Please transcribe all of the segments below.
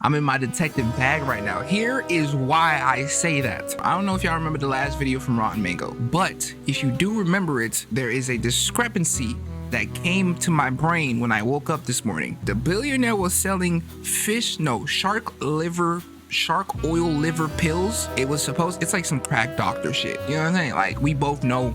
I'm in my detective bag right now. Here is why I say that. I don't know if y'all remember the last video from Rotten Mango, but if you do remember it, there is a discrepancy that came to my brain when I woke up this morning. The billionaire was selling shark oil liver pills. It's like some crack doctor shit. You know what I'm saying? Like, we both know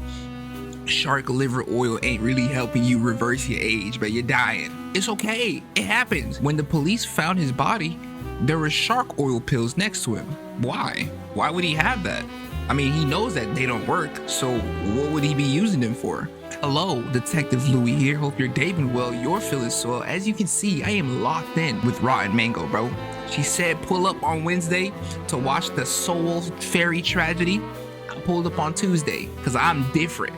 shark liver oil ain't really helping you reverse your age, but you're dying. It's okay. It happens. When the police found his body, there were shark oil pills next to him. Why? Why would he have that? I mean, he knows that they don't work, so what would he be using them for? Hello, Detective Loui here. Hope your day been well. You're feeling swell. As you can see, I am locked in with Rotten Mango, bro. She said pull up on Wednesday to watch the Sewol Ferry tragedy. I pulled up on Tuesday because I'm different.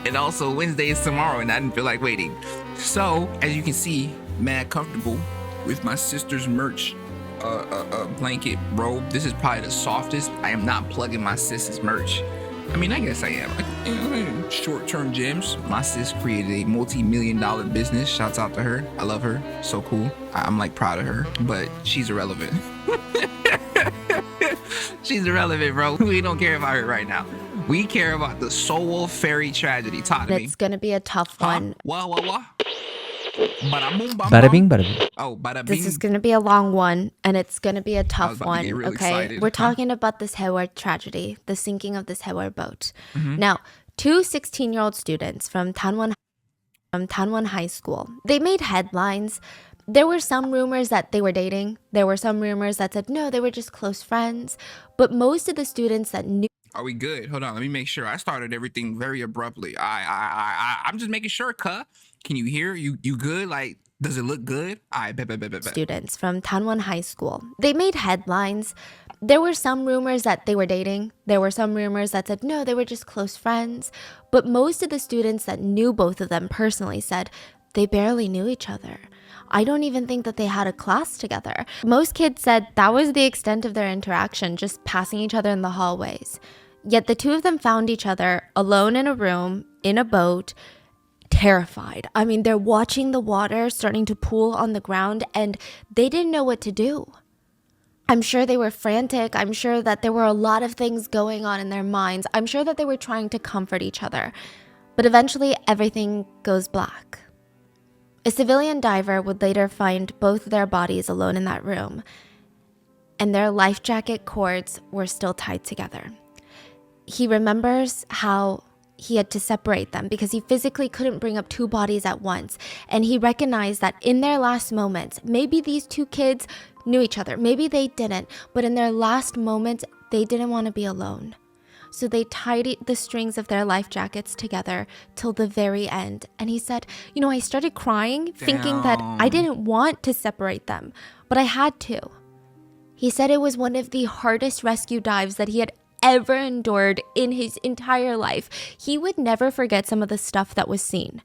And also Wednesday is tomorrow and I didn't feel like waiting. So as you can see, mad comfortable with my sister's merch blanket robe. This is probably the softest. I am not plugging my sister's merch. I mean, I guess I am. Like, you know, short-term gems. My sis created a multi-million-dollar business. Shouts out to her. I love her. So cool. I'm like proud of her, but she's irrelevant. She's irrelevant, bro. We don't care about her right now. We care about the Sewol Ferry tragedy. Talk to me. It's gonna be a tough one. What? Bada boom, bam, Bada bam. bing, bada boom. Oh, bada bing. This is gonna be a long one, and it's gonna be a tough about to one. get real Okay, excited. we're Huh? talking about the Sewol tragedy, the sinking of the Sewol boat. Now, two 16-year-old students from Tanwon High School, they made headlines. There were some rumors that they were dating. There were some rumors that said no, they were just close friends. But most of the students that knew. Are we good? Hold on, let me make sure. I started everything very abruptly. I'm just making sure, cuh. Can you hear? You good? Like, does it look good? I bet. Students from Tanwon High School. They made headlines. There were some rumors that they were dating. There were some rumors that said no, they were just close friends. But most of the students that knew both of them personally said they barely knew each other. I don't even think that they had a class together. Most kids said that was the extent of their interaction, just passing each other in the hallways. Yet the two of them found each other alone in a room, in a boat, terrified. I mean, they're watching the water starting to pool on the ground and they didn't know what to do. I'm sure they were frantic. I'm sure that there were a lot of things going on in their minds. I'm sure that they were trying to comfort each other. But eventually, everything goes black. A civilian diver would later find both their bodies alone in that room, and their life jacket cords were still tied together. He remembers how he had to separate them because he physically couldn't bring up two bodies at once. And he recognized that in their last moments, maybe these two kids knew each other, maybe they didn't, but in their last moments, they didn't want to be alone. So they tied the strings of their life jackets together till the very end. And he said, you know, I started crying, thinking that I didn't want to separate them, but I had to. He said it was one of the hardest rescue dives that he had ever endured in his entire life. He would never forget some of the stuff that was seen.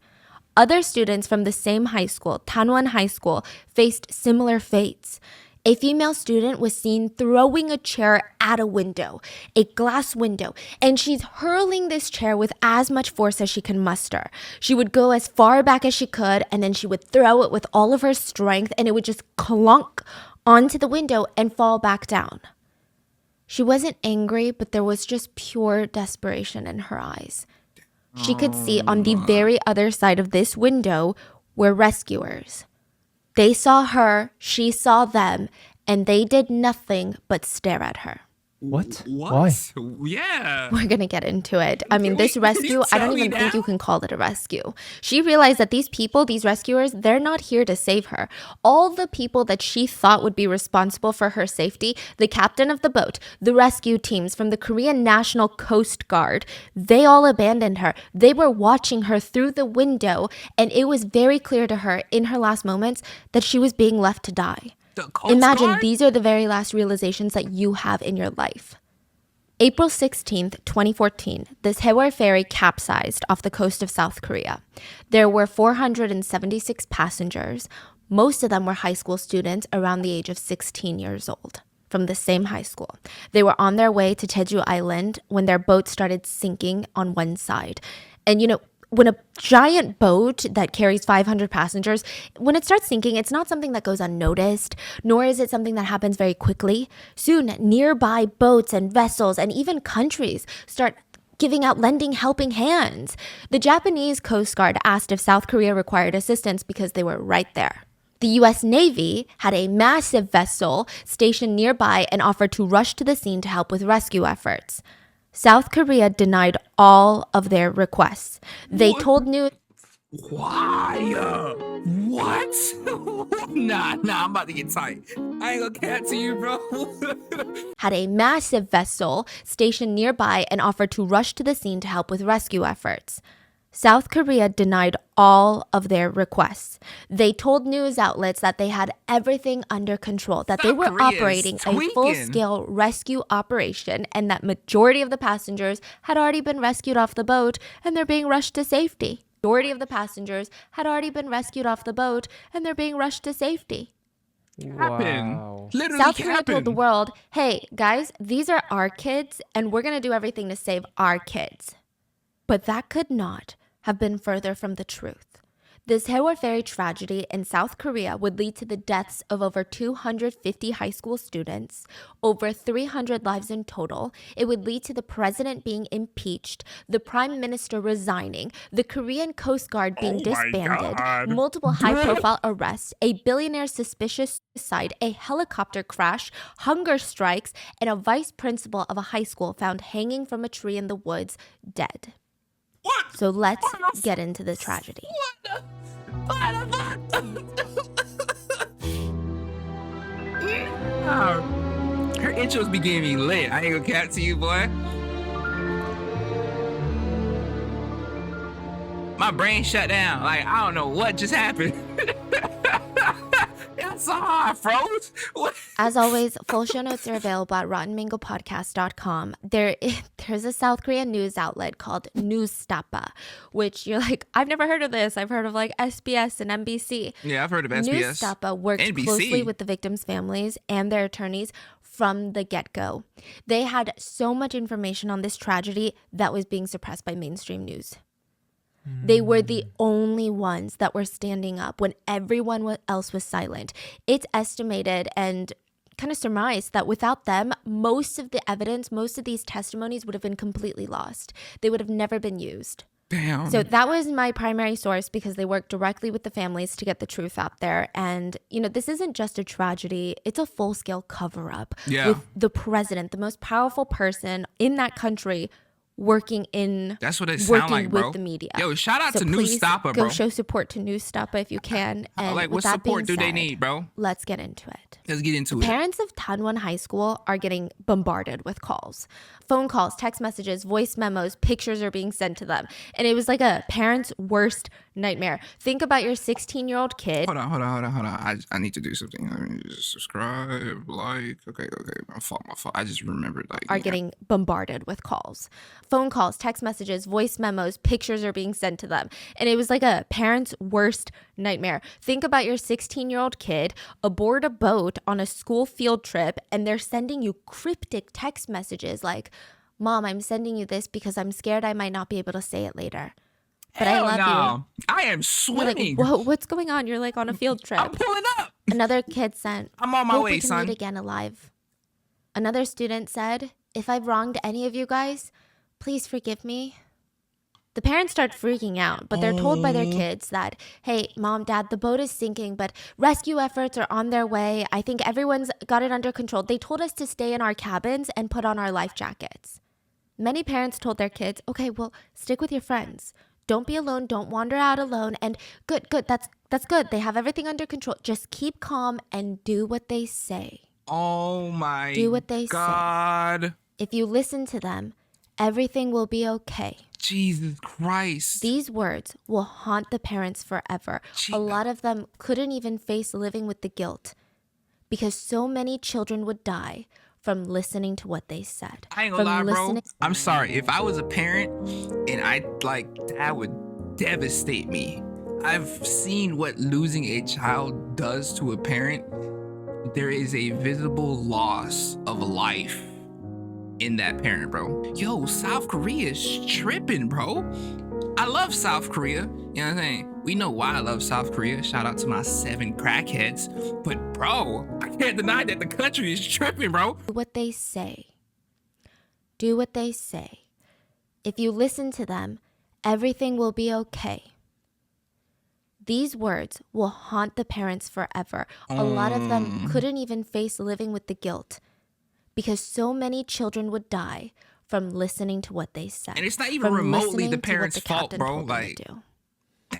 Other students from the same high school, Tanwon High School, faced similar fates. A female student was seen throwing a chair at a window, a glass window, and she's hurling this chair with as much force as she can muster. She would go as far back as she could, and then she would throw it with all of her strength, and it would just clunk onto the window and fall back down. She wasn't angry, but there was just pure desperation in her eyes. She could see on the very other side of this window were rescuers. They saw her, she saw them, and they did nothing but stare at her. What? What? Why? Yeah. We're gonna get into it. I mean, this Wait, can rescue, you I don't tell me even think now? you can call it a rescue. She realized that these people, these rescuers, they're not here to save her. All the people that she thought would be responsible for her safety, the captain of the boat, the rescue teams from the Korean National Coast Guard, they all abandoned her. They were watching her through the window, and it was very clear to her in her last moments that she was being left to die. The Coast Imagine Guard? these are the very last realizations that you have in your life. April 16th, 2014, the Sewol ferry capsized off the coast of South Korea. There were 476 passengers. Most of them were high school students around the age of 16 years old from the same high school. They were on their way to Jeju Island when their boat started sinking on one side. And you know, when a giant boat that carries 500 passengers, when it starts sinking, it's not something that goes unnoticed, nor is it something that happens very quickly. Soon, nearby boats and vessels and even countries start giving out lending helping hands. The Japanese Coast Guard asked if South Korea required assistance because they were right there. The US Navy had a massive vessel stationed nearby and offered to rush to the scene to help with rescue efforts. South Korea denied all of their requests. They told news. Why? What? Nah, I'm about to get tight. I ain't gonna cat to you, bro. Had a massive vessel stationed nearby and offered to rush to the scene to help with rescue efforts. South Korea denied all of their requests. They told news outlets that they had everything under control, that they were operating a full-scale rescue operation, and that majority of the passengers had already been rescued off the boat and they're being rushed to safety. Majority of the passengers had already been rescued off the boat and they're being rushed to safety. Wow. Literally South Korea told the world, hey, guys, these are our kids and we're going to do everything to save our kids. But that could not have been further from the truth. The Sewol Ferry tragedy in South Korea would lead to the deaths of over 250 high school students, over 300 lives in total. It would lead to the president being impeached, the prime minister resigning, the Korean Coast Guard being disbanded, multiple high-profile arrests, a billionaire suspicious suicide, a helicopter crash, hunger strikes, and a vice principal of a high school found hanging from a tree in the woods, dead. What? So let's get into the tragedy. Her intros be getting me lit. I ain't gonna cat to you, boy. My brain shut down. Like, I don't know what just happened. That's so hard, froze. What? As always, full show notes are available at rottenmangopodcast.com. There's a South Korean news outlet called Newstapa, which you're like, I've never heard of this. I've heard of like SBS and NBC. Yeah, I've heard of SBS. Newstapa worked NBC. closely with the victims' families and their attorneys from the get-go. They had so much information on this tragedy that was being suppressed by mainstream news. They were the only ones that were standing up when everyone else was silent. It's estimated and kind of surmised that without them, most of the evidence, most of these testimonies would have been completely lost. They would have never been used. Damn. So that was my primary source because they worked directly with the families to get the truth out there. And, this isn't just a tragedy. It's a full-scale cover-up with the president, the most powerful person in that country, working That's what it sounds like, bro. with the media. Yo, shout out to please Newstapa, bro. go show support to Newstapa if you can. And like, what with that support being do they said, need, bro? Let's get into it. Let's get into it. Parents of Tanwon High School are getting bombarded with calls. Phone calls, text messages, voice memos, pictures are being sent to them. And it was like a parent's worst nightmare. Think about your 16-year-old kid. Hold on. I need to do something. Let me just subscribe, like. Okay. My fault. I just remembered, Getting bombarded with calls. Phone calls, text messages, voice memos, pictures are being sent to them. And it was like a parent's worst nightmare. Think about your 16-year-old kid aboard a boat on a school field trip, and they're sending you cryptic text messages like, Mom, I'm sending you this because I'm scared I might not be able to say it later. But Hell I love you. I am swimming. Like, whoa, what's going on? You're like on a field trip. I'm pulling up. Another kid sent, I'm on my hope way, we can son. meet again alive. Another student said, if I've wronged any of you guys, please forgive me. The parents start freaking out, but they're told by their kids that, hey, Mom, Dad, the boat is sinking, but rescue efforts are on their way. I think everyone's got it under control. They told us to stay in our cabins and put on our life jackets. Many parents told their kids, okay, well, stick with your friends. Don't be alone. Don't wander out alone. And good. That's good. They have everything under control. Just keep calm and do what they say. Oh my Do what they God. say. If you listen to them, everything will be okay. Jesus Christ. These words will haunt the parents forever. A lot of them couldn't even face living with the guilt because so many children would die from listening to what they said. I ain't gonna lie, bro. I'm sorry. If I was a parent and that would devastate me. I've seen what losing a child does to a parent. There is a visible loss of life in that parent, bro. Yo, South Korea is tripping, bro. I love South Korea. You know what I'm saying? We know why I love South Korea. Shout out to my 7 crackheads. But bro, I can't deny that the country is tripping, bro. Do what they say. Do what they say. If you listen to them, everything will be okay. These words will haunt the parents forever. A lot of them couldn't even face living with the guilt because so many children would die from listening to what they said. And it's not even remotely the parents' fault, bro. Like,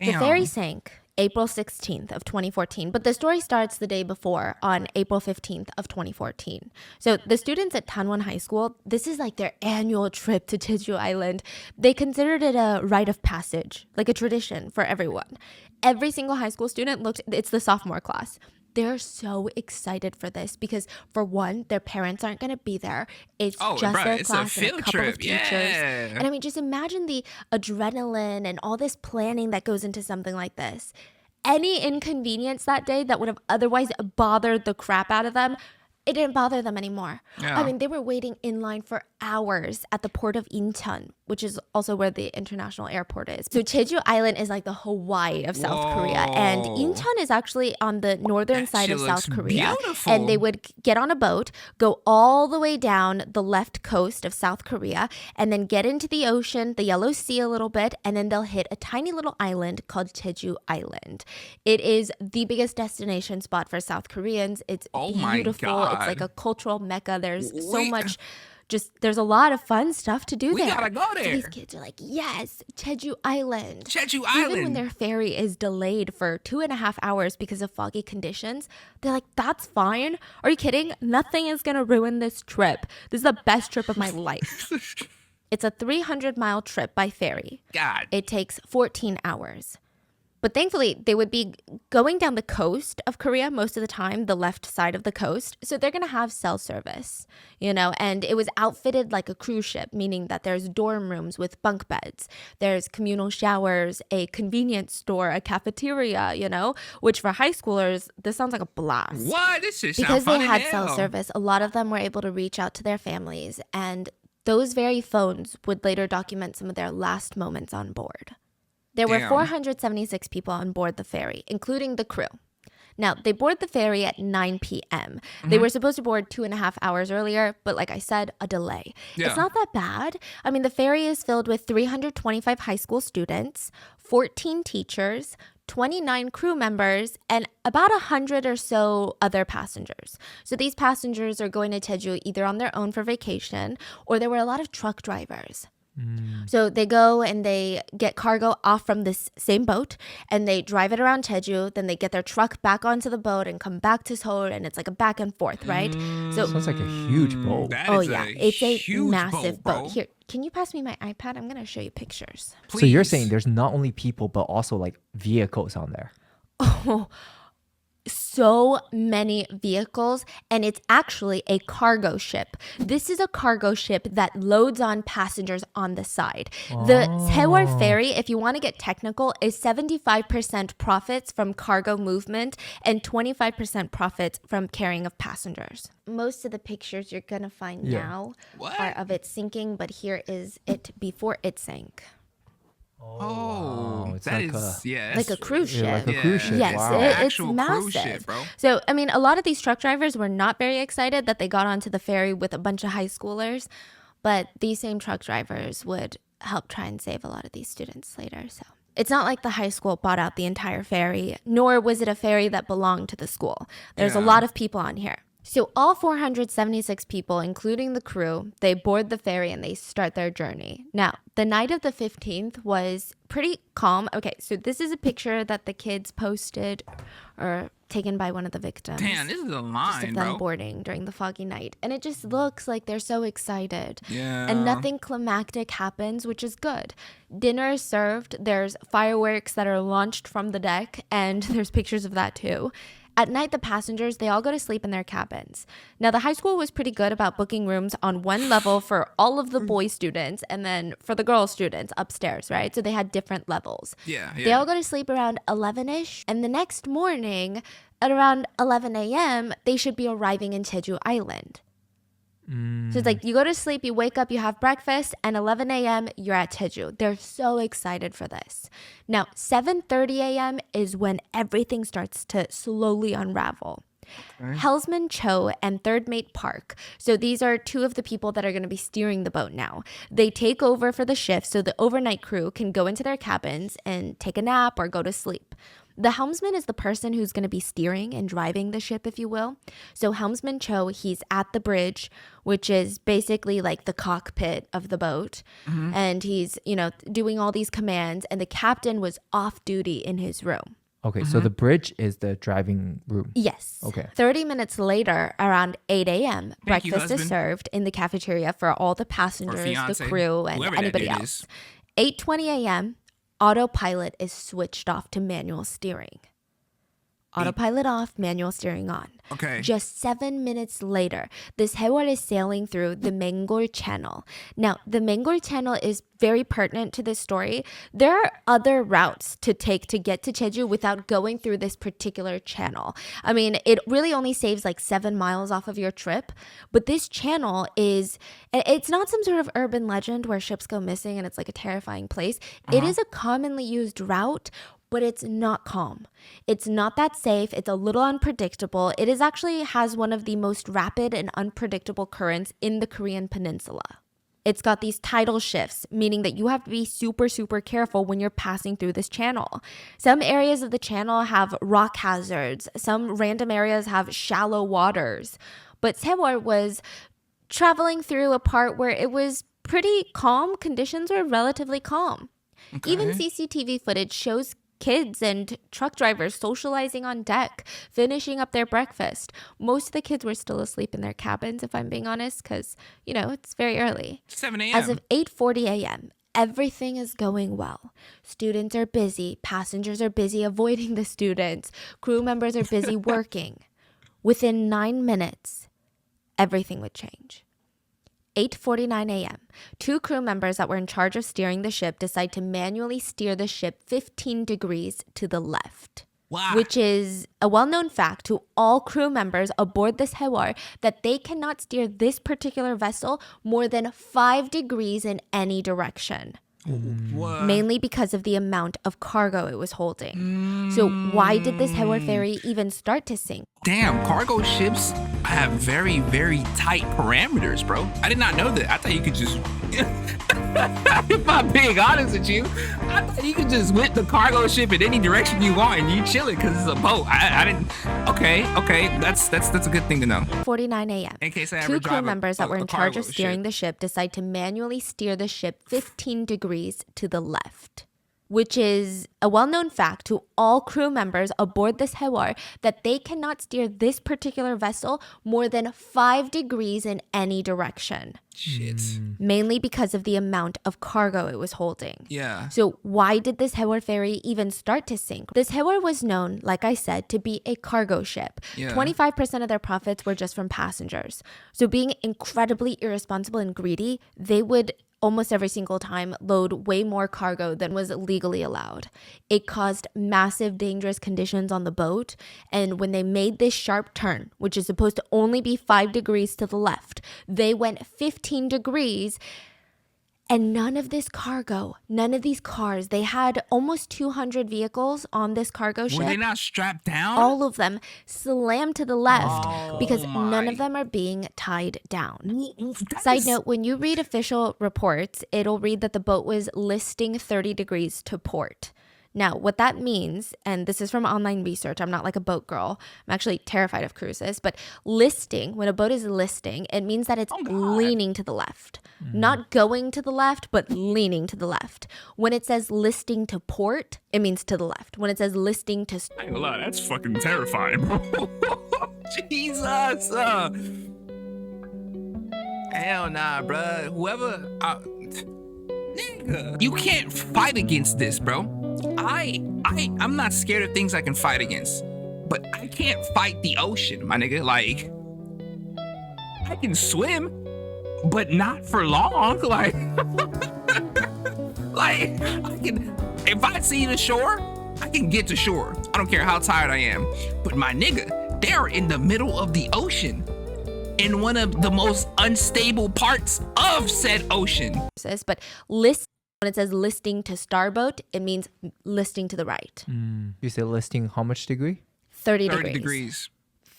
the ferry sank April 16th of 2014, but the story starts the day before on April 15th of 2014. So the students at Tanwon High School, this is like their annual trip to Jeju Island. They considered it a rite of passage, like a tradition for everyone. Every single high school student it's the sophomore class. They're so excited for this because, for one, their parents aren't going to be there. It's just their class and a couple of teachers. And I mean, just imagine the adrenaline and all this planning that goes into something like this. Any inconvenience that day that would have otherwise bothered the crap out of them, it didn't bother them anymore. Yeah. I mean, they were waiting in line for hours at the port of Incheon, which is also where the international airport is. So Jeju Island is like the Hawaii of South Korea. And Incheon is actually on the northern side of South Korea. Beautiful. And they would get on a boat, go all the way down the left coast of South Korea, and then get into the ocean, the Yellow Sea a little bit, and then they'll hit a tiny little island called Jeju Island. It is the biggest destination spot for South Koreans. It's beautiful. It's like a cultural mecca. There's so much, there's a lot of fun stuff to do there. We gotta go there. So these kids are like, yes, Jeju Island. Jeju Island. Even when their ferry is delayed for 2.5 hours because of foggy conditions, they're like, that's fine. Are you kidding? Nothing is gonna ruin this trip. This is the best trip of my life. It's a 300-mile trip by ferry. God. It takes 14 hours. But thankfully, they would be going down the coast of Korea most of the time, the left side of the coast. So they're going to have cell service, and it was outfitted like a cruise ship, meaning that there's dorm rooms with bunk beds. There's communal showers, a convenience store, a cafeteria, which for high schoolers, this sounds like a blast. What? This is because they had cell service, a lot of them were able to reach out to their families. And those very phones would later document some of their last moments on board. There were 476 people on board the ferry, including the crew. Now, they board the ferry at 9 p.m. They were supposed to board 2.5 hours earlier, but like I said, a delay. Yeah. It's not that bad. I mean, the ferry is filled with 325 high school students, 14 teachers, 29 crew members, and about 100 or so other passengers. So these passengers are going to Jeju either on their own for vacation, or there were a lot of truck drivers. So they go and they get cargo off from this same boat and they drive it around Jeju. Then they get their truck back onto the boat and come back to Seoul, and it's like a back and forth, right? So sounds like a huge boat. It's a huge massive boat. Here, can you pass me my iPad? I'm gonna show you pictures. Please. So you're saying there's not only people but also like vehicles on there. Oh, so many vehicles, and it's actually a cargo ship. This is a cargo ship that loads on passengers on the side. The Sewol ferry, if you want to get technical, is 75% profits from cargo movement and 25% profits from carrying of passengers. Most of the pictures you're gonna find now are of it sinking, but here is it before it sank. Wow. It's that like is like a cruise ship. Like a cruise ship. Yes, Wow. it's Actual massive. cruise ship, bro. So, I mean, a lot of these truck drivers were not very excited that they got onto the ferry with a bunch of high schoolers, but these same truck drivers would help try and save a lot of these students later. So it's not like the high school bought out the entire ferry, nor was it a ferry that belonged to the school. There's a lot of people on here. So all 476 people, including the crew, they board the ferry and they start their journey. Now, the night of the 15th was pretty calm. Okay, so this is a picture that the kids posted or taken by one of the victims. Damn, this is a Just line, of them bro. boarding during the foggy night. And it just looks like they're so excited. Yeah. And nothing climactic happens, which is good. Dinner is served. There's fireworks that are launched from the deck, and there's pictures of that too. At night, the passengers, they all go to sleep in their cabins. Now, the high school was pretty good about booking rooms on one level for all of the boy students and then for the girl students upstairs, right? So they had different levels. Yeah. They all go to sleep around 11-ish. And the next morning, at around 11 a.m., they should be arriving in Jeju Island. So it's like you go to sleep, you wake up, you have breakfast, and 11 a.m. you're at Jeju. They're so excited for this. Now, 7:30 a.m. is when everything starts to slowly unravel. Helmsman Cho and third mate Park. So these are two of the people that are going to be steering the boat now. They take over for the shift so the overnight crew can go into their cabins and take a nap or go to sleep. The helmsman is the person who's going to be steering and driving the ship, if you will. So Helmsman Cho, he's at the bridge, which is basically like the cockpit of the boat. And he's, doing all these commands. And the captain was off duty in his room. Okay, so the bridge is the driving room. Yes. Okay. 30 minutes later, around 8 a.m., Thank you, breakfast is husband. served in the cafeteria for all the passengers, the fiance, crew, and whoever that anybody dude else. is. 8:20 a.m., autopilot is switched off to manual steering. Autopilot off, manual steering on. Okay. Just 7 minutes later, this Sewol is sailing through the Mengol Channel. Now, the Mengol Channel is very pertinent to this story. There are other routes to take to get to Jeju without going through this particular channel. I mean, it really only saves like 7 miles off of your trip. But this channel it's not some sort of urban legend where ships go missing and it's like a terrifying place. It is a commonly used route, but it's not calm. It's not that safe. It's a little unpredictable. It is actually has one of the most rapid and unpredictable currents in the Korean peninsula. It's got these tidal shifts, meaning that you have to be super, super careful when you're passing through this channel. Some areas of the channel have rock hazards. Some random areas have shallow waters. But Sewol was traveling through a part where it was pretty calm. Conditions were relatively calm. Even CCTV footage shows kids and truck drivers socializing on deck, finishing up their breakfast. Most of the kids were still asleep in their cabins, if I'm being honest, because, it's very early. 7 a.m. As of 8:40 a.m., everything is going well. Students are busy. Passengers are busy avoiding the students. Crew members are busy working. Within 9 minutes, everything would change. 8:49 a.m. Two crew members that were in charge of steering the ship decide to manually steer the ship 15 degrees to the left. Wow. Which is a well-known fact to all crew members aboard this Sewol that they cannot steer this particular vessel more than 5 degrees in any direction. What? Mainly because of the amount of cargo it was holding. So why did this Sewol ferry even start to sink? Damn, cargo ships have very, very tight parameters, bro. I did not know that. I thought you could just... If I'm being honest with you, I thought you could just whip the cargo ship in any direction you want and you chill it because it's a boat. I didn't... Okay, that's a good thing to know. 49 a.m. In case I ever Two drive crew members that were in charge of cargo steering ship. the ship decide to manually steer the ship 15 degrees to the left. Which is a well-known fact to all crew members aboard this Sewol that they cannot steer this particular vessel more than 5 degrees in any direction. Shit. Mainly because of the amount of cargo it was holding. Yeah. So why did this Sewol ferry even start to sink? This Sewol was known, like I said, to be a cargo ship. Yeah. 25% of their profits were just from passengers. So being incredibly irresponsible and greedy, they would almost every single time load way more cargo than was legally allowed. It caused massive dangerous conditions on the boat. And when they made this sharp turn, which is supposed to only be 5 degrees to the left, they went 15 degrees. And none of this cargo, none of these cars, they had almost 200 vehicles on this cargo ship. Were they not strapped down? All of them slammed to the left because my. none of them are being tied down. That Side is- note, when you read official reports, it'll read that the boat was listing 30 degrees to port. Now, what that means, and this is from online research, I'm not like a boat girl. I'm actually terrified of cruises, but listing, when a boat is listing, it means that it's leaning to the left. Not going to the left, but leaning to the left. When it says listing to port, it means to the left. When it says listing to... I ain't gonna lie, that's fucking terrifying, bro. Jesus. Hell nah, bruh. Whoever... nigga. You can't fight against this, bro. I'm not scared of things I can fight against. But I can't fight the ocean, my nigga. Like, I can swim, but not for long. Like, like I can... If I see the shore, I can get to shore. I don't care how tired I am. But my nigga, they're in the middle of the ocean. in one of the most unstable parts of said ocean. But list, when it says listing to starboat, it means listing to the right. You say listing how much degree? 30 30 degrees. degrees.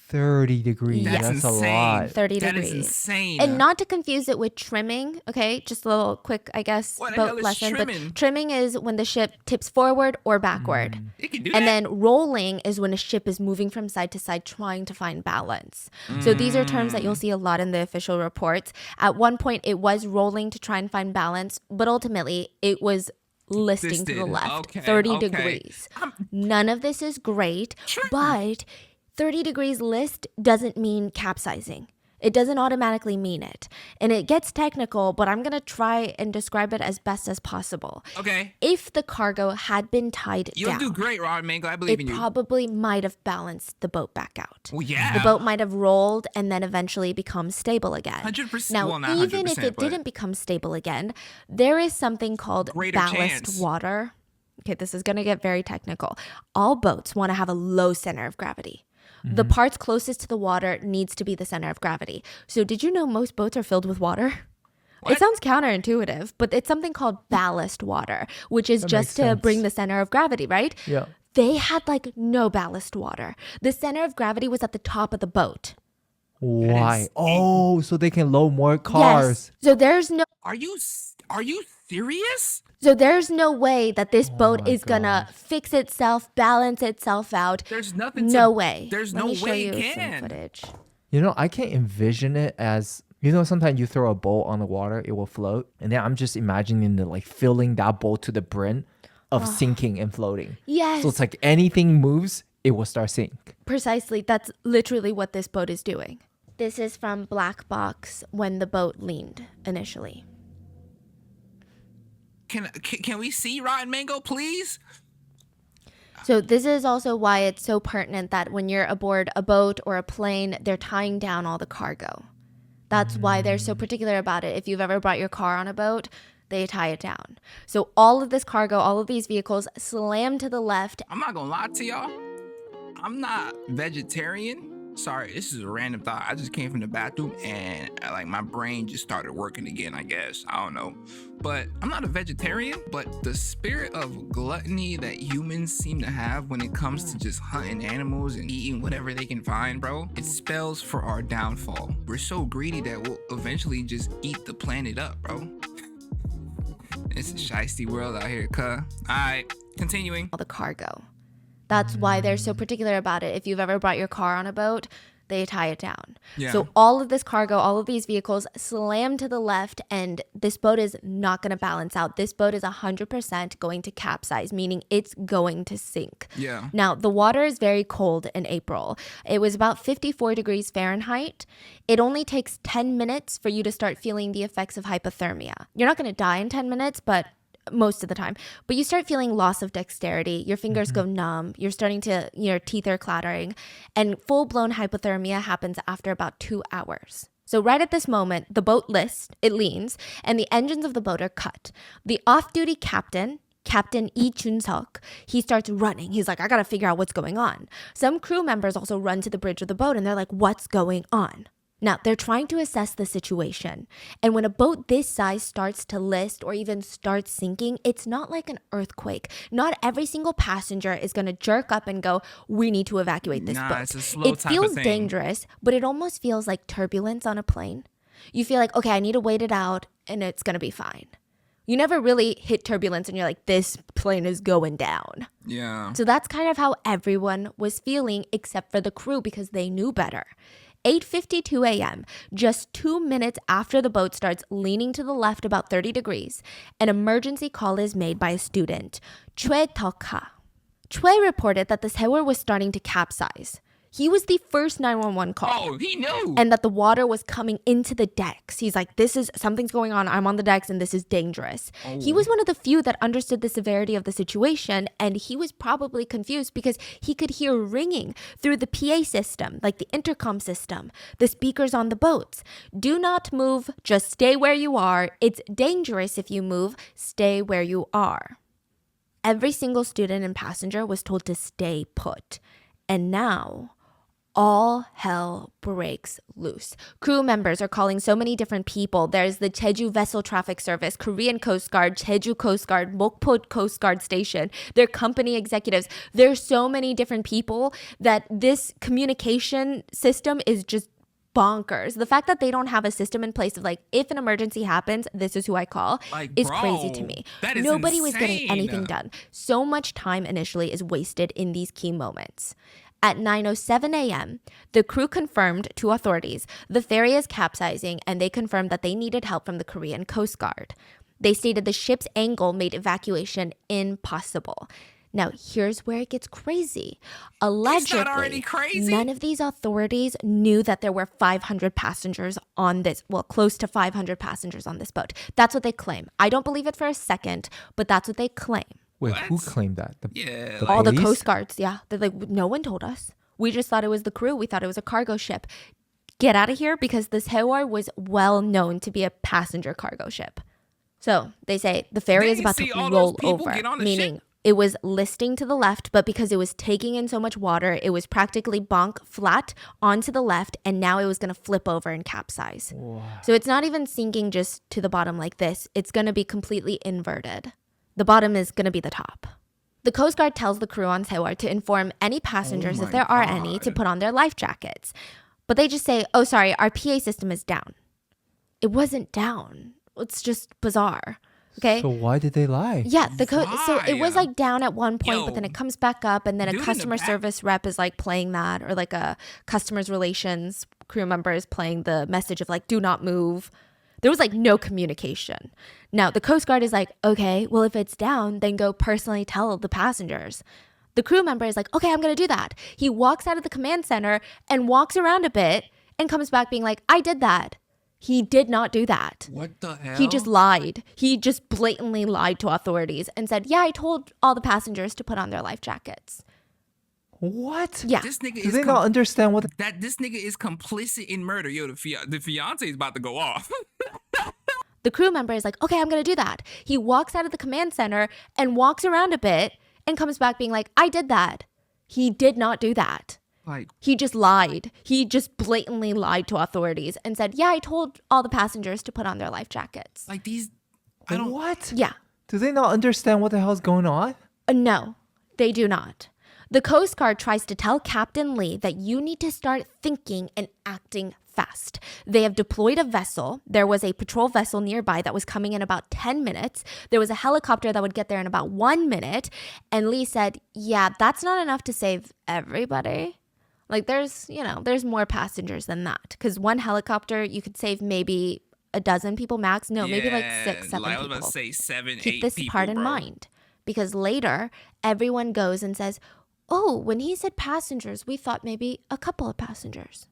30 degrees. Yes. That's a insane. lot. 30 That degrees. is insane. And not to confuse it with trimming, okay? Just a little quick, I guess, What the hell boat is lesson. trimming? But trimming is when the ship tips forward or backward. It can do And that. then rolling is when a ship is moving from side to side trying to find balance. So these are terms that you'll see a lot in the official reports. At one point, it was rolling to try and find balance, but ultimately, it was listing to the Listed. left, Okay, 30 okay. degrees. None of this is great, Sure. but 30 degrees list doesn't mean capsizing. It doesn't automatically mean it. And it gets technical, but I'm going to try and describe it as best as possible. Okay. If the cargo had been tied You'll down, do great, Rod Mango. I believe it in you. probably might have balanced the boat back out. Well, yeah. The boat might have rolled and then eventually become stable again. 100%. Now, Well, not even 100%, if it but- didn't become stable again, there is something called Greater ballast chance. water. Okay, this is going to get very technical. All boats want to have a low center of gravity. The parts closest to the water needs to be the center of gravity. So did you know most boats are filled with water? What? It sounds counterintuitive, but it's something called ballast water, which is That just makes to sense. bring the center of gravity, right? Yeah. They had like no ballast water. The center of gravity was at the top of the boat. Why? Oh, so they can load more cars. Yes. So there's Are you serious? way that this boat my is gonna fix itself, balance itself out. There's nothing No to, way. There's Let no me show way you it some can. footage. You know, I can envision it as, you know, sometimes you throw a boat on the water, it will float. And then I'm just imagining the like filling that boat to the brim of sinking and floating. Yes. So it's like anything moves, it will start sink. Precisely. That's literally what this boat is doing. This is from Black Box when the boat leaned initially. Can we see Rotten Mango, please? So this is also why it's so pertinent that when you're aboard a boat or a plane, they're tying down all the cargo. That's why they're so particular about it. If you've ever brought your car on a boat, they tie it down. So all of this cargo, all of these vehicles slam to the left. I'm not gonna lie to y'all. I'm not vegetarian. Sorry, this is a random thought. I just came from the bathroom and like my brain just started working again, I guess. I don't know. But I'm not a vegetarian, but the spirit of gluttony that humans seem to have when it comes to just hunting animals and eating whatever they can find, bro, it spells for our downfall. We're so greedy that we'll eventually just eat the planet up, bro. It's a shiesty world out here, cuh. Alright, continuing. All the cargo. That's why they're so particular about it. If you've ever brought your car on a boat, they tie it down. Yeah. So all of this cargo, all of these vehicles slam to the left, and this boat is not going to balance out. This boat is 100% going to capsize, meaning it's going to sink. Yeah. Now, the water is very cold in April. It was about 54 degrees Fahrenheit. It only takes 10 minutes for you to start feeling the effects of hypothermia. You're not going to die in 10 minutes, but most of the time, but you start feeling loss of dexterity, your fingers go numb, you're starting to, your teeth are clattering, and full-blown hypothermia happens after about 2 hours. So right at this moment, the boat leans, and the engines of the boat are cut. The off-duty Captain Lee Chun-seok, he starts running. He's like, I gotta figure out what's going on. Some crew members also run to the bridge of the boat, and they're like, what's going on? Now, they're trying to assess the situation. And when a boat this size starts to list or even starts sinking, it's not like an earthquake. Not every single passenger is going to jerk up and go, we need to evacuate this boat. It's a slow It type feels of thing. dangerous, but it almost feels like turbulence on a plane. You feel like, okay, I need to wait it out and it's going to be fine. You never really hit turbulence and you're like, this plane is going down. Yeah. So that's kind of how everyone was feeling except for the crew because they knew better. 8:52 a.m., just 2 minutes after the boat starts leaning to the left about 30 degrees, an emergency call is made by a student, Choi Tok-ha. Choi reported that the Sewol was starting to capsize. He was the first 911 call. Oh, he knew. And that the water was coming into the decks. He's like, something's going on. I'm on the decks and this is dangerous. He was one of the few that understood the severity of the situation. And he was probably confused because he could hear ringing through the PA system, like the intercom system, the speakers on the boats. Do not move. Just stay where you are. It's dangerous if you move. Stay where you are. Every single student and passenger was told to stay put. And now, all hell breaks loose. Crew members are calling so many different people. There's the Jeju Vessel Traffic Service, Korean Coast Guard, Jeju Coast Guard, Mokpo Coast Guard Station, their company executives. There's so many different people that this communication system is just bonkers. The fact that they don't have a system in place of like, if an emergency happens, this is who I call, is crazy to me. That is Nobody was getting insane. anything done. So much time initially is wasted in these key moments. At 9:07 a.m., the crew confirmed to authorities the ferry is capsizing, and they confirmed that they needed help from the Korean Coast Guard. They stated the ship's angle made evacuation impossible. Now, here's where it gets crazy. Allegedly, already crazy? none of these authorities knew that there were 500 passengers on this, well, close to 500 passengers on this boat. That's what they claim. I don't believe it for a second, but that's what they claim. Wait, who What? claimed that? Yeah, the like- All the police? Coast Guards, yeah. They're like, no one told us. We just thought it was the crew. We thought it was a cargo ship. Get out of here, because the Sewol was well known to be a passenger cargo ship. So they say the ferry is Didn't about you to see all those roll people over, get on the meaning ship? it was listing to the left, but because it was taking in so much water, it was practically bonk flat onto the left, and now it was going to flip over and capsize. So it's not even sinking just to the bottom like this. It's going to be completely inverted. The bottom is going to be the top. The Coast Guard tells the crew on Sewol to inform any passengers, if my there are any, to God. put on their life jackets. But they just say, oh, sorry, our PA system is down. It wasn't down. It's just bizarre. Okay? So why did they lie? Yeah, so it was Why? like down at one point, but then Yo, it comes back up, and then a dude in the customer back- service rep is like playing that, or like a customer's relations crew member is playing the message of like, do not move. There was like no communication. Now the Coast Guard is like, okay, well, if it's down, then go personally tell the passengers. The crew member is like, okay, I'm going to do that. He walks out of the command center and walks around a bit and comes back being like, I did that. He did not do that. What the hell? He just lied. He just blatantly lied to authorities and said, yeah, I told all the passengers to put on their life jackets. What? Yeah. This nigga Do is they not understand what? that this nigga is complicit in murder. Yo, the fiance is about to go off. The crew member is like, okay, I'm going to do that. He walks out of the command center and walks around a bit and comes back being like, I did that. He did not do that. Like, He just lied. He just blatantly lied to authorities and said, yeah, I told all the passengers to put on their life jackets. like these. I don't. What? Yeah. Do they not understand what the hell's going on? No, they do not. The Coast Guard tries to tell Captain Lee that you need to start thinking and acting fast. They have deployed a vessel. There was a patrol vessel nearby that was coming in about 10 minutes. There was a helicopter that would get there in about 1 minute. And Lee said, yeah, that's not enough to save everybody. Like there's more passengers than that. Because one helicopter, you could save maybe a dozen people max. No, maybe like 6, 7 like I was people. about to say 7, 8 Keep this people, part in bro. mind, because later everyone goes and says, oh, when he said passengers, we thought maybe a couple of passengers.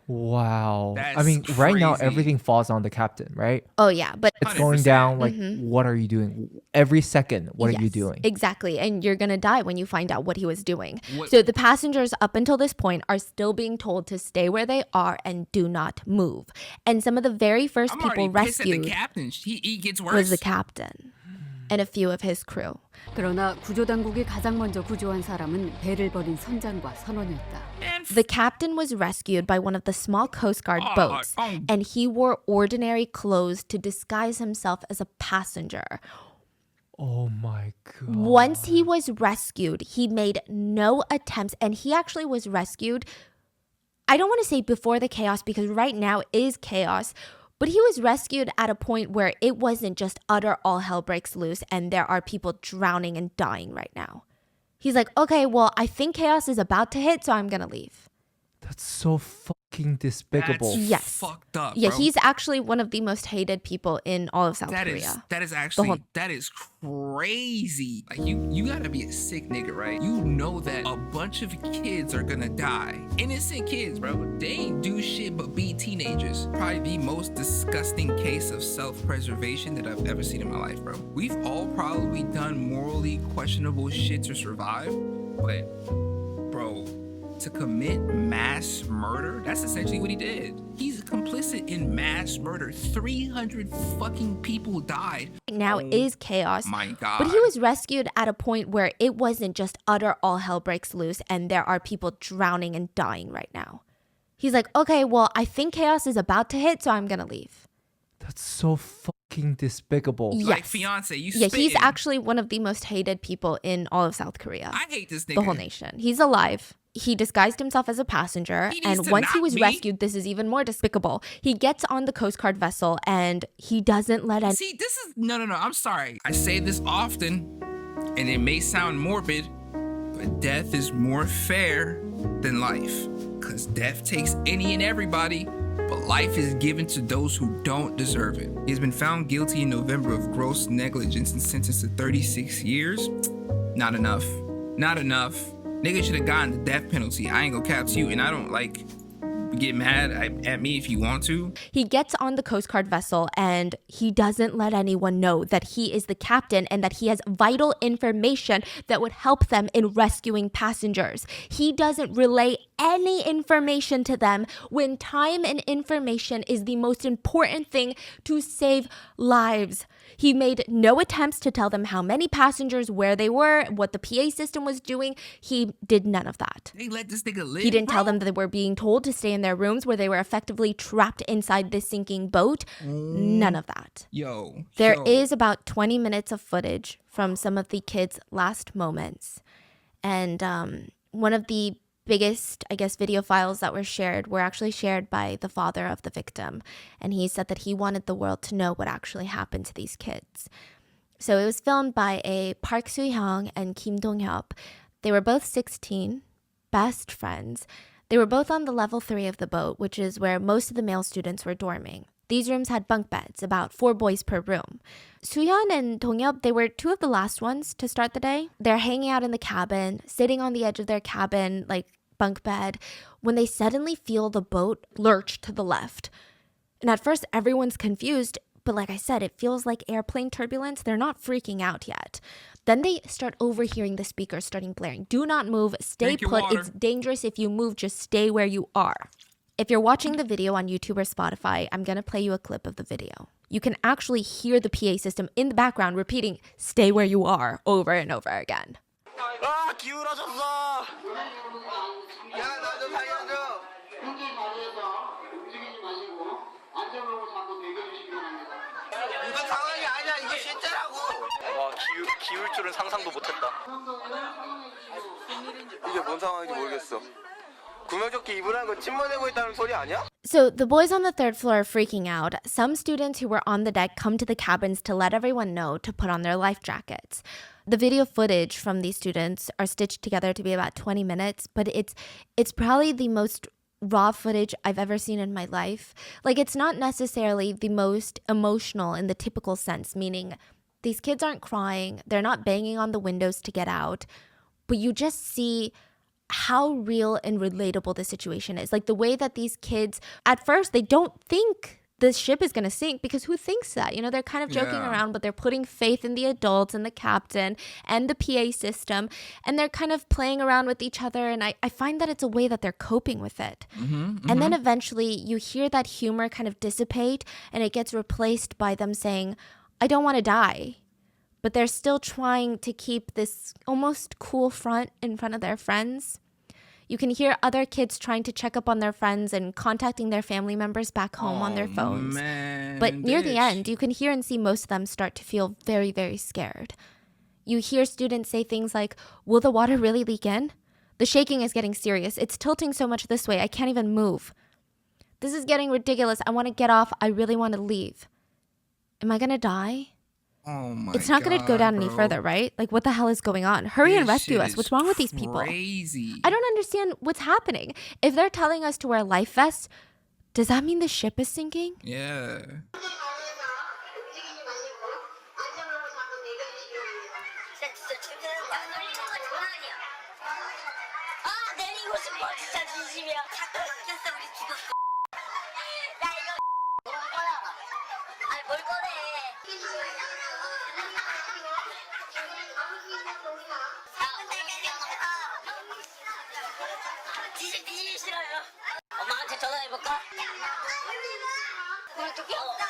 Wow. I That's mean, right now crazy. everything falls on the captain, right? Oh yeah, but It's going 100%. down. Like, what are you doing? Every second, what are you Yes, doing? Exactly. And you're going to die when you find out what he was doing. What- So the passengers up until this point are still being told to stay where they are and do not move. And some of the very first I'm people already pissed at the rescued captain. He gets worse. was the captain and a few of his crew. 그러나 구조당국이 가장 먼저 구조한 사람은 배를 버린 선장과 선원이었다. And The captain was rescued by one of the small Coast Guard Oh, boats, oh. and he wore ordinary clothes to disguise himself as a passenger. Oh my god. Once he was rescued, he made no attempts, and he actually was rescued. I don't want to say before the chaos, because right now is chaos, but he was rescued at a point where it wasn't just utter all hell breaks loose and there are people drowning and dying right now. He's like, okay, well, I think chaos is about to hit, so I'm going to leave. That's so fucking despicable. That's Yes. fucked up. Yeah, bro. he's actually one of the most hated people in all of South That Korea. is actually whole- that is crazy. Like you gotta be a sick nigga, right? You know that a bunch of kids are gonna die. Innocent kids, bro. They ain't do shit but be teenagers. Probably the most disgusting case of self-preservation that I've ever seen in my life, bro. We've all probably done morally questionable shit to survive, but bro, to commit mass murder, that's essentially what he did. He's complicit complicit in mass murder. 300 fucking people died. Now is chaos. My God. But he was rescued at a point where it wasn't just utter all hell breaks loose and there are people drowning and dying right now. He's like, okay, well, I think chaos is about to hit, so I'm gonna leave. That's so fucking despicable. Yes. Like, fiance, you Yeah, spitting. he's actually one of the most hated people in all of South Korea. I hate this nigga. The whole nation. He's alive. He disguised himself as a passenger, He needs and to once he knock was me. rescued, this is even more despicable. He gets on the Coast Guard vessel and he doesn't let any. See, this is no. I'm sorry. I say this often, and it may sound morbid, but death is more fair than life. Cause death takes any and everybody, but life is given to those who don't deserve it. He's been found guilty in November of gross negligence and sentenced to 36 years. Not enough. Not enough. Nigga should have gotten the death penalty. I ain't gonna cap to you, and I don't like get mad at me if you want to. He gets on the Coast Guard vessel and he doesn't let anyone know that he is the captain and that he has vital information that would help them in rescuing passengers. He doesn't relay any information to them when time and information is the most important thing to save lives. He made no attempts to tell them how many passengers, where they were, what the PA system was doing. He did none of that. They let this nigga live. He didn't bro. tell them that they were being told to stay in their rooms where they were effectively trapped inside this sinking boat. None of that. Yo. There yo. is about 20 minutes of footage from some of the kids' last moments. And one of the biggest, I guess, video files that were shared were actually shared by the father of the victim. And he said that he wanted the world to know what actually happened to these kids. So it was filmed by a Park Soo-hyung and Kim Dong-hyuk. They were both 16, best friends. They were both on the level 3 of the boat, which is where most of the male students were dorming. These rooms had bunk beds, about 4 boys per room. Soo-hyun and Dong-hyuk, they were 2 of the last ones to start the day. They're hanging out in the cabin, sitting on the edge of their cabin, like bunk bed, when they suddenly feel the boat lurch to the left. And at first, everyone's confused, but like I said, it feels like airplane turbulence. They're not freaking out yet. Then they start overhearing the speakers starting blaring. Do not move. Stay Drink your put. water. It's dangerous if you move. Just stay where you are. If you're watching the video on YouTube or Spotify, I'm going to play you a clip of the video. You can actually hear the PA system in the background repeating, stay where you are, over and over again. 아 기울어졌어. 야 나 좀 살려줘. 이거 상황이 아니야. 이거 실제라고. 와 기울 줄은 상상도 못했다. 이게 뭔 상황인지 모르겠어. 구명조끼 입으라는 건 침몰되고 있다는 소리 아니야? So the boys on the 3rd floor are freaking out. Some students who were on the deck come to the cabins to let everyone know to put on their life jackets. The video footage from these students are stitched together to be about 20 minutes, but it's probably the most raw footage I've ever seen in my life. Like, it's not necessarily the most emotional in the typical sense, meaning these kids aren't crying, they're not banging on the windows to get out, but you just see how real and relatable the situation is. Like the way that these kids, at first, they don't think the ship is going to sink, because who thinks that? You know, they're kind of joking Yeah. around, but they're putting faith in the adults and the captain and the PA system, and they're kind of playing around with each other. And I find that it's a way that they're coping with it. And then eventually you hear that humor kind of dissipate, and it gets replaced by them saying, I don't want to die. But they're still trying to keep this almost cool front in front of their friends. You can hear other kids trying to check up on their friends and contacting their family members back home on their phones. Man, But near the bitch. end, you can hear and see most of them start to feel very, very scared. You hear students say things like, will the water really leak in? The shaking is getting serious. It's tilting so much this way, I can't even move. This is getting ridiculous. I want to get off. I really want to leave. Am I going to die? Oh my It's not going to go down any bro. further, right? Like, what the hell is going on? Hurry and This rescue shit us. is What's wrong with these people? Crazy. I don't understand what's happening. If they're telling us to wear life vests, does that mean the ship is sinking? Yeah. 진짜 출근하는 거 아니야? 장난 아니야. 아 내리고 싶어 진짜 진심이야. 자꾸 막혔어 우리 죽었어. 야 이거 뭘 꺼내? 아니 뭘 꺼내? 뒤질 싫어요. 엄마한테 전화해볼까? 어떻게 없어?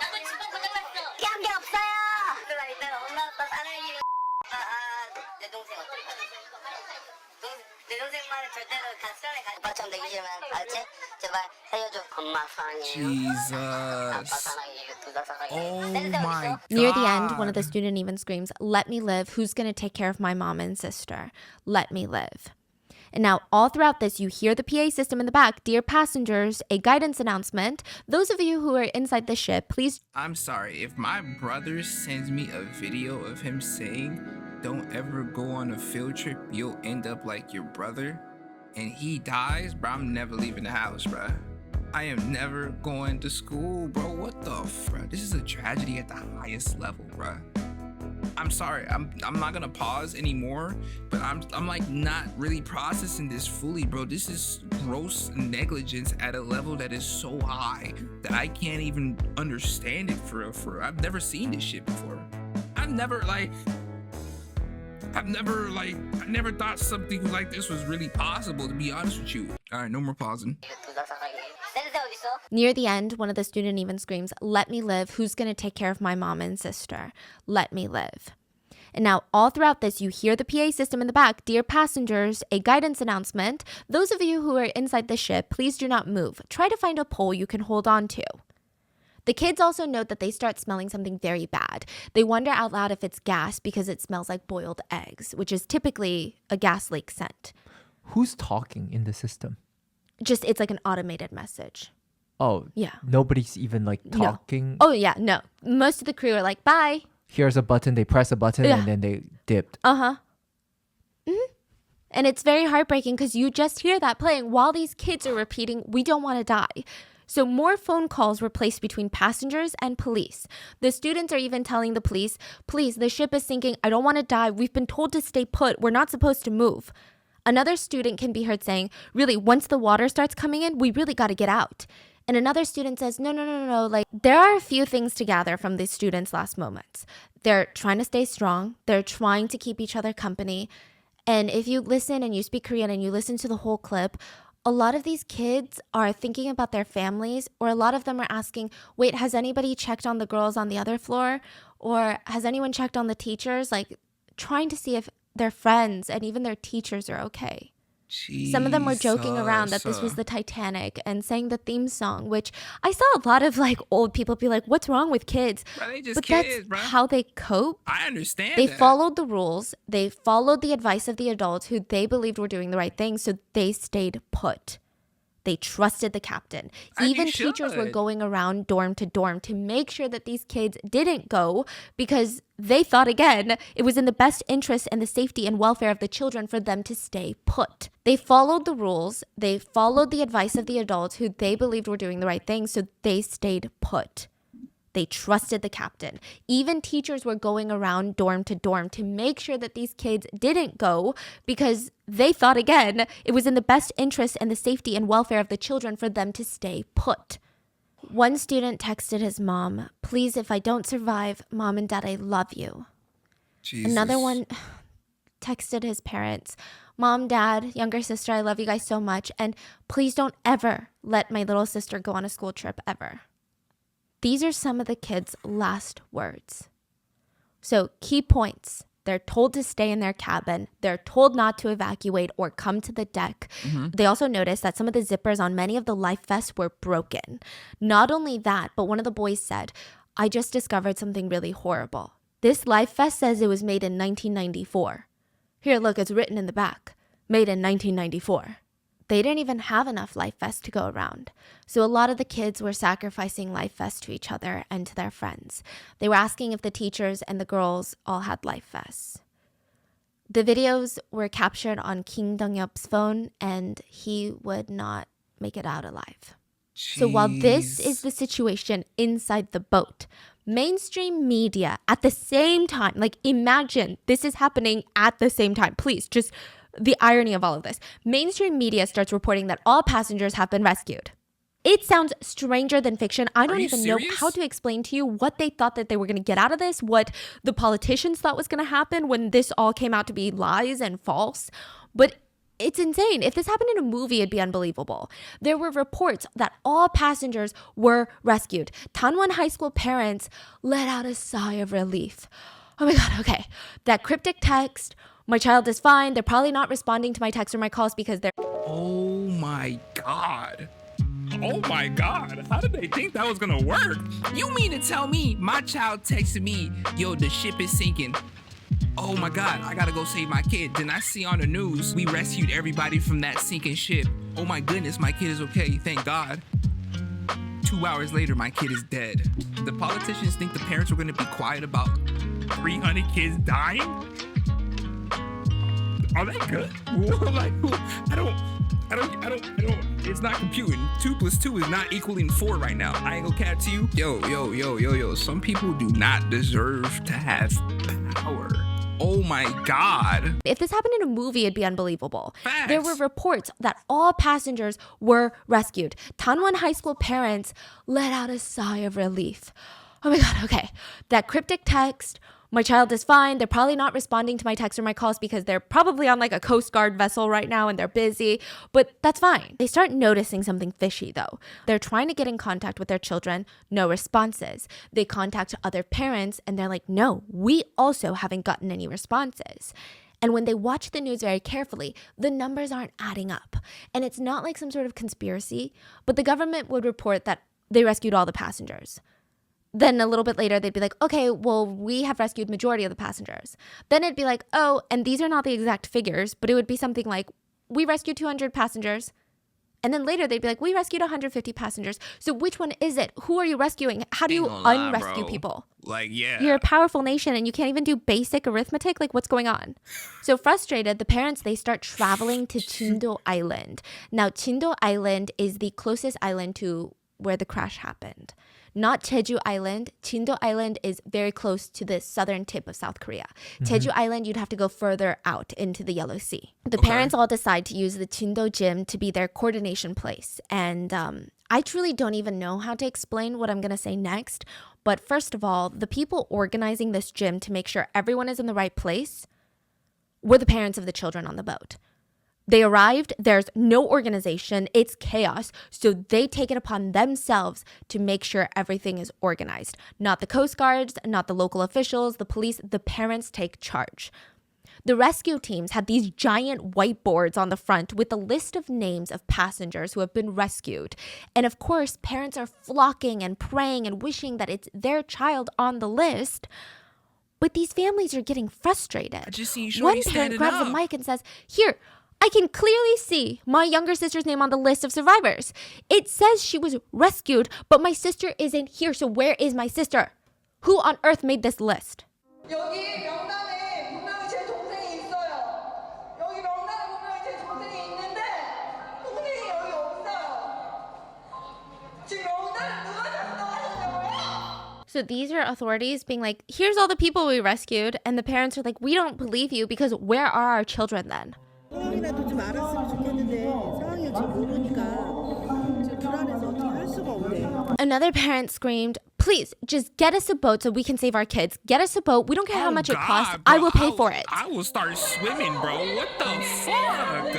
나도 집안 고장났어. 피한 게 없어요. 그래 일단 엄마 아빠 사랑해. 내 동생 어떨까? 내 동생 말은 절대로 가스란에 가. 오빠처럼 되기 싫으면 알지? 제발 살려줘. 엄마 사랑해. 아빠 Jesus. 사랑해. 둘 다 사랑해. Oh my Near the end, one of the God. student even screams, "Let me live. Who's going to take care of my mom and sister? Let me live." And now, all throughout this, you hear the PA system in the back. Dear passengers, a guidance announcement. Those of you who are inside the ship, please. I'm sorry. If my brother sends me a video of him saying, "Don't ever go on a field trip, you'll end up like your brother," and he dies, bro, I'm never leaving the house, bro. I am never going to school, bro. What the bro? This is a tragedy at the highest level, bro. I'm sorry. I'm not gonna pause anymore, but I'm like not really processing this fully, bro. This is gross negligence at a level that is so high that I can't even understand it for real. I've never seen this shit before. I never thought something like this was really possible, to be honest with you. All right, no more pausing. 둘 다 사랑해. 센세 어딨어? Near the end, one of the student even screams, "Let me live. Who's going to take care of my mom and sister? Let me live." And now, all throughout this, you hear the PA system in the back. Dear passengers, a guidance announcement. Those of you who are inside the ship, please do not move. Try to find a pole you can hold on to. The kids also note that they start smelling something very bad. They wonder out loud if it's gas because it smells like boiled eggs, which is typically a gas leak scent. Who's talking in the system? Just, it's like an automated message. Oh, Yeah. Nobody's even like No. talking. Oh, yeah, no. Most of the crew are like, bye. Here's a button. They press a button Yeah. and then they dipped. Uh-huh. And it's very heartbreaking because you just hear that playing while these kids are repeating, "We don't want to die." So more phone calls were placed between passengers and police. The students are even telling the police, "Please, the ship is sinking. I don't want to die. We've been told to stay put. We're not supposed to move." Another student can be heard saying, "Really, once the water starts coming in, we really got to get out." And another student says, no. Like, there are a few things to gather from these students' last moments. They're trying to stay strong. They're trying to keep each other company. And if you listen and you speak Korean and you listen to the whole clip, a lot of these kids are thinking about their families, or a lot of them are asking, wait, has anybody checked on the girls on the other floor? Or has anyone checked on the teachers? Like, trying to see if their friends and even their teachers are okay. Some of them were joking around that this was the Titanic and sang the theme song, which I saw a lot of like old people be like, what's wrong with kids? Bro, they just But kids, that's bro. how they cope. I understand They that. followed the rules. They followed the advice of the adults who they believed were doing the right thing. So they stayed put. They trusted the captain. And you Even teachers were should. going around dorm to dorm to make sure that these kids didn't go because they thought, again, it was in the best interest and the safety and welfare of the children for them to stay put. They followed the rules. They followed the advice of the adults who they believed were doing the right thing. So they stayed put. They trusted the captain. Even teachers were going around dorm to dorm to make sure that these kids didn't go because they thought, again, it was in the best interest and the safety and welfare of the children for them to stay put. One student texted his mom, "Please, if I don't survive, Mom and Dad, I love you." Jesus. Another one texted his parents, "Mom, Dad, younger sister, I love you guys so much. And please don't ever let my little sister go on a school trip ever." These are some of the kids' last words. So, key points. They're told to stay in their cabin. They're told not to evacuate or come to the deck. They also noticed that some of the zippers on many of the life vests were broken. Not only that, but one of the boys said, "I just discovered something really horrible. This life vest says it was made in 1994. Here, look, it's written in the back. Made in 1994. They didn't even have enough life vests to go around. So a lot of the kids were sacrificing life vests to each other and to their friends. They were asking if the teachers and the girls all had life vests. The videos were captured on Kim Dong-yeop's phone, and he would not make it out alive. So while this is the situation inside the boat, mainstream media at the same time, like imagine this is happening at the same time. Please, just the irony of all of this. Mainstream media starts reporting that all passengers have been rescued. It sounds stranger than fiction. I don't you even know serious? how to explain to you what they thought that they were going to get out of this, what the politicians thought was going to happen when this all came out to be lies and false. But It's insane. If this happened in a movie, it'd be unbelievable. There were reports that all passengers were rescued. Danwon High School parents let out a sigh of relief. Oh my God, okay. That cryptic text, my child is fine. They're probably not responding to my texts or my calls because they're... Oh my God. Oh my God. How did they think that was gonna work? You mean to tell me my child texted me, yo, the ship is sinking. Oh my God, I gotta go save my kid. Then I see on the news, we rescued everybody from that sinking ship. Oh my goodness, my kid is okay, thank God. 2 hours later, my kid is dead. The politicians think the parents are gonna be quiet about 300 kids dying? Are they good? Like, I don't, it's not computing. 2 + 2 is not equaling 4 right now. I ain't gonna cap to you. Yo. Some people do not deserve to have power. Oh my God. If this happened in a movie, it'd be unbelievable. Facts. There were reports that all passengers were rescued. Danwon High School parents let out a sigh of relief. Oh my God, okay. That cryptic text, my child is fine. They're probably not responding to my texts or my calls because they're probably on like a Coast Guard vessel right now and they're busy, but that's fine. They start noticing something fishy though. They're trying to get in contact with their children, no responses. They contact other parents and they're like, no, we also haven't gotten any responses. And when they watch the news very carefully, the numbers aren't adding up. And it's not like some sort of conspiracy, but the government would report that they rescued all the passengers. Then a little bit later, they'd be like, okay, well, we have rescued majority of the passengers. Then it'd be like, oh, and these are not the exact figures, but it would be something like, we rescued 200 passengers. And then later they'd be like, we rescued 150 passengers. So which one is it? Who are you rescuing? How do you unrescue people? Like, yeah. You're a powerful nation and you can't even do basic arithmetic? Like, what's going on? So frustrated, the parents, they start traveling to Chindo Island. Now, Chindo Island is the closest island to where the crash happened. Not Jeju Island. Chindo Island is very close to the southern tip of South Korea. Jeju Island, you'd have to go further out into the Yellow Sea. The parents all decide to use the Chindo gym to be their coordination place. And I truly don't even know how to explain what I'm going to say next. But first of all, the people organizing this gym to make sure everyone is in the right place were the parents of the children on the boat. They arrived, there's no organization, it's chaos, so they take it upon themselves to make sure everything is organized. Not the Coast Guards, not the local officials, the police, the parents take charge. The rescue teams had these giant whiteboards on the front with a list of names of passengers who have been rescued. And of course, parents are flocking and praying and wishing that it's their child on the list. But these families are getting frustrated. I just seen One Shorty parent standing grabs up. a mic and says, here, I can clearly see my younger sister's name on the list of survivors. It says she was rescued, but my sister isn't here. So where is my sister? Who on earth made this list? 여기 명단에 분명히 제 동생이 있어요. 여기 명단에 분명히 제 동생이 있는데 동생이 여기 없어요. 지금 명단을 누가 작성하셨냐고요? So these are authorities being like, here's all the people we rescued. And the parents are like, we don't believe you because where are our children then? 상황이라도 좀 알았으면 좋겠는데 상황을 지금 모르니까 지금 불안해서 어떻게 할 수가 없네. Another parent screamed, please, just get us a boat so we can save our kids. Get us a boat. We don't care how much it costs. bro, I will pay for it. I will start swimming, bro. What the fuck?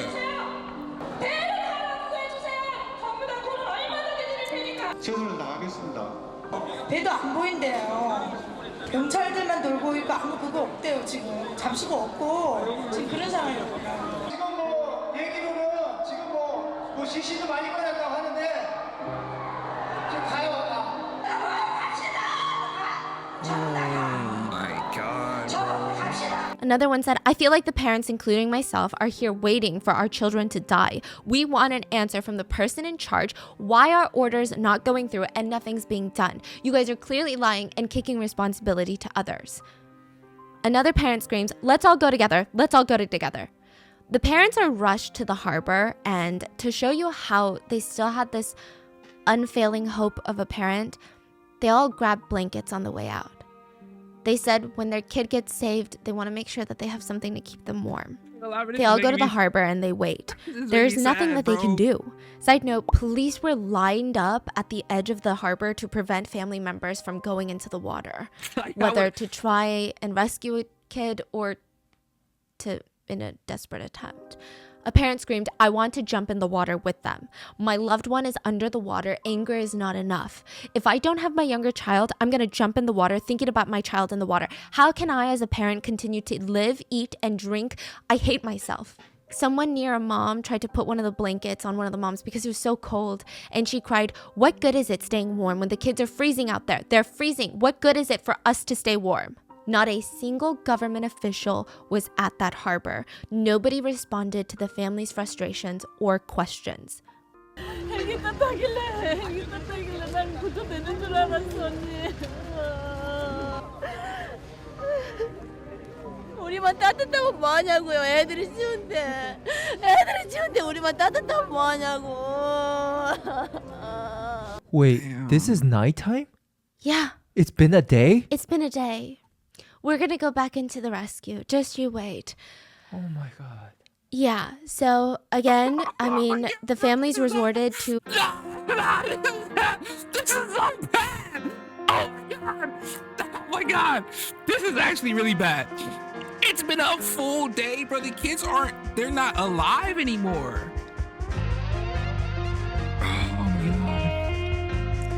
최선을 다하겠습니다. 배도 안 보인대요. 경찰들만 돌고 있고 아무 그거 없대요 지금. 잡수가 없고 지금 그런 상황이거든요. 지금 뭐 얘기로는 지금 뭐 시신도 많이 꺼냈다고 하는데 지금 가요. Oh my God, bro. Another one said, I feel like the parents, including myself, are here waiting for our children to die. We want an answer from the person in charge. Why are orders not going through and nothing's being done? You guys are clearly lying and kicking responsibility to others. Another parent screams, let's all go together. Let's all go together. The parents are rushed to the harbor, and to show you how they still had this unfailing hope of a parent, they all grabbed blankets on the way out. They said when their kid gets saved, they want to make sure that they have something to keep them warm. They all go to the harbor and they wait. There's nothing that they can do. Side note, police were lined up at the edge of the harbor to prevent family members from going into the water, whether to try and rescue a kid or to in a desperate attempt. A parent screamed, "I want to jump in the water with them. My loved one is under the water. Anger is not enough. If I don't have my younger child, I'm going to jump in the water thinking about my child in the water. How can I as a parent continue to live, eat, and drink? I hate myself." Someone near a mom tried to put one of the blankets on one of the moms because it was so cold. And she cried, "What good is it staying warm when the kids are freezing out there? They're freezing. What good is it for us to stay warm?" Not a single government official was at that harbor. Nobody responded to the family's frustrations or questions. 헬기 탔다길래 난 구조되는 줄 알았어 언니. 우리만 따뜻하면 뭐하냐고요. 애들이 추운데 우리만 따뜻하면 뭐하냐고. Wait, this is nighttime? Yeah, It's been a day? it's been a day. We're gonna go back into the rescue. Just you wait. Oh my god. Yeah, so again, I mean, the families resorted to... This is so bad. Oh my god. Oh my god. This is actually really bad. It's been a full day, bro. The kids they're not alive anymore.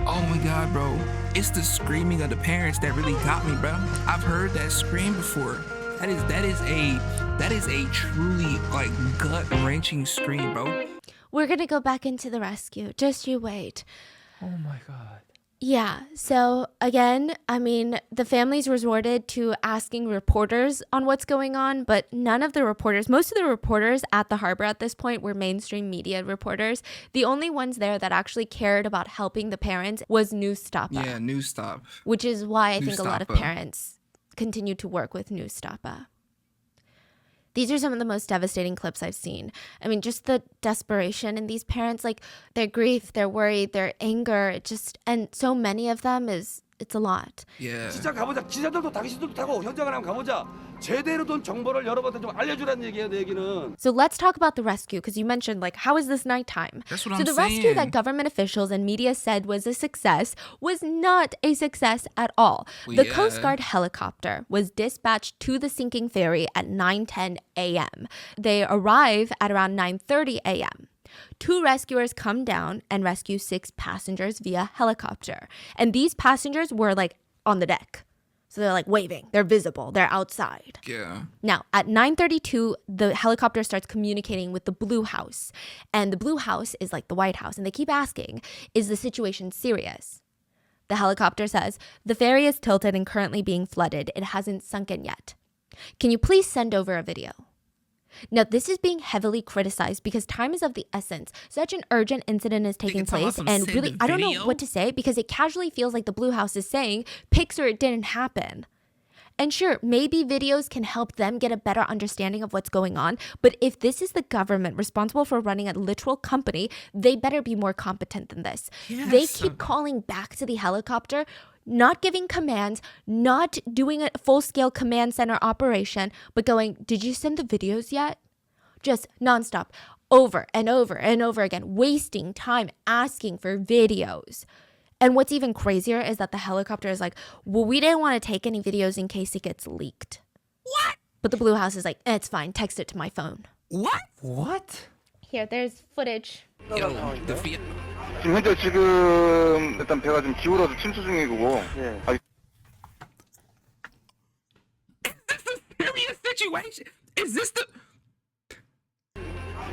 Oh my god, bro. It's the screaming of the parents that really got me, bro. I've heard that scream before. That is a truly like gut-wrenching scream, bro. We're gonna go back into the rescue. Just you wait. Oh my god. Yeah, so again, I mean, the families resorted to asking reporters on what's going on, but most of the reporters at the harbor at this point were mainstream media reporters. The only ones there that actually cared about helping the parents was Newstoppa. Yeah, Newstop. Which is why I think a lot of Newstoppa. parents continue to work with Newstoppa. These are some of the most devastating clips I've seen. I mean, just the desperation in these parents, like their grief, their worry, their anger, and so many of them it's a lot. Yeah. 진짜 가보자. 기자들도 당신들도 타고 현장을 한번 가보자. 제대로 된 정보를 여러분한테 좀 알려주라는 얘기예요, 내 얘기는. So let's talk about the rescue, because you mentioned, like, how is this nighttime? That's what so I'm the saying. rescue that government officials and media said was a success was not a success at all. Well, The yeah. Coast Guard helicopter was dispatched to the sinking ferry at 9:10 a.m. They arrive at around 9:30 a.m. 2 rescuers come down and rescue 6 passengers via helicopter. And these passengers were like on the deck. So they're like waving, they're visible, they're outside. Yeah. Now, at 9:32, the helicopter starts communicating with the Blue House. And the Blue House is like the White House. And they keep asking, is the situation serious? The helicopter says, the ferry is tilted and currently being flooded. It hasn't sunken yet. Can you please send over a video? Now, this is being heavily criticized because time is of the essence. Such an urgent incident is taking place, and really, I don't know what to say because it casually feels like the Blue House is saying, pics or it didn't happen. And sure, maybe videos can help them get a better understanding of what's going on, but if this is the government responsible for running a literal company, they better be more competent than this. Yes. They keep calling back to the helicopter, not giving commands, not doing a full-scale command center operation, but going, did you send the videos yet? Just nonstop, over and over and over again, wasting time asking for videos. And what's even crazier is that the helicopter is like, well, we didn't want to take any videos in case it gets leaked. What? But the Blue House is like, it's fine, text it to my phone. What? Here, there's footage. Yo, 지금 현재 지금 일단 배가 좀 기울어서 침수 중이고. 예. serious situation? Is this the...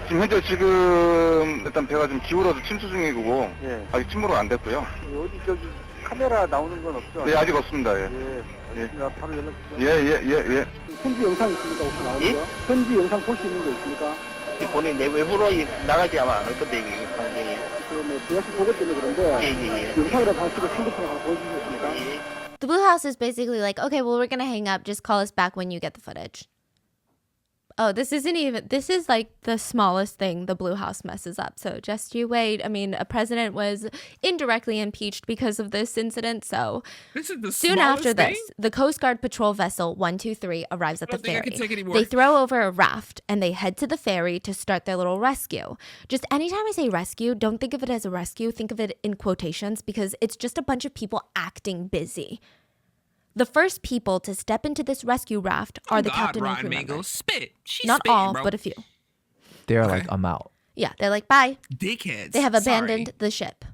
지금 현재 지금 일단 배가 좀 기울어서 침수 중이고. 예. 아직 침몰은 안 됐고요. 어디 저기 카메라 나오는 건 없죠? 네, 아직 없습니다. 예. 예. 바로 연락 주세요. 예. 현지 영상 있습니까? 혹시 나오는 거? 현지 영상 볼 수 있는 거 있습니까? 본인 내 외부로 나가지 아마 않을 건데 이게 방송이. 그러면 대학교 보고 때문에 그런데 영상이라 방식으로 핸드폰 하나 보여주시겠습니까? The Blue House is basically like, okay, well, we're going to hang up. Just call us back when you get the footage. Oh, this is like the smallest thing the Blue House messes up. So just you wait. I mean, a president was indirectly impeached because of this incident. So This is the soon smallest after thing? this, the Coast Guard patrol vessel 123 arrives at I the don't think I ferry. can take anymore. They throw over a raft and they head to the ferry to start their little rescue. Just anytime I say rescue, don't think of it as a rescue. Think of it in quotations because it's just a bunch of people acting busy. The first people to step into this rescue raft are the captain and crew members. Spit. She Not spitting, all, bro. but a few. They're like, I'm out. Yeah, they're like, bye. Dickheads. They have abandoned the ship.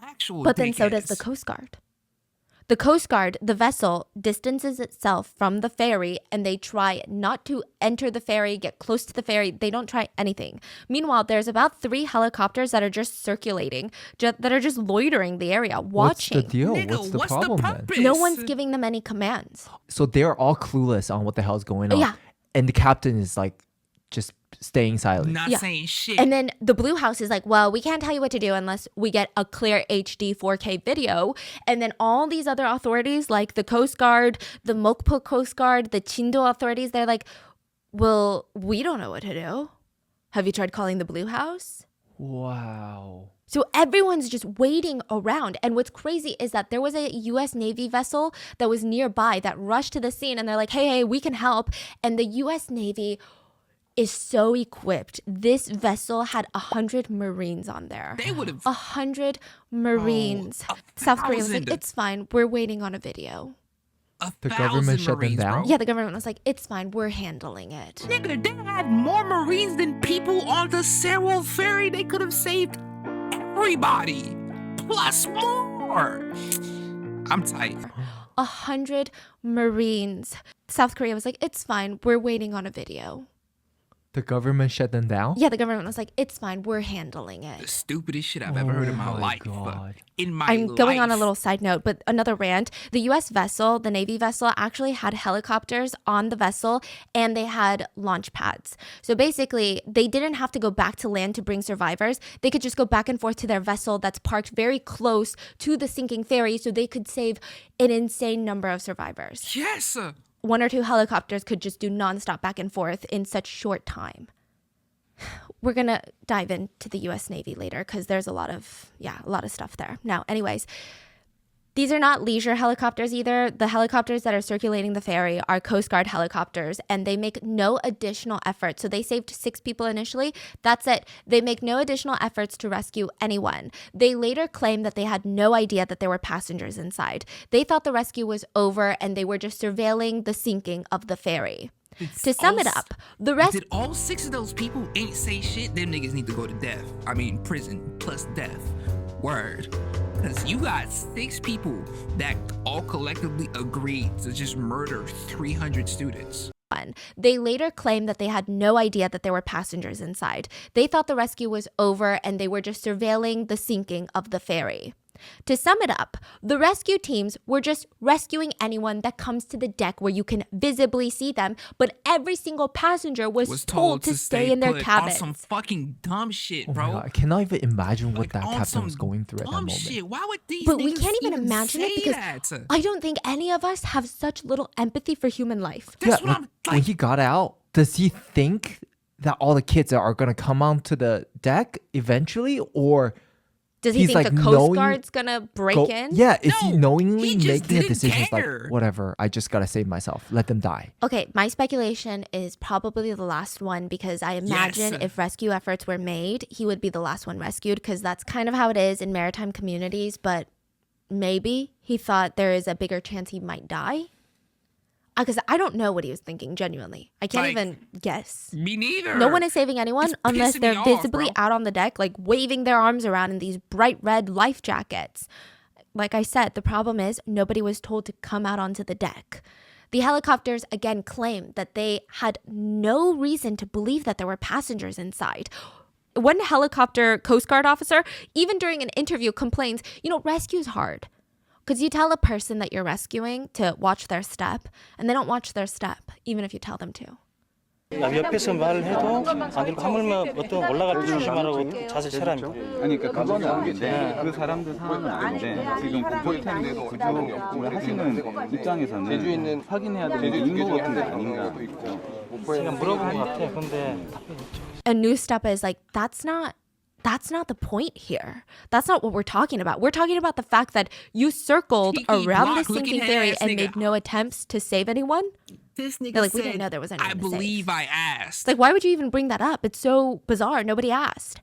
Actual But dickheads. then so does the Coast Guard. The Coast Guard, the vessel, distances itself from the ferry and they try not to enter the ferry, get close to the ferry. They don't try anything. Meanwhile, there's about 3 helicopters that are just circulating, that are just loitering the area, watching. What's the deal? Nigga, what's the what's problem the then? purpose? No one's giving them any commands. So they're all clueless on what the hell's going on. Yeah. And the captain is like just staying silent. Not saying shit. And then the Blue House is like, well, we can't tell you what to do unless we get a clear HD 4K video. And then all these other authorities, like the Coast Guard, the Mokpo Coast Guard, the Chindo authorities, they're like, well, we don't know what to do. Have you tried calling the Blue House? Wow. So everyone's just waiting around. And what's crazy is that there was a US Navy vessel that was nearby that rushed to the scene and they're like, hey, we can help. And the US Navy is so equipped. This vessel had 100 Marines on there. They would have 100 Marines. South Korea was like, it's fine. We're waiting on a video. The government shut them down? Yeah, the government was like, it's fine. We're handling it. Nigga, they had more Marines than people on the Sewol ferry. They could have saved everybody. Plus more. I'm tight. 100 Marines. South Korea was like, it's fine. We're waiting on a video. The government shut them down? Yeah, the government was like, it's fine. We're handling The it. stupidest shit I've ever heard in my life. God. I'm going on a little side note, but another rant. The US vessel, the Navy vessel, actually had helicopters on the vessel and they had launch pads. So basically, they didn't have to go back to land to bring survivors. They could just go back and forth to their vessel that's parked very close to the sinking ferry so they could save an insane number of survivors. Yes. 1 or 2 helicopters could just do nonstop back and forth in such short time. We're going to dive into the US Navy later because there's a lot of stuff there. Now, anyways, these are not leisure helicopters either. The helicopters that are circulating the ferry are Coast Guard helicopters and they make no additional effort. So they saved 6 people initially. That's it. They make no additional efforts to rescue anyone. They later claim that they had no idea that there were passengers inside. They thought the rescue was over and they were just surveilling the sinking of the ferry. To sum it up, the rest... Did all 6 of those people ain't say shit? Them niggas need to go to death. I mean, prison plus death. Word. Because you got 6 people that all collectively agreed to just murder 300 students. They later claimed that they had no idea that there were passengers inside. They thought the rescue was over and they were just surveilling the sinking of the ferry. To sum it up, the rescue teams were just rescuing anyone that comes to the deck where you can visibly see them, but every single passenger was told to stay in their cabins. On some fucking dumb shit, Oh bro. my God. I cannot even imagine what Like, that on captain some was going through at that dumb moment. shit. Why would these But we niggas can't even imagine it say because that? I don't think any of us have such little empathy for human life. That's Yeah, what I'm when like. he got out, does he think that all the kids are going to come onto the deck eventually? Or Does he he's think like the Coast knowing- Guard's gonna break go- in? Yeah, is he No, knowingly he just making a didn't decision care. like, whatever, I just got to save myself. Let them die. Okay, my speculation is probably the last one because I imagine Yes. if rescue efforts were made, he would be the last one rescued because that's kind of how it is in maritime communities. But maybe he thought there is a bigger chance he might die. Because I don't know what he was thinking, genuinely. I can't Like, even guess. Me neither. No one is saving anyone It's unless pissing they're me off, visibly bro. out on the deck, like waving their arms around in these bright red life jackets. Like I said, the problem is nobody was told to come out onto the deck. The helicopters again claimed that they had no reason to believe that there were passengers inside. One helicopter Coast Guard officer, even during an interview, complains, rescue's hard. Because you tell a person that you're rescuing to watch their step, and they don't watch their step, even if you tell them to. 옆에서 말을 해도 안 들고 하물며 어떤 올라갈 때 조심하라고 자세 차랍니다. 아니 그러니까 그거는 아는데 그 사람들 상황은 아는데 지금 구조팀에도 구조를 하시는 입장에서는 확인해야 되는 임무 같은 게 아닌가. 제가 물어본 것 같아요. 근데 A new step is like, that's not the point here. That's not what we're talking about. We're talking about the fact that you circled Tiki around the block looking sinking ferry ass and nigga. made no attempts to save anyone. This nigga They're like, we said, didn't know there was anyone I to save. believe I asked. It's like, why would you even bring that up? It's so bizarre. Nobody asked.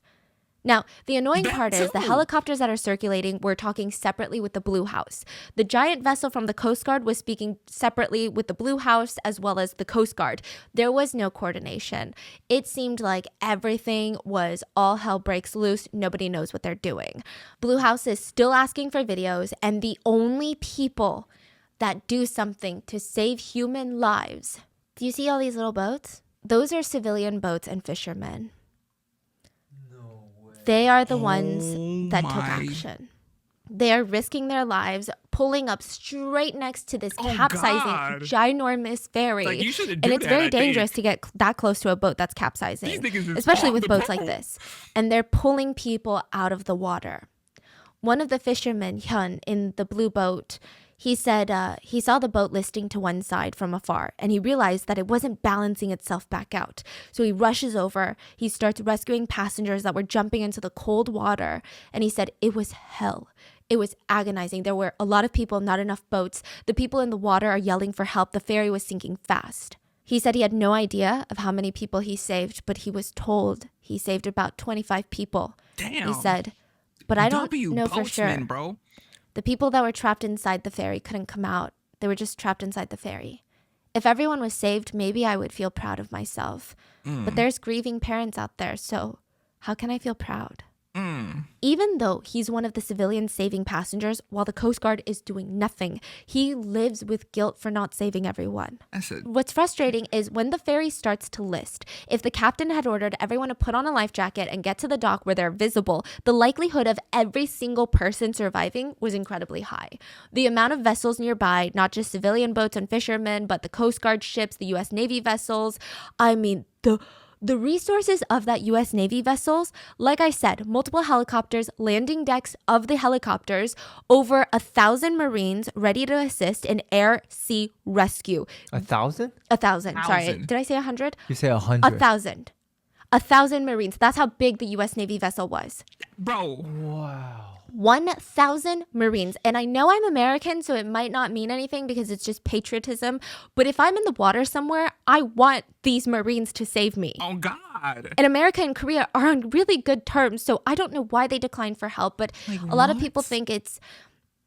Now, the annoying That part is the too. helicopters that are circulating were talking separately with the Blue House. The giant vessel from the Coast Guard was speaking separately with the Blue House as well as the Coast Guard. There was no coordination. It seemed like everything was all hell breaks loose. Nobody knows what they're doing. Blue House is still asking for videos, and the only people that do something to save human lives. Do you see all these little boats? Those are civilian boats and fishermen. They are the ones that took action. They are risking their lives, pulling up straight next to this capsizing, ginormous ferry. Like, you shouldn't and do it's that, very I dangerous think. to get that close to a boat that's capsizing, These niggas is especially off with the boats like boat. this. And they're pulling people out of the water. One of the fishermen, Hyun, in the blue boat, he said he saw the boat listing to one side from afar, and he realized that it wasn't balancing itself back out. So he rushes over, he starts rescuing passengers that were jumping into the cold water, and he said it was hell. It was agonizing. There were a lot of people, not enough boats. The people in the water are yelling for help. The ferry was sinking fast. He said he had no idea of how many people he saved, but he was told he saved about 25 people. Damn. He said, but I don't W know for boatsman, sure. bro. The people that were trapped inside the ferry couldn't come out. They were just trapped inside the ferry. If everyone was saved, maybe I would feel proud of myself. But there's grieving parents out there, so how can I feel proud? Even though he's one of the civilians saving passengers while the Coast Guard is doing nothing, he lives with guilt for not saving everyone. What's frustrating is when the ferry starts to list, if the captain had ordered everyone to put on a life jacket and get to the dock where they're visible, the likelihood of every single person surviving was incredibly high. The amount of vessels nearby, not just civilian boats and fishermen, but the Coast Guard ships, the US Navy vessels, I mean, the resources of that US Navy vessels, like I said, multiple helicopters, landing decks of the helicopters, over 1,000 Marines ready to assist in air, sea rescue. 1,000? 1,000. Sorry, did I say 100? You say 100. 1,000. 1,000 Marines. That's how big the US Navy vessel was. Bro. Wow. 1,000 Marines. And I know I'm American, so it might not mean anything because it's just patriotism. But if I'm in the water somewhere, I want these Marines to save me. Oh, God. And America and Korea are on really good terms, so I don't know why they declined for help. But a lot of people think it's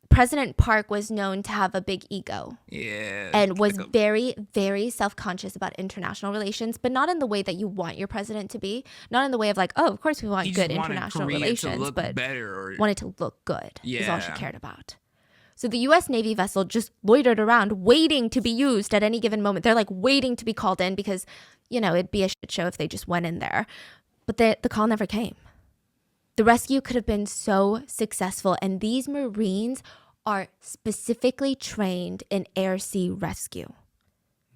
President Park was known to have a big ego. Yeah. And was very, very self-conscious about international relations, but not in the way that you want your president to be. Not in the way of like, oh, of course we want good international relations, but wanted to look good is all she cared about. So the U.S. Navy vessel just loitered around waiting to be used at any given moment. They're like waiting to be called in because, you know, it'd be a shit show if they just went in there. But the call never came. The rescue could have been so successful, and these Marines are specifically trained in air-sea rescue.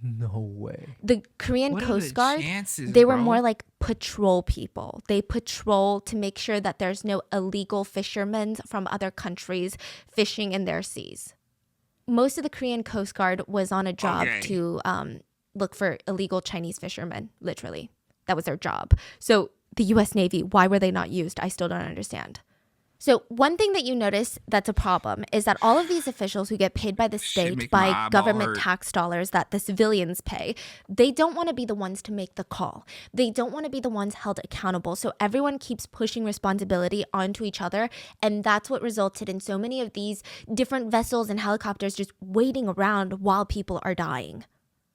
No way. The Korean What are Coast the Guard, chances, they were bro? more like patrol people. They patrol to make sure that there's no illegal fishermen from other countries fishing in their seas. Most of the Korean Coast Guard was on a job to look for illegal Chinese fishermen, literally. That was their job. So the U.S. Navy, why were they not used? I still don't understand. So one thing that you notice that's a problem is that all of these officials who get paid by the state, by government tax dollars that the civilians pay, they don't want to be the ones to make the call. They don't want to be the ones held accountable. So everyone keeps pushing responsibility onto each other. And that's what resulted in so many of these different vessels and helicopters just waiting around while people are dying.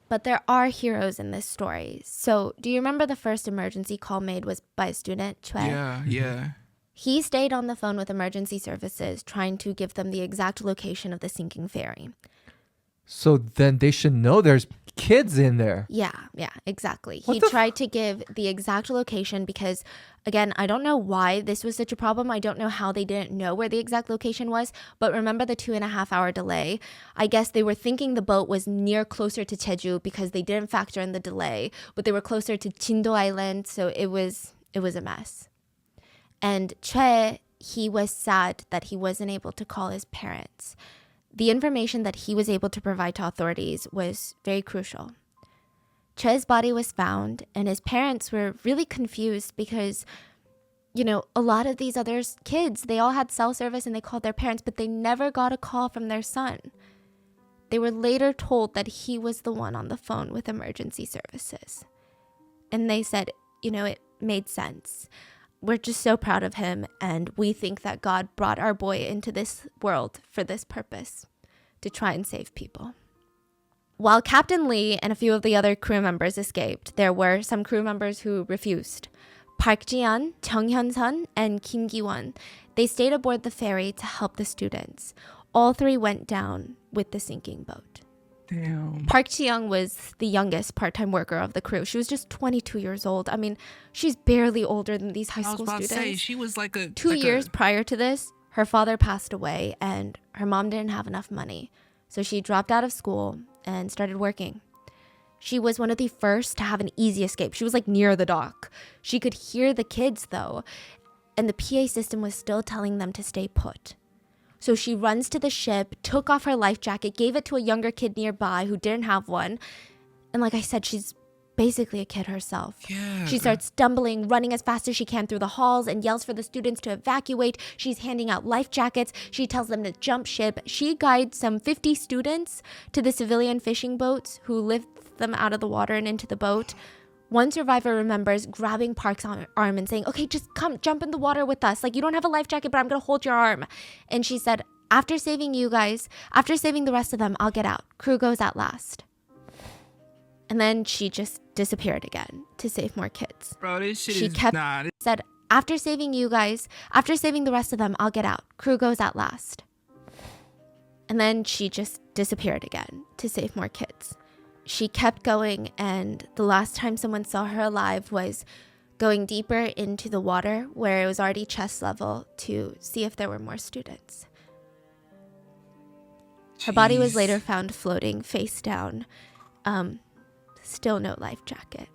But there are heroes in this story. So do you remember the first emergency call made was by a student, Choi? Yeah. He stayed on the phone with emergency services, trying to give them the exact location of the sinking ferry. So then they should know there's kids in there. Yeah, exactly. He tried to give the exact location because, again, I don't know why this was such a problem. I don't know how they didn't know where the exact location was. But remember the 2.5 hour delay? I guess they were thinking the boat was closer to Jeju because they didn't factor in the delay. But they were closer to Jindo Island, so it was a mess. And Choi, he was sad that he wasn't able to call his parents. The information that he was able to provide to authorities was very crucial. Choi's body was found, and his parents were really confused because, you know, a lot of these other kids, they all had cell service and they called their parents, but they never got a call from their son. They were later told that he was the one on the phone with emergency services. And they said, you know, it made sense. we're just so proud of him, and we think that God brought our boy into this world for this purpose, to try and save people. While Captain Lee and a few of the other crew members escaped, there were some crew members who refused. Park Ji-yeon, Chung Hyun-sun, and Kim Gi-won, they stayed aboard the ferry to help the students. All three went down with the sinking boat. Damn. Park Ji-young was the youngest part-time worker of the crew. She was just 22 years old. I mean, she's barely older than these high school students. I was about to say, she was like a... 2 years prior to this, her father passed away and her mom didn't have enough money. So she dropped out of school and started working. She was one of the first to have an easy escape. She was like near the dock. She could hear the kids though, and the PA system was still telling them to stay put. So she runs to the ship, took off her life jacket, gave it to a younger kid nearby who didn't have one. And like I said, she's basically a kid herself. Yeah. She starts stumbling, running as fast as she can through the halls and yells for the students to evacuate. She's handing out life jackets. She tells them to jump ship. She guides some 50 students to the civilian fishing boats who lift them out of the water and into the boat. One survivor remembers grabbing Park's arm and saying, okay, just come jump in the water with us. Like, you don't have a life jacket, but I'm going to hold your arm. And she said, after saving you guys, after saving the rest of them, I'll get out. Crew goes out last. And then she just disappeared again to save more kids. Bro, this shit she is... kept Nah, said, after saving you guys, after saving the rest of them, I'll get out. Crew goes out last. And then she just disappeared again to save more kids. She kept going, and the last time someone saw her alive was going deeper into the water where it was already chest level to see if there were more students. Her body was later found floating face down. Still no life jacket.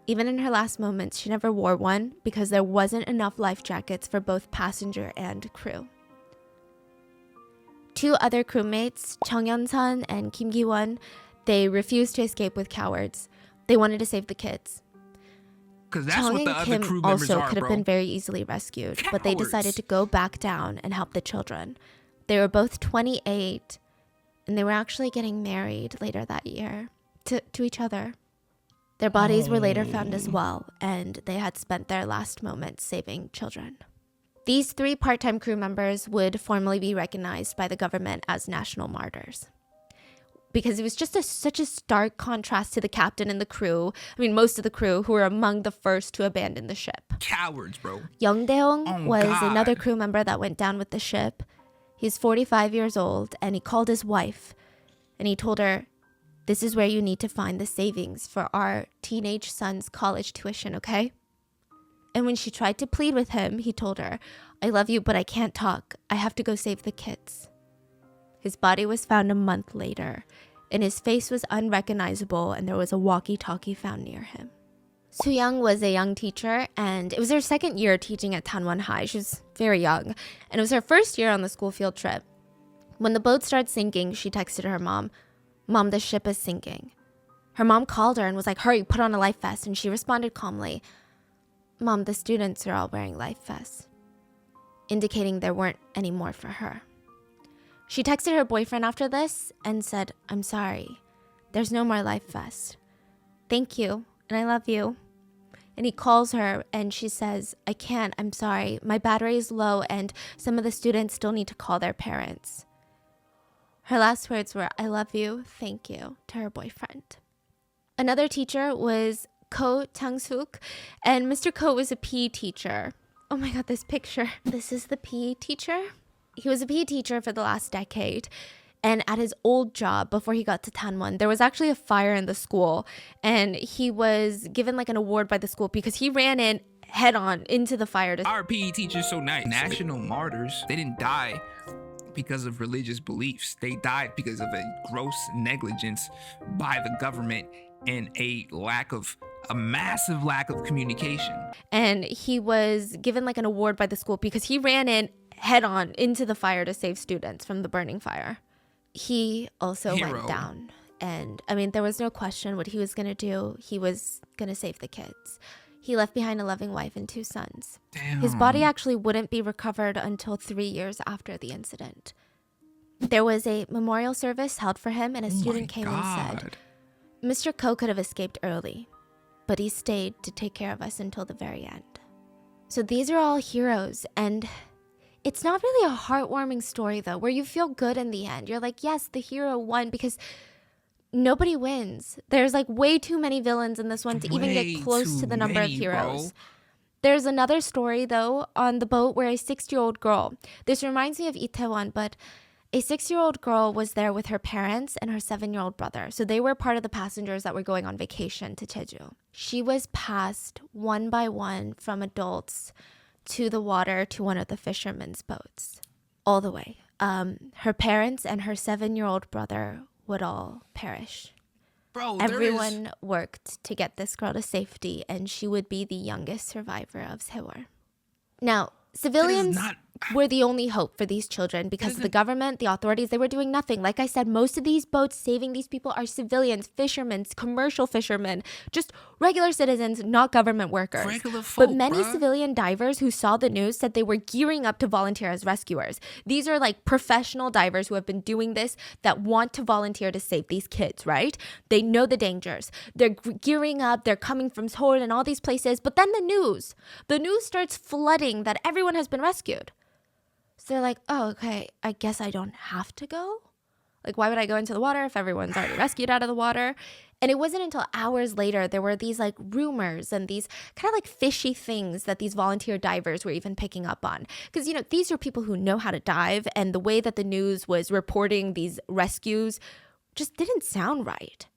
Even in her last moments, she never wore one because there wasn't enough life jackets for both passenger and crew. Two other crewmates, Chung Hyun-sun and Kim Gi-won, they refused to escape with cowards. They wanted to save the kids. Because that's Chung what the and other Kim crew members also are, could have bro. been very easily rescued, but they Cowards. decided to go back down and help the children. They were both 28, and they were actually getting married later that year to each other. Their bodies were later found as well, and they had spent their last moments saving children. These three part-time crew members would formally be recognized by the government as national martyrs, because it was just such a stark contrast to the captain and the crew. I mean, most of the crew who were among the first to abandon the ship. Cowards, bro. Young Daeong Oh, was God. another crew member that went down with the ship. He's 45 years old, and he called his wife, and he told her, this is where you need to find the savings for our teenage son's college tuition, okay? And when she tried to plead with him, he told her, I love you, but I can't talk. I have to go save the kids. His body was found a month later, and his face was unrecognizable, and there was a walkie-talkie found near him. Soo-young was a young teacher, and it was her second year teaching at Tanwon High. She was very young, and it was her first year on the school field trip. When the boat started sinking, she texted her mom, Mom, the ship is sinking. Her mom called her and was like, hurry, put on a life vest, and she responded calmly, Mom, the students are all wearing life vests, indicating there weren't any more for her. She texted her boyfriend after this and said, I'm sorry, there's no more life vest. Thank you, and I love you. And he calls her and she says, I can't, I'm sorry, my battery is low and some of the students still need to call their parents. Her last words were, I love you, thank you, to her boyfriend. Another teacher was Ko Chang-suk, and Mr. Ko was a PE teacher. Oh my god, this picture. This is the PE teacher. He was a PE teacher for the last decade, and at his old job before he got to Tanwon, there was actually a fire in the school, and he was given like an award by the school because he ran in head on into the fire. Our PE teacher's so nice. National martyrs. They didn't die because of religious beliefs. They died because of a gross negligence by the government and a massive lack of communication. And he was given like an award by the school because he ran in head on into the fire to save students from the burning fire. He also went down. And I mean, there was no question what he was going to do. He was going to save the kids. He left behind a loving wife and 2 sons. Damn. His body actually wouldn't be recovered until 3 years after the incident. There was a memorial service held for him, and a student came and said, Mr. Ko could have escaped early, but he stayed to take care of us until the very end. So these are all heroes, and it's not really a heartwarming story though, where you feel good in the end. You're like, yes, the hero won, because nobody wins. There's like way too many villains in this one to even get close to the number of heroes. There's another story though on the boat where a 6-year-old girl, this reminds me of Itaewon, but a 6-year-old girl was there with her parents and her 7-year-old brother. So they were part of the passengers that were going on vacation to Jeju. She was passed one by one from adults to the water to one of the fishermen's boats. All the way. Her parents and her 7-year-old brother would all perish. Bro, everyone worked to get this girl to safety, and she would be the youngest survivor of Sewol. Now, civilians were the only hope for these children because the government, the authorities, they were doing nothing. Like I said, most of these boats saving these people are civilians, fishermen, commercial fishermen, just regular citizens, not government workers. Regular folk, but many civilian divers who saw the news said they were gearing up to volunteer as rescuers. These are like professional divers who have been doing this that want to volunteer to save these kids, right? They know the dangers. They're gearing up. They're coming from Sewol and all these places. But then the news starts flooding that everyone has been rescued. So they're like, oh, okay, I guess I don't have to go? Like, why would I go into the water if everyone's already rescued out of the water? And it wasn't until hours later there were these like rumors and these kind of like fishy things that these volunteer divers were even picking up on. Because, you know, these are people who know how to dive, and the way that the news was reporting these rescues just didn't sound right.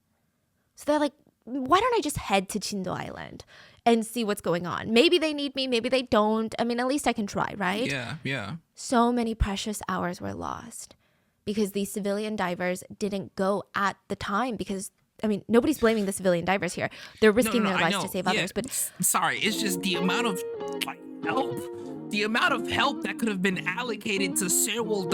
So they're like, why don't I just head to Chindo Island and see what's going on? Maybe they need me, maybe they don't. I mean, at least I can try, right? Yeah. So many precious hours were lost because these civilian divers didn't go at the time because, I mean, nobody's blaming the civilian divers here. They're risking their lives to save others. But sorry, it's just the amount of like help. The amount of help that could have been allocated to Sewol,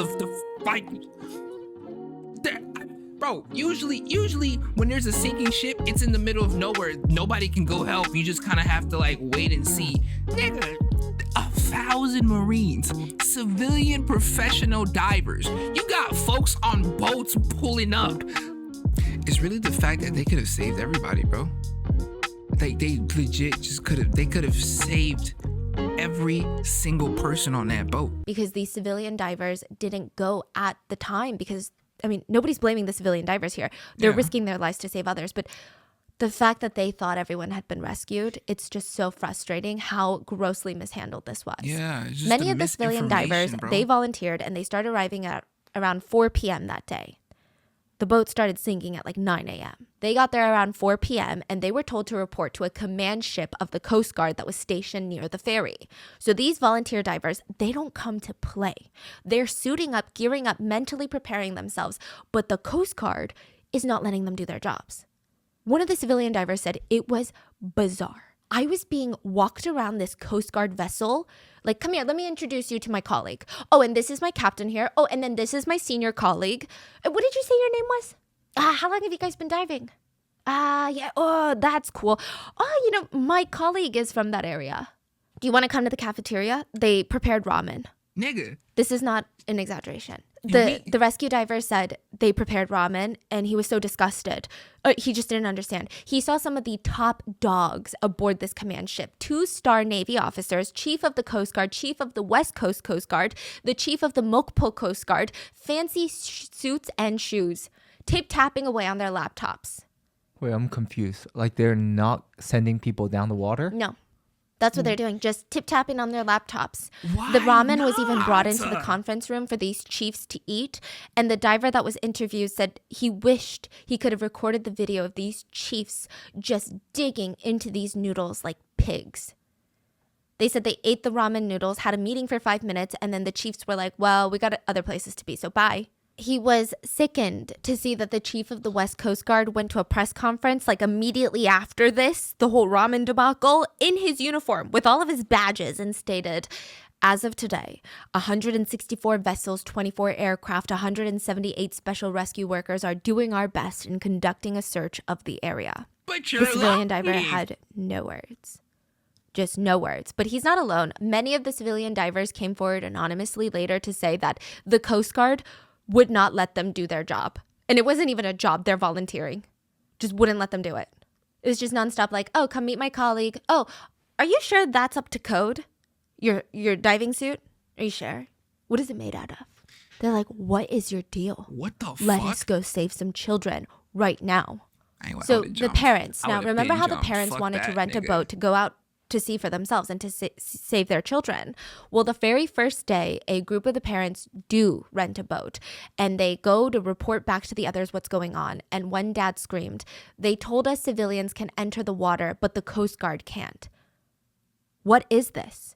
bro, usually when there's a sinking ship, it's in the middle of nowhere. Nobody can go help. You just kind of have to like wait and see. Nigga, 1,000 Marines, civilian professional divers. You got folks on boats pulling up. It's really the fact that they could have saved everybody, bro. They legit just could have saved every single person on that boat. Because these civilian divers didn't go at the time because, I mean, nobody's blaming the civilian divers here. They're risking their lives to save others. But the fact that they thought everyone had been rescued, it's just so frustrating how grossly mishandled this was. Yeah. It's just Many of the civilian divers, they volunteered and they started arriving at around 4 p.m. that day. The boat started sinking at like 9 a.m. They got there around 4 p.m. and they were told to report to a command ship of the Coast Guard that was stationed near the ferry. So these volunteer divers, they don't come to play. They're suiting up, gearing up, mentally preparing themselves, but the Coast Guard is not letting them do their jobs. One of the civilian divers said it was bizarre. I was being walked around this Coast Guard vessel. Like, come here, let me introduce you to my colleague. Oh, and this is my captain here. Oh, and then this is my senior colleague. What did you say your name was? How long have you guys been diving? Yeah. Oh, that's cool. Oh, you know, my colleague is from that area. Do you want to come to the cafeteria? They prepared ramen. Nigga. This is not an exaggeration. The rescue diver said they prepared ramen and he was so disgusted. He just didn't understand. He saw some of the top dogs aboard this command ship. 2-star Navy officers, chief of the Coast Guard, chief of the West Coast Coast Guard, the chief of the Mokpo Coast Guard, fancy suits and shoes, tapping away on their laptops. Wait, I'm confused. Like they're not sending people down the water? No. That's what they're doing, just tip-tapping on their laptops. Why the ramen was even brought into the conference room for these chiefs to eat. And the diver that was interviewed said he wished he could have recorded the video of these chiefs just digging into these noodles like pigs. They said they ate the ramen noodles, had a meeting for 5 minutes, and then the chiefs were like, well, we got other places to be, so bye. He was sickened to see that the chief of the West Coast Guard went to a press conference like immediately after this, the whole ramen debacle, in his uniform with all of his badges and stated, as of today, 164 vessels, 24 aircraft, 178 special rescue workers are doing our best in conducting a search of the area. But the civilian diver had no words. Just no words. But he's not alone. Many of the civilian divers came forward anonymously later to say that the Coast Guard would not let them do their job. And it wasn't even a job, they're volunteering. Just wouldn't let them do it. It was just nonstop like, oh, come meet my colleague. Oh, are you sure that's up to code? Your diving suit? Are you sure? What is it made out of? They're like, what is your deal? What the fuck? Let us go save some children right now. I So would've the jumped. parents, I now would've remember been how the jumped. parents Fuck wanted to that, rent a nigga. boat to go out to sea for themselves and to save their children. Well, the very first day, a group of the parents do rent a boat and they go to report back to the others what's going on. And one dad screamed, "They told us civilians can enter the water, but the Coast Guard can't." What is this?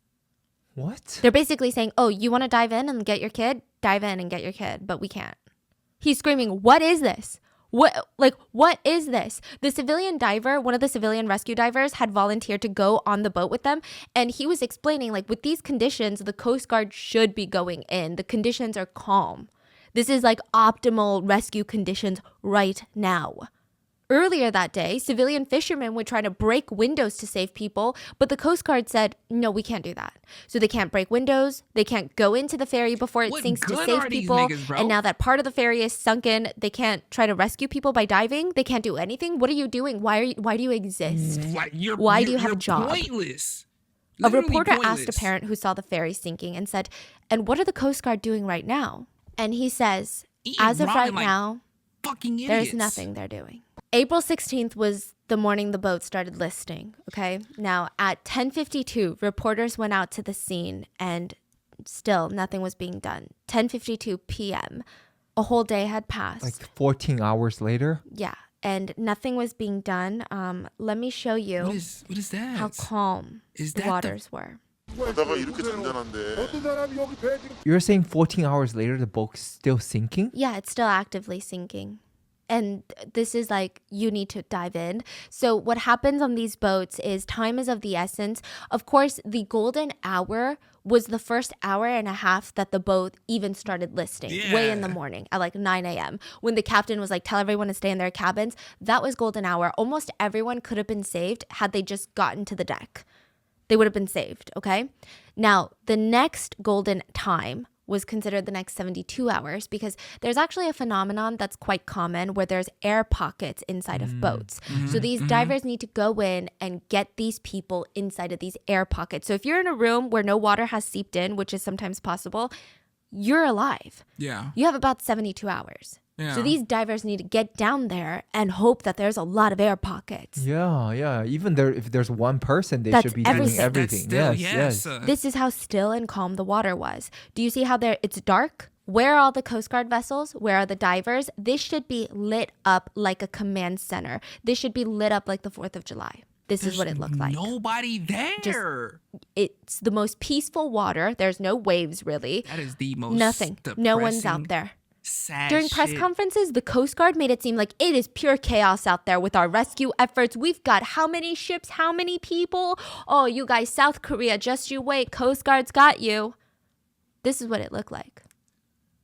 What? They're basically saying, oh, you want to dive in and get your kid? Dive in and get your kid, but we can't. He's screaming, what is this? What is this? The civilian diver, one of the civilian rescue divers, had volunteered to go on the boat with them. And he was explaining, like, with these conditions, the Coast Guard should be going in. The conditions are calm. This is like optimal rescue conditions right now. Earlier that day, civilian fishermen were trying to break windows to save people, but the Coast Guard said, no, we can't do that. So they can't break windows, they can't go into the ferry before it sinks to save people. And now that part of the ferry is sunken, they can't try to rescue people by diving. They can't do anything. What are you doing? Why do you exist? Why do you have a job? Pointless. A reporter asked a parent who saw the ferry sinking and said, and what are the Coast Guard doing right now? And he says, as of right now, there's nothing they're doing. April 16th was the morning the boat started listing, okay? Now, at 10:52, reporters went out to the scene and still nothing was being done. 10:52 p.m. A whole day had passed. Like 14 hours later? Yeah, and nothing was being done. Let me show you What is that? how calm the waters were. You're saying 14 hours later the boat's still sinking? Yeah, it's still actively sinking. And this is like, you need to dive in. So what happens on these boats is time is of the essence. Of course, the golden hour was the first hour and a half that the boat even started listing, way in the morning at like 9 a.m. when the captain was like, tell everyone to stay in their cabins. That was golden hour. Almost everyone could have been saved had they just gotten to the deck. They would have been saved, okay? Now, the next golden time was considered the next 72 hours because there's actually a phenomenon that's quite common where there's air pockets inside of boats. So these divers need to go in and get these people inside of these air pockets. So if you're in a room where no water has seeped in, which is sometimes possible, you're alive. Yeah. You have about 72 hours. Yeah. So these divers need to get down there and hope that there's a lot of air pockets. Yeah. Even there, if there's one person, they should be doing everything. Yes. This is how still and calm the water was. Do you see how it's dark? Where are all the Coast Guard vessels? Where are the divers? This should be lit up like a command center. This should be lit up like the 4th of July. This is what it looked like. Nobody there. It's the most peaceful water. There's no waves, really. That is the most Nothing. No one's out there. Sad During press shit. conferences, the Coast Guard made it seem like it is pure chaos out there with our rescue efforts. We've got how many ships, how many people? Oh, you guys, South Korea, just you wait. Coast Guard's got you. This is what it looked like.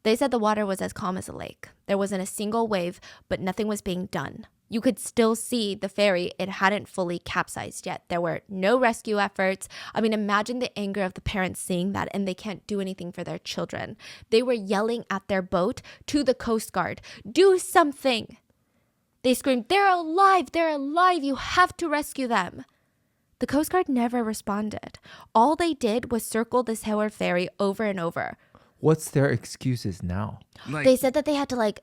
They said the water was as calm as a lake. There wasn't a single wave, but nothing was being done. You could still see the ferry. It hadn't fully capsized yet. There were no rescue efforts. I mean, imagine the anger of the parents seeing that and they can't do anything for their children. They were yelling at their boat to the Coast Guard, do something. They screamed, they're alive, you have to rescue them. The Coast Guard never responded. All they did was circle the Sewol ferry over and over. What's their excuses now? They said that they had to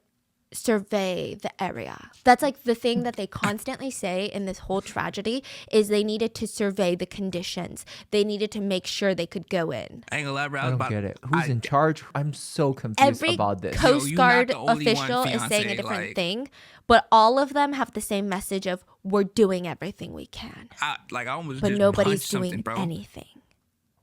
survey the area. That's like the thing that they constantly say in this whole tragedy is they needed to survey the conditions. They needed to make sure they could go in. I ain't gonna elaborate. I don't get it. Who's in charge? I'm so confused about this. Every Coast Guard official is saying a different thing, but all of them have the same message of we're doing everything we can. I almost but just nobody's punched doing bro. anything.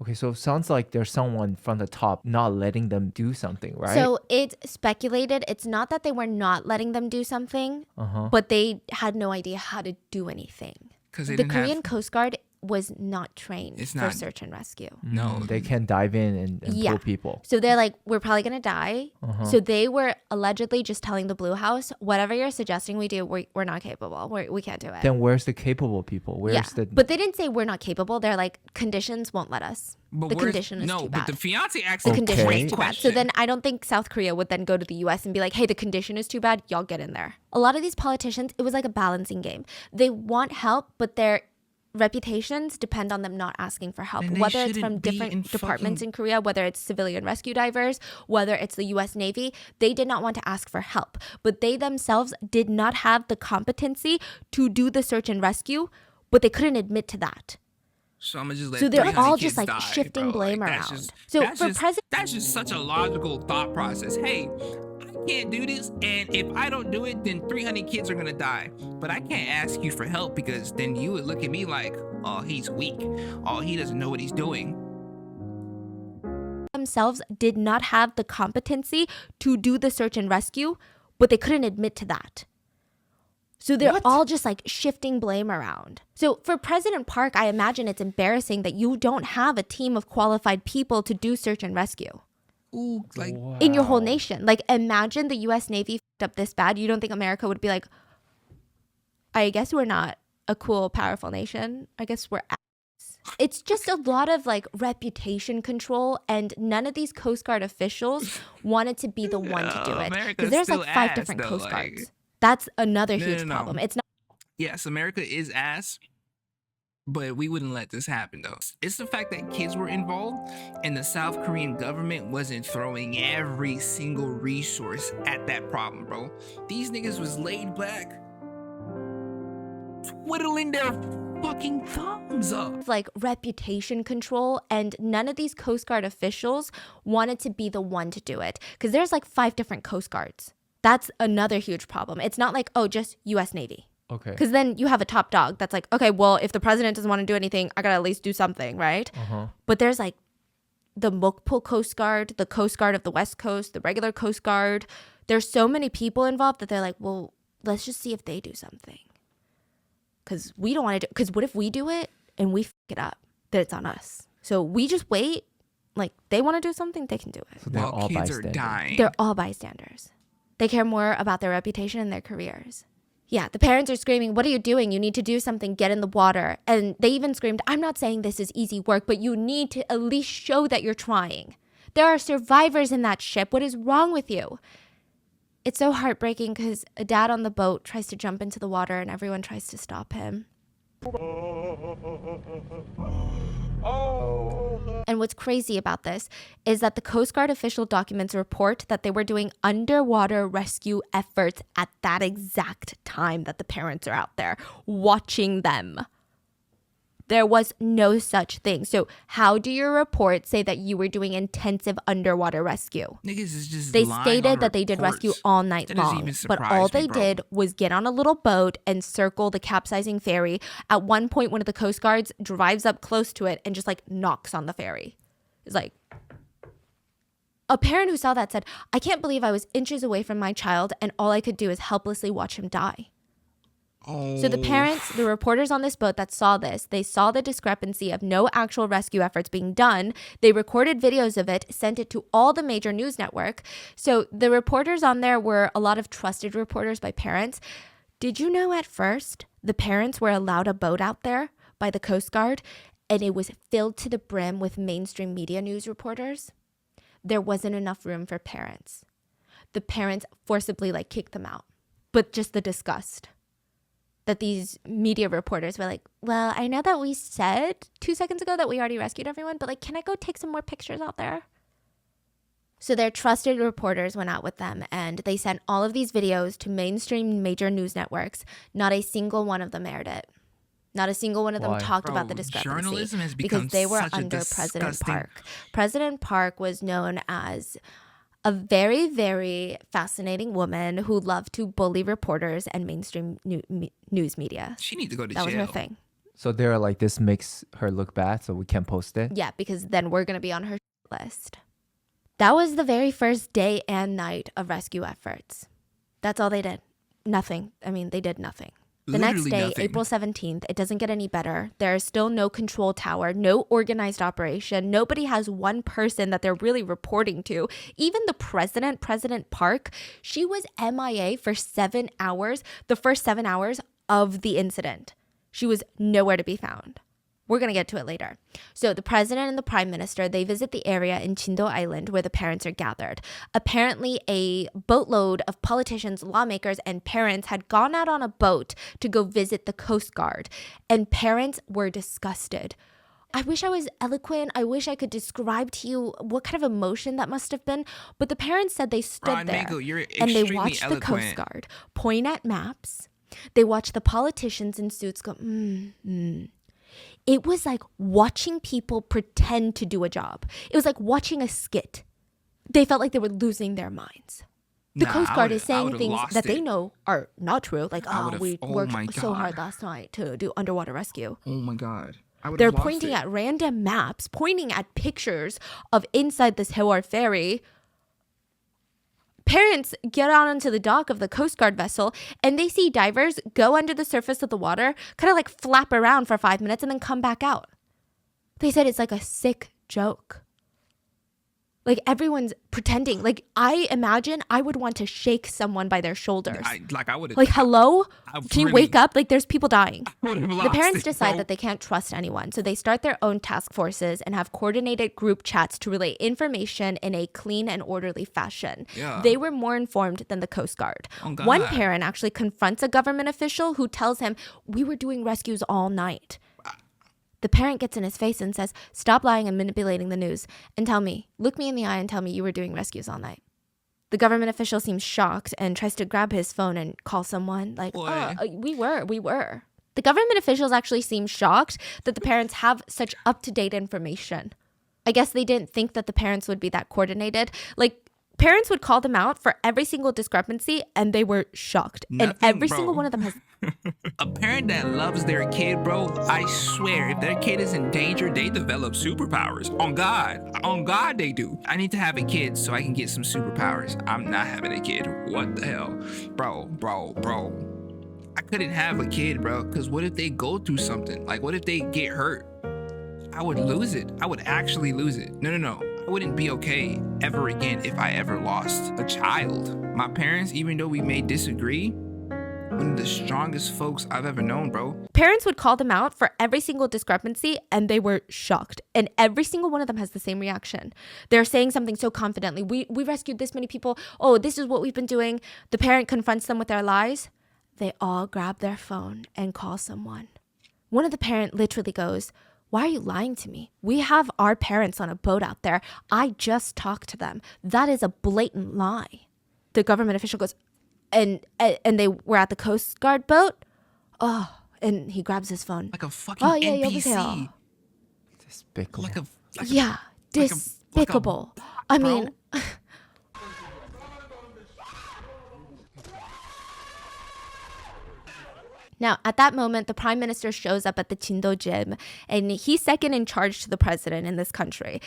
Okay, so it sounds like there's someone from the top not letting them do something, right? So it's speculated. It's not that they were not letting them do something, but they had no idea how to do anything. The Korean Coast Guard was not trained for search and rescue. No. They can dive in and pull people. So they're like, we're probably going to die. So they were allegedly just telling the Blue House, whatever you're suggesting we do, we're not capable. We can't do it. Then where's the capable people? But they didn't say we're not capable. They're like, conditions won't let us. But the condition is too bad. But the fiance asked the condition is too bad. So then I don't think South Korea would then go to the US and be like, hey, the condition is too bad. Y'all get in there. A lot of these politicians, it was like a balancing game. They want help, but they're reputations depend on them not asking for help, Then they whether it's shouldn't from be different in departments fucking- in Korea, whether it's civilian rescue divers, whether it's the US Navy. They did not want to ask for help, but they themselves did not have the competency to do the search and rescue, but they couldn't admit to that. So I'm gonna just let So they're 300 all kids just like die, shifting bro. blame Like, that's around. just- So that's for just- president, that's just such a logical thought process. Hey, I can't do this, and if I don't do it, then 300 kids are gonna die. But I can't ask you for help because then you would look at me like, oh, he's weak. Oh, he doesn't know what he's doing. themselves did not have the competency to do the search and rescue, but they couldn't admit to that. So they're all just like shifting blame around. So for President Park, I imagine it's embarrassing that you don't have a team of qualified people to do search and rescue. Ooh, like in your whole nation. Like imagine the US Navy fucked up this bad. You don't think America would be like, I guess we're not a cool, powerful nation. I guess we're ass. It's just a lot of like reputation control, and none of these Coast Guard officials wanted to be the one to do it. America's Because there's still like 5 ass, different though, Coast like- Guards. That's another No, huge no, no. problem. It's not Yes, America is ass, but we wouldn't let this happen though. It's the fact that kids were involved and the South Korean government wasn't throwing every single resource at that problem, bro. These niggas was laid back, twiddling their fucking thumbs up. like reputation control, and none of these Coast Guard officials wanted to be the one to do it. Because there's like 5 different Coast Guards. That's another huge problem. It's not like, oh, just US Navy. Okay. Because then you have a top dog that's like, okay, well, if the president doesn't want to do anything, I gotta at least do something, right? But there's like the Mokpo Coast Guard, the Coast Guard of the West Coast, the regular Coast Guard. There's so many people involved that they're like, well, let's just see if they do something. Because we don't want to do, because what if we do it and we fuck it up? Then it's on us. So we just wait. Like they want to do something, they can do it. So they're While all kids are bystanders. dying. They're all bystanders. They care more about their reputation and their careers. Yeah, the parents are screaming, what are you doing? You need to do something, get in the water. And they even screamed, I'm not saying this is easy work, but you need to at least show that you're trying. There are survivors in that ship. What is wrong with you? It's so heartbreaking because a dad on the boat tries to jump into the water and everyone tries to stop him. And what's crazy about this is that the Coast Guard official documents report that they were doing underwater rescue efforts at that exact time that the parents are out there watching them. There was no such thing. So how do your report say that you were doing intensive underwater rescue? Niggas is just They lying stated on that they did rescue reports. all night That doesn't long, even but surprise all me, they bro. did was get on a little boat and circle the capsizing ferry. At one point, one of the Coast Guards drives up close to it and just like knocks on the ferry. It's like, a parent who saw that said, I can't believe I was inches away from my child and all I could do is helplessly watch him die. So the parents, the reporters on this boat that saw this, they saw the discrepancy of no actual rescue efforts being done. They recorded videos of it, sent it to all the major news network. So the reporters on there were a lot of trusted reporters by parents. Did you know at first the parents were allowed a boat out there by the Coast Guard and it was filled to the brim with mainstream media news reporters? There wasn't enough room for parents. The parents forcibly like kicked them out, but just the disgust that these media reporters were like, well, I know that we said 2 seconds ago that we already rescued everyone, but like, can I go take some more pictures out there? So their trusted reporters went out with them and they sent all of these videos to mainstream major news networks. Not a single one of them aired it. Not a single one of them Why? talked about the Bro, discrepancy journalism has become because they were such a under President disgusting- Park. President Park was known as a very, very fascinating woman who loved to bully reporters and mainstream news media. She needs to go to That jail. was her thing. So they're like, this makes her look bad, so we can't post it. Yeah, because then we're going to be on her list. That was the very first day and night of rescue efforts. That's all they did. Nothing. I mean, they did nothing. The next Literally day, nothing. April 17th, it doesn't get any better. There is still no control tower, no organized operation. Nobody has one person that they're really reporting to. Even the president, President Park, she was MIA for 7 hours, the first 7 hours of the incident. She was nowhere to be found. We're going to get to it later. So the president and the prime minister, they visit the area in Jindo Island where the parents are gathered. Apparently, a boatload of politicians, lawmakers, and parents had gone out on a boat to go visit the Coast Guard. And parents were disgusted. I wish I was eloquent. I wish I could describe to you what kind of emotion that must have been. But the parents said they stood there and they watched the Coast Guard point at maps. They watched the politicians in suits go, It was like watching people pretend to do a job. It was like watching a skit. They felt like they were losing their minds. The Coast Guard is saying things that they know are not true. Like, we worked so hard last night to do underwater rescue. Oh my God. They're pointing at random maps, pointing at pictures of inside the Sewol ferry. Parents get out onto the dock of the Coast Guard vessel and they see divers go under the surface of the water, kind of like flap around for 5 minutes and then come back out. They said it's like a sick joke. Like everyone's pretending. Like I imagine I would want to shake someone by their shoulders. I would. Like, hello? Can you wake up? Like there's people dying. The parents decide that they can't trust anyone. So they start their own task forces and have coordinated group chats to relay information in a clean and orderly fashion. Yeah. They were more informed than the Coast Guard. Oh, God. One parent actually confronts a government official who tells him, we were doing rescues all night. The parent gets in his face and says, stop lying and manipulating the news and look me in the eye and tell me you were doing rescues all night. The government official seems shocked and tries to grab his phone and call someone like, we were. The government officials actually seem shocked that the parents have such up-to-date information. I guess they didn't think that the parents would be that coordinated. Like, parents would call them out for every single discrepancy and they were shocked. And every single one of them has... A parent that loves their kid, bro, I swear, if their kid is in danger, they develop superpowers. On God they do. I need to have a kid so I can get some superpowers. I'm not having a kid. What the hell? Bro. I couldn't have a kid, bro, because what if they go through something? Like, what if they get hurt? I would lose it. I would actually lose it. No. I wouldn't be okay ever again if I ever lost a child. My parents, even though we may disagree, one of the strongest folks I've ever known, bro. Parents would call them out for every single discrepancy and they were shocked. And every single one of them has the same reaction. They're saying something so confidently. We rescued this many people. Oh, this is what we've been doing. The parent confronts them with their lies. They all grab their phone and call someone. One of the parent literally goes, why are you lying to me? We have our parents on a boat out there. I just talked to them. That is a blatant lie. The government official goes, and they were at the Coast Guard boat? Oh, and he grabs his phone. Like a fucking NPC. 여보세요. Despicable. Despicable. I mean... Now, at that moment, the prime minister shows up at the Jindo gym, and he's second in charge to the president in this country.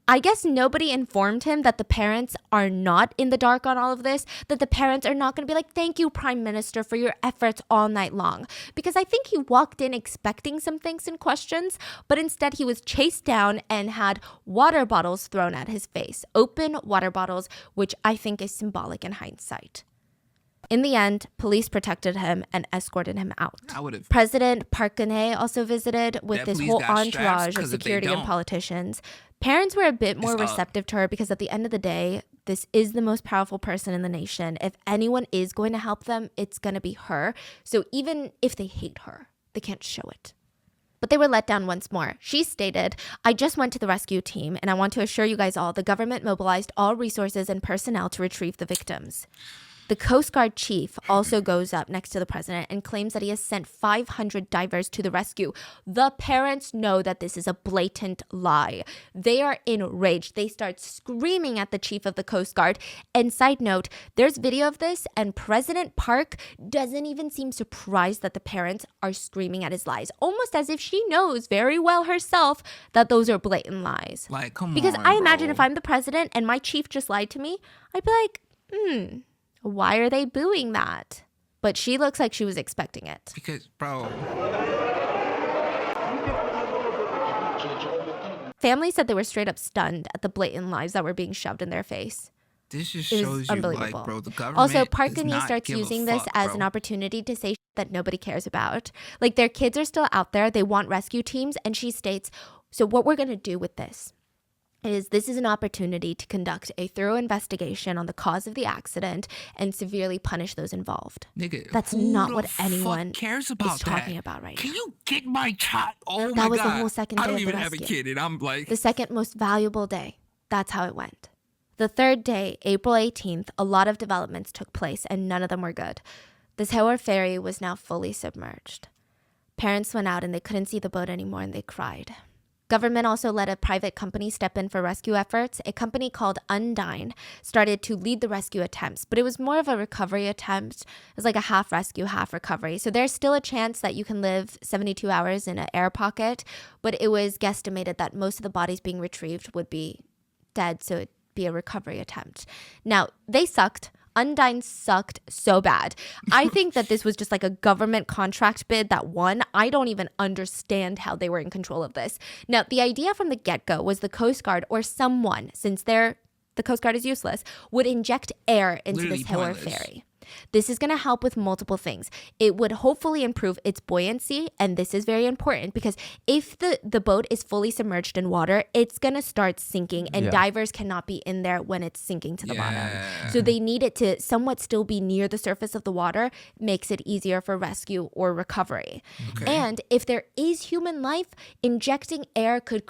I guess nobody informed him that the parents are not in the dark on all of this, that the parents are not going to be like, thank you, Prime Minister, for your efforts all night long. Because I think he walked in expecting some things and questions, but instead he was chased down and had water bottles thrown at his face. Open water bottles, which I think is symbolic in hindsight. In the end, police protected him and escorted him out. President Park Geun-hye also visited with this whole entourage of security and politicians. Parents were a bit more receptive to her because at the end of the day, this is the most powerful person in the nation. If anyone is going to help them, it's going to be her. So even if they hate her, they can't show it. But they were let down once more. She stated, I just went to the rescue team and I want to assure you guys all the government mobilized all resources and personnel to retrieve the victims. The Coast Guard chief also goes up next to the president and claims that he has sent 500 divers to the rescue. The parents know that this is a blatant lie. They are enraged. They start screaming at the chief of the Coast Guard. And side note, there's video of this and President Park doesn't even seem surprised that the parents are screaming at his lies. Almost as if she knows very well herself that those are blatant lies. Like, come on, because I imagine if I'm the president and my chief just lied to me, I'd be like, why are they booing that? But she looks like she was expecting it. Because, bro. Family said they were straight up stunned at the blatant lies that were being shoved in their face. This just It was shows you, like, unbelievable. bro, the government Also, does Parkini not starts give a using this fuck, as bro. an opportunity to say that nobody cares about. Like, their kids are still out there. They want rescue teams. And she states, so what we're going to do with this is an opportunity to conduct a thorough investigation on the cause of the accident and severely punish those involved. Nigga, That's who not the what anyone fuck cares about is talking about right Can now. you get my child? Oh my god. That was the whole second day I don't of the even have a rescue. kid, and I'm like, The second most valuable day. That's how it went. The third day, April 18th, a lot of developments took place and none of them were good. The Sewol ferry was now fully submerged. Parents went out and they couldn't see the boat anymore and they cried. Government also let a private company step in for rescue efforts. A company called Undyne started to lead the rescue attempts, but it was more of a recovery attempt. It was like a half rescue, half recovery. So there's still a chance that you can live 72 hours in an air pocket, but it was guesstimated that most of the bodies being retrieved would be dead, so it'd be a recovery attempt. Now, they sucked. Undyne sucked so bad. I think that this was just like a government contract bid that won. I don't even understand how they were in control of this. Now, the idea from the get-go was the Coast Guard or someone, since the Coast Guard is useless, would inject air into Literally the Sewol pointless. ferry. This is going to help with multiple things. It would hopefully improve its buoyancy, and this is very important because if the boat is fully submerged in water, it's going to start sinking, and divers cannot be in there when it's sinking to the bottom. So they need it to somewhat still be near the surface of the water, makes it easier for rescue or recovery. Okay. And if there is human life, injecting air could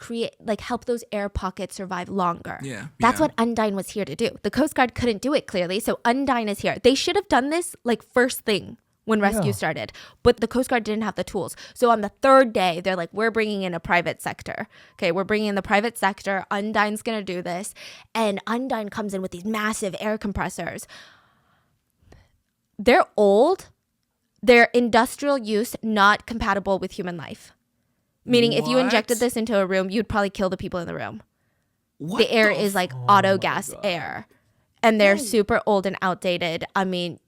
help those air pockets survive longer. That's what Undyne was here to do. The Coast Guard couldn't do it clearly, so Undyne is here. They should have done this like first thing when rescue started, but the Coast Guard didn't have the tools. So on the third day, they're like, we're bringing in a private sector. Okay, we're bringing in the private sector. Undyne's gonna do this. And Undyne comes in with these massive air compressors. They're old. They're industrial use, not compatible with human life. Meaning if you injected this into a room, you'd probably kill the people in the room. The air is like auto gas air. And they're super old and outdated. I mean,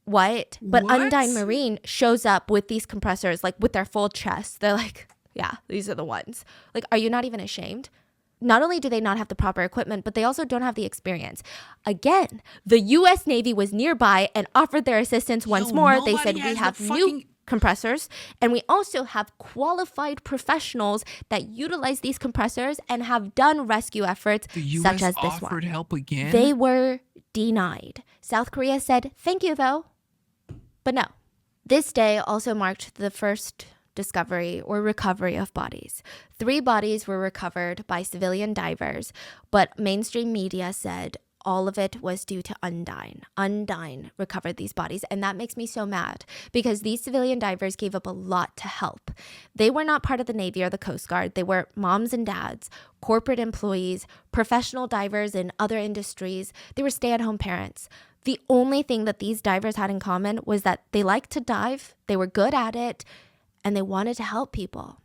what? But Undyne Marine shows up with these compressors, like with their full chest. They're like, yeah, these are the ones. Like, are you not even ashamed? Not only do they not have the proper equipment, but they also don't have the experience. Again, the U.S. Navy was nearby and offered their assistance once more. They said, we have new compressors, and we also have qualified professionals that utilize these compressors and have done rescue efforts such as this one. Help again? They were denied. South Korea said, thank you though. But no. This day also marked the first discovery or recovery of bodies. 3 bodies were recovered by civilian divers, but mainstream media said all of it was due to Undyne. Undyne recovered these bodies, and that makes me so mad because these civilian divers gave up a lot to help. They were not part of the Navy or the Coast Guard. They were moms and dads, corporate employees, professional divers in other industries. They were stay-at-home parents. The only thing that these divers had in common was that they liked to dive, they were good at it, and they wanted to help people.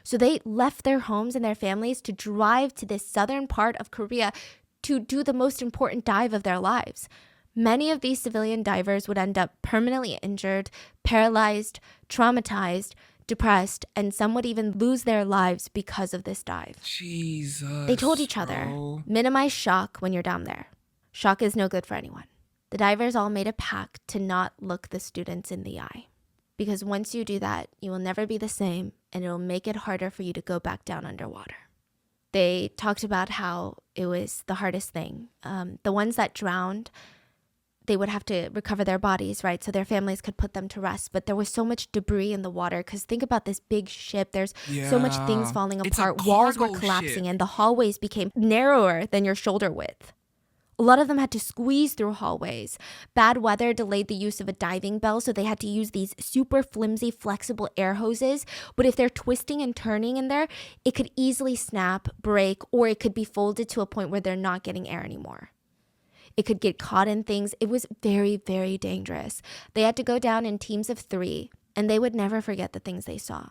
So they left their homes and their families to drive to this southern part of Korea to do the most important dive of their lives. Many of these civilian divers would end up permanently injured, paralyzed, traumatized, depressed, and some would even lose their lives because of this dive. Jesus. They told each other, minimize shock when you're down there. Shock is no good for anyone. The divers all made a pact to not look the students in the eye. Because once you do that, you will never be the same, and it will make it harder for you to go back down underwater. They talked about how it was the hardest thing. The ones that drowned, they would have to recover their bodies, right? So their families could put them to rest. But there was so much debris in the water because think about this big ship. There's so much things falling apart. Walls were collapsing and the hallways became narrower than your shoulder width. A lot of them had to squeeze through hallways. Bad weather delayed the use of a diving bell, so they had to use these super flimsy, flexible air hoses. But if they're twisting and turning in there, it could easily snap, break, or it could be folded to a point where they're not getting air anymore. It could get caught in things. It was very, very dangerous. They had to go down in teams of 3, and they would never forget the things they saw.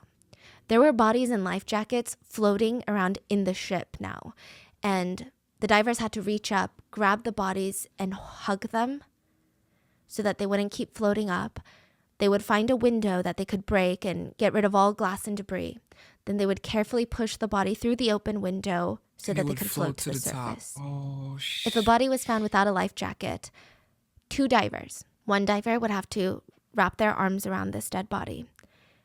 There were bodies in life jackets floating around in the ship now, and the divers had to reach up, grab the bodies, and hug them so that they wouldn't keep floating up. They would find a window that they could break and get rid of all glass and debris. Then they would carefully push the body through the open window so And that it they would could float to the top. surface. Oh, If a body was found without a life jacket, 2 divers, one diver would have to wrap their arms around this dead body,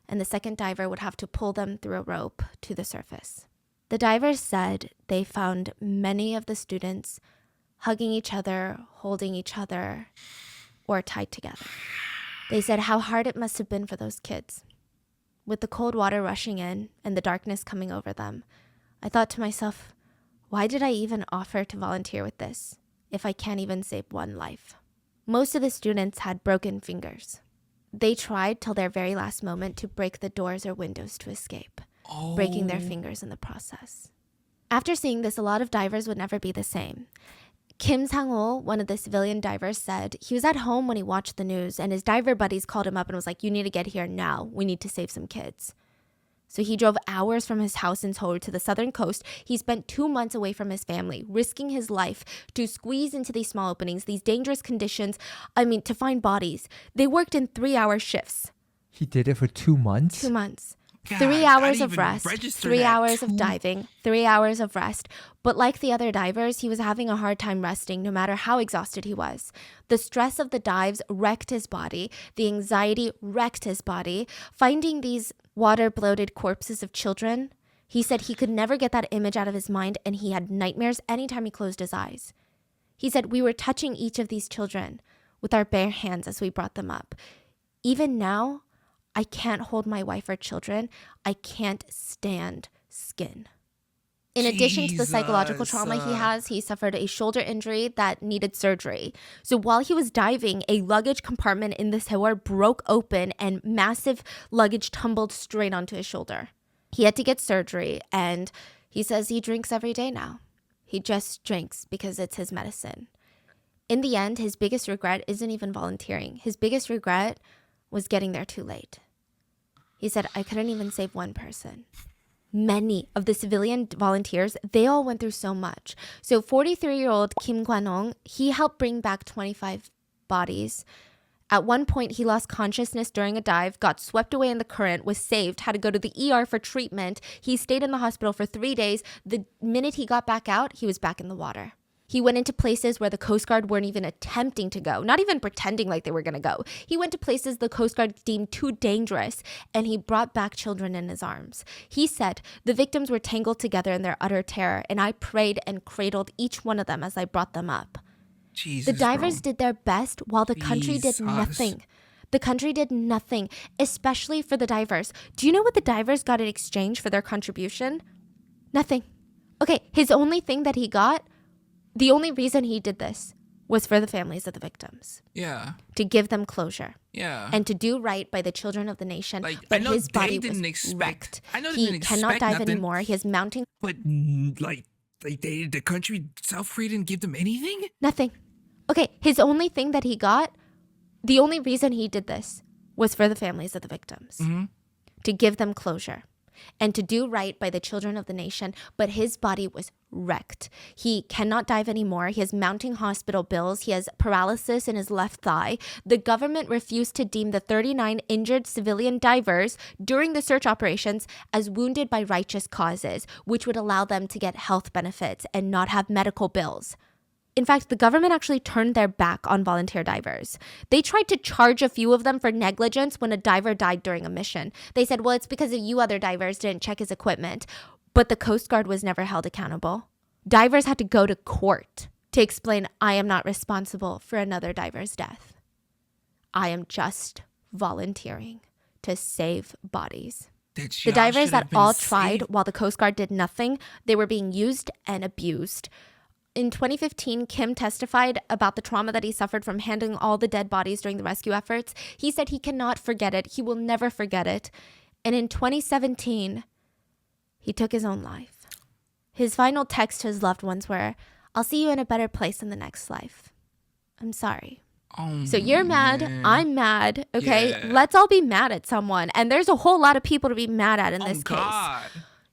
and the second diver would have to pull them through a rope to the surface. The divers said they found many of the students hugging each other, holding each other, or tied together. They said how hard it must have been for those kids. With the cold water rushing in and the darkness coming over them, I thought to myself, why did I even offer to volunteer with this if I can't even save one life? Most of the students had broken fingers. They tried till their very last moment to break the doors or windows to escape, breaking their fingers in the process. After seeing this, a lot of divers would never be the same. Kim Sang-wol, one of the civilian divers, said he was at home when he watched the news and his diver buddies called him up and was like, you need to get here now. We need to save some kids. So he drove hours from his house in Seoul to the southern coast. He spent 2 months away from his family, risking his life to squeeze into these small openings, these dangerous conditions, to find bodies. They worked in 3-hour shifts. He did it for 2 months? 2 months. God, 3 hours of rest, 3 that. hours of diving, 3 hours of rest. But like the other divers, he was having a hard time resting no matter how exhausted he was. The stress of the dives wrecked his body. The anxiety wrecked his body. Finding these water-bloated corpses of children, he said he could never get that image out of his mind and he had nightmares anytime he closed his eyes. He said, we were touching each of these children with our bare hands as we brought them up. Even now, I can't hold my wife or children. I can't stand skin. In addition to the psychological trauma he has, he suffered a shoulder injury that needed surgery. So while he was diving, a luggage compartment in the Sewol broke open and massive luggage tumbled straight onto his shoulder. He had to get surgery, and he says he drinks every day now. He just drinks because it's his medicine. In the end, his biggest regret isn't even volunteering. His biggest regret was getting there too late. He said, I couldn't even save one person. Many of the civilian volunteers, they all went through so much. So 43-year-old Kim Kwan-ong, he helped bring back 25 bodies. At one point, he lost consciousness during a dive, got swept away in the current, was saved, had to go to the ER for treatment. He stayed in the hospital for 3 days. The minute he got back out, he was back in the water. He went into places where the Coast Guard weren't even attempting to go, not even pretending like they were going to go. He went to places the Coast Guard deemed too dangerous, and he brought back children in his arms. He said, the victims were tangled together in their utter terror, and I prayed and cradled each one of them as I brought them up. Jesus, the divers did their best while the country did nothing. The country did nothing, especially for the divers. Do you know what the divers got in exchange for their contribution? Nothing. Okay, his only thing that he got, the only reason he did this was for the families of the victims. Yeah. To give them closure. Yeah. And to do right by the children of the nation. Like, but I know his body they didn't was expect. wrecked. I know they He didn't cannot expect dive nothing. anymore. He has mounting. But the country South Korea didn't give them anything. Nothing. Okay, his only thing that he got, the only reason he did this was for the families of the victims. Mm-hmm. To give them closure. And to do right by the children of the nation, but his body was wrecked. He cannot dive anymore. He has mounting hospital bills. He has paralysis in his left thigh. The government refused to deem the 39 injured civilian divers during the search operations as wounded by righteous causes, which would allow them to get health benefits and not have medical bills. In fact, the government actually turned their back on volunteer divers. They tried to charge a few of them for negligence when a diver died during a mission. They said, well, it's because of you other divers didn't check his equipment. But the Coast Guard was never held accountable. Divers had to go to court to explain, I am not responsible for another diver's death. I am just volunteering to save bodies. The divers that all tried while the Coast Guard did nothing, they were being used and abused. In 2015, Kim testified about the trauma that he suffered from handling all the dead bodies during the rescue efforts. He said he cannot forget it. He will never forget it. And in 2017, he took his own life. His final text to his loved ones were, I'll see you in a better place in the next life. I'm sorry. So you're mad, I'm mad, okay? Yeah. Let's all be mad at someone. And there's a whole lot of people to be mad at in this case.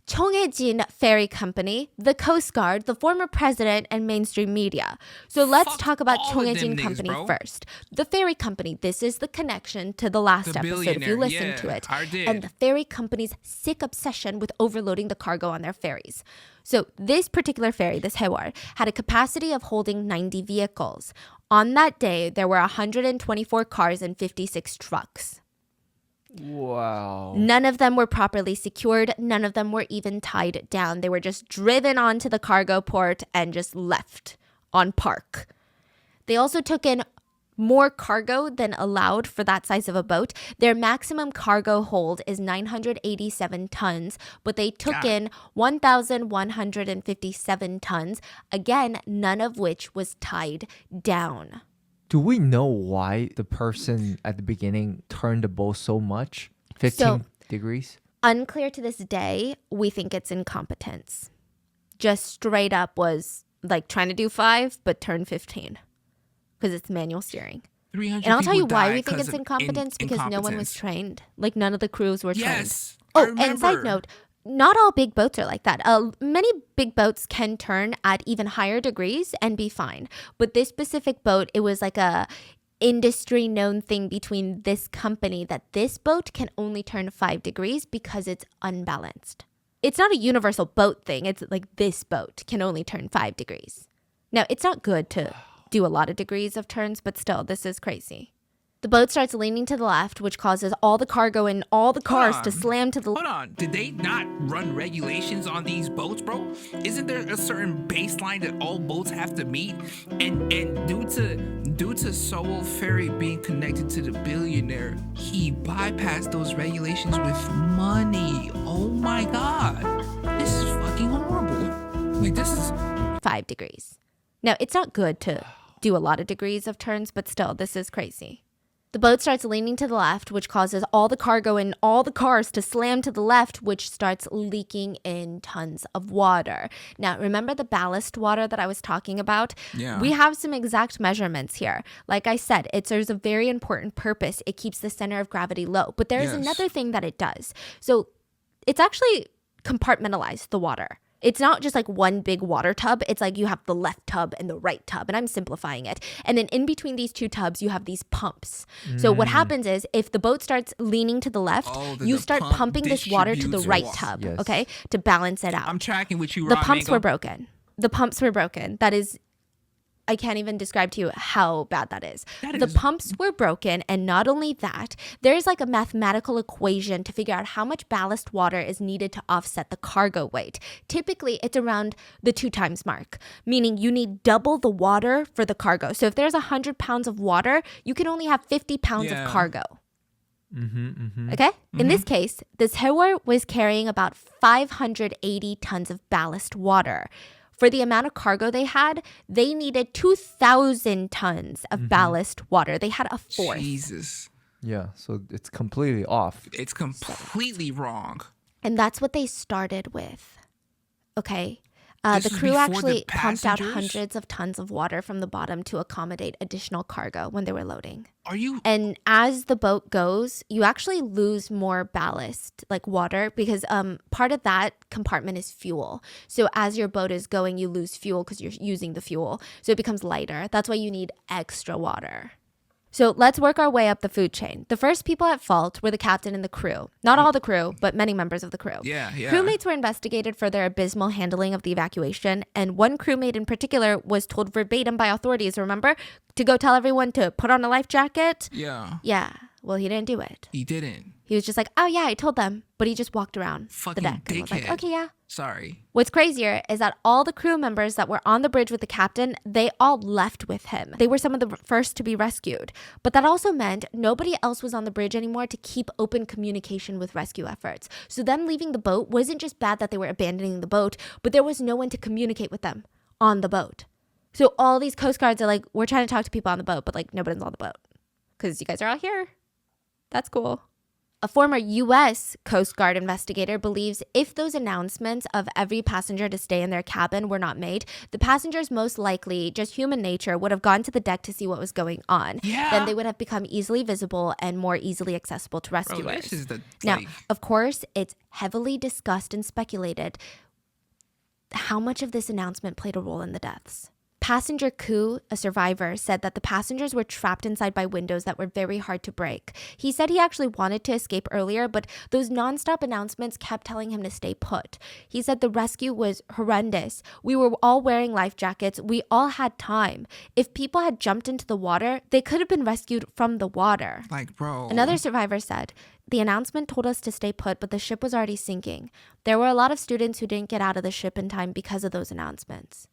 Chonghejin Ferry Company, the Coast Guard, the former president, and mainstream media. So let's talk about Chonghejin Company first. The Ferry Company, this is the connection to the last episode if you listen to it. And the Ferry Company's sick obsession with overloading the cargo on their ferries. So this particular ferry, this Sewol, had a capacity of holding 90 vehicles. On that day, there were 124 cars and 56 trucks. Wow. None of them were properly secured. None of them were even tied down. They were just driven onto the cargo port and just left on park. They also took in more cargo than allowed for that size of a boat. Their maximum cargo hold is 987 tons, but they took in 1,157 tons, again, none of which was tied down. Do we know why the person at the beginning turned the boat so much? 15 degrees? Unclear to this day. We think it's incompetence. Just straight up was like trying to do 5, but turn 15. Because it's manual steering. And I'll tell you why we think it's incompetence, because no one was trained. Like none of the crews were trained. Oh, and side note, not all big boats are like that. Many big boats can turn at even higher degrees and be fine. But this specific boat, it was like a industry known thing between this company that this boat can only turn 5 degrees because it's unbalanced. It's not a universal boat thing. It's like this boat can only turn 5 degrees. Now, it's not good to do a lot of degrees of turns, but still, this is crazy. The boat starts leaning to the left, which causes all the cargo in all the cars to slam to the Hold on. Did they not run regulations on these boats, bro? Isn't there a certain baseline that all boats have to meet? And due to Sewol Ferry being connected to the billionaire, he bypassed those regulations with money. Oh my God. This is fucking horrible. Like, this is 5 degrees. Now, it's not good to do a lot of degrees of turns, but still, this is crazy. The boat starts leaning to the left, which causes all the cargo in all the cars to slam to the left, which starts leaking in tons of water. Now, remember the ballast water that I was talking about? Yeah. We have some exact measurements here. Like I said, it serves a very important purpose. It keeps the center of gravity low. But there is another thing that it does. So it's actually compartmentalized the water. It's not just like one big water tub. It's like you have the left tub and the right tub, and I'm simplifying it. And then in between these two tubs, you have these pumps. So what happens is if the boat starts leaning to the left, you start pumping this water to the right tub, okay, to balance it out. I'm tracking with you, The pumps were broken. The pumps were broken. That is, I can't even describe to you how bad that is. The pumps were broken, and not only that, there's like a mathematical equation to figure out how much ballast water is needed to offset the cargo weight. Typically, it's around the 2 times mark, meaning you need double the water for the cargo. So if there's 100 pounds of water, you can only have 50 pounds of cargo. Okay? In this case, this Sewol was carrying about 580 tons of ballast water. For the amount of cargo they had, they needed 2,000 tons of ballast water. They had a fourth. Jesus. Yeah, so it's completely off. It's completely wrong. And that's what they started with. Okay? This The was crew before actually the pumped out passengers? hundreds of tons of water from the bottom to accommodate additional cargo when they were loading. Are you? And as the boat goes, you actually lose more ballast, like water, because part of that compartment is fuel. So as your boat is going, you lose fuel because you're using the fuel. So it becomes lighter. That's why you need extra water. So let's work our way up the food chain. The first people at fault were the captain and the crew. Not all the crew, but many members of the crew. Yeah. Crewmates were investigated for their abysmal handling of the evacuation, and one crewmate in particular was told verbatim by authorities, remember, to go tell everyone to put on a life jacket. Yeah. Well, he didn't do it. He didn't. He was just like, oh yeah, I told them. But he just walked around Fucking the deck and was like, dickhead. okay, yeah. Sorry. What's crazier is that all the crew members that were on the bridge with the captain, they all left with him. They were some of the first to be rescued. But that also meant nobody else was on the bridge anymore to keep open communication with rescue efforts. So them leaving the boat wasn't just bad that they were abandoning the boat, but there was no one to communicate with them on the boat. So all these Coast Guards are like, we're trying to talk to people on the boat, but like nobody's on the boat because you guys are all here. That's cool. A former U.S. Coast Guard investigator believes if those announcements of every passenger to stay in their cabin were not made, the passengers most likely, just human nature, would have gone to the deck to see what was going on. Yeah. Then they would have become easily visible and more easily accessible to rescuers. Bro, this is the, Now, of course, it's heavily discussed and speculated how much of this announcement played a role in the deaths. passenger coup, a survivor, said that the passengers were trapped inside by windows that were very hard to break. He said he actually wanted to escape earlier, but those nonstop announcements kept telling him to stay put. He said the rescue was horrendous. We were all wearing life jackets. We all had time. If people had jumped into the water, they could have been rescued from the water. Like, bro. Another survivor said, the announcement told us to stay put, but the ship was already sinking. There were a lot of students who didn't get out of the ship in time because of those announcements.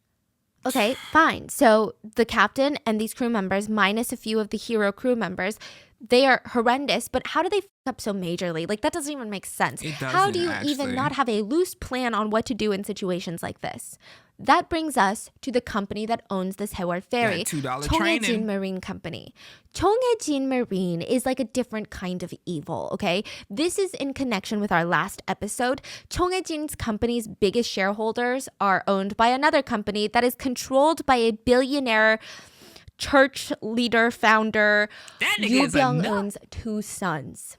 Okay, fine. So the captain and these crew members, minus a few of the hero crew members, they are horrendous, but how do they f up so majorly? Like, that doesn't even make sense. How do you even not have a loose plan on what to do in situations like this? That brings us to the company that owns the Sewol Ferry, training. Marine Company. Chongjin Marine is like a different kind of evil, okay? This is in connection with our last episode. Chongjin's company's biggest shareholders are owned by another company that is controlled by a billionaire church leader founder Yu Byung-eun's two sons.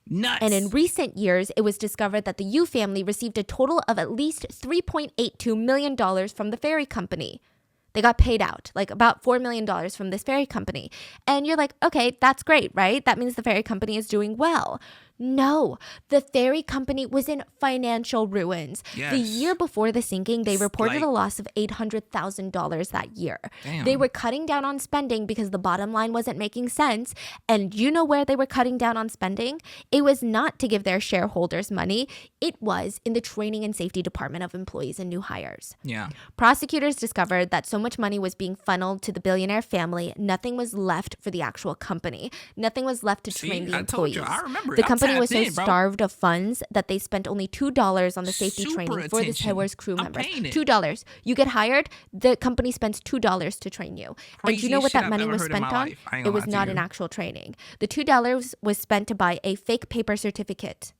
Nuts. And in recent years, it was discovered that the Yu family received a total of at least $3.82 million from the ferry company. They got paid out, like about $4 million from this ferry company. And you're like, okay, that's great, right? That means the ferry company is doing well. No, the ferry company was in financial ruins. Yes. The year before the sinking, they reported a loss of $800,000 that year. Damn. They were cutting down on spending because the bottom line wasn't making sense. And you know where they were cutting down on spending? It was not to give their shareholders money. It was in the training and safety department of employees and new hires. Yeah. Prosecutors discovered that so much money was being funneled to the billionaire family, nothing was left for the actual company. Nothing was left to train the employees. I remember. The company was so starved of funds that they spent only $2 on the safety training for the Sewol's crew members. $2. You get hired, the company spends $2 to train you. And do you know what that money was spent on? It was not an actual training. The $2 was spent to buy a fake paper certificate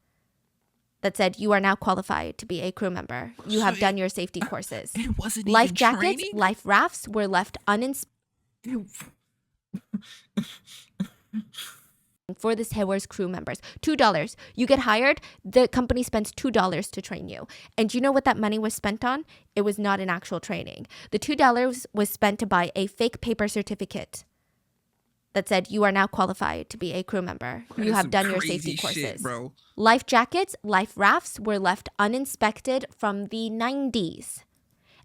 that said you are now qualified to be a crew member. You have done your safety courses. It wasn't life even jackets, training? life rafts were left uninspected for the Sewol's crew members. $2. You get hired, the company spends $2 to train you. And do you know what that money was spent on? It was not an actual training. The $2 was spent to buy a fake paper certificate that said you are now qualified to be a crew member. You have done your safety courses. Bro. Life jackets, life rafts were left uninspected from the 90s.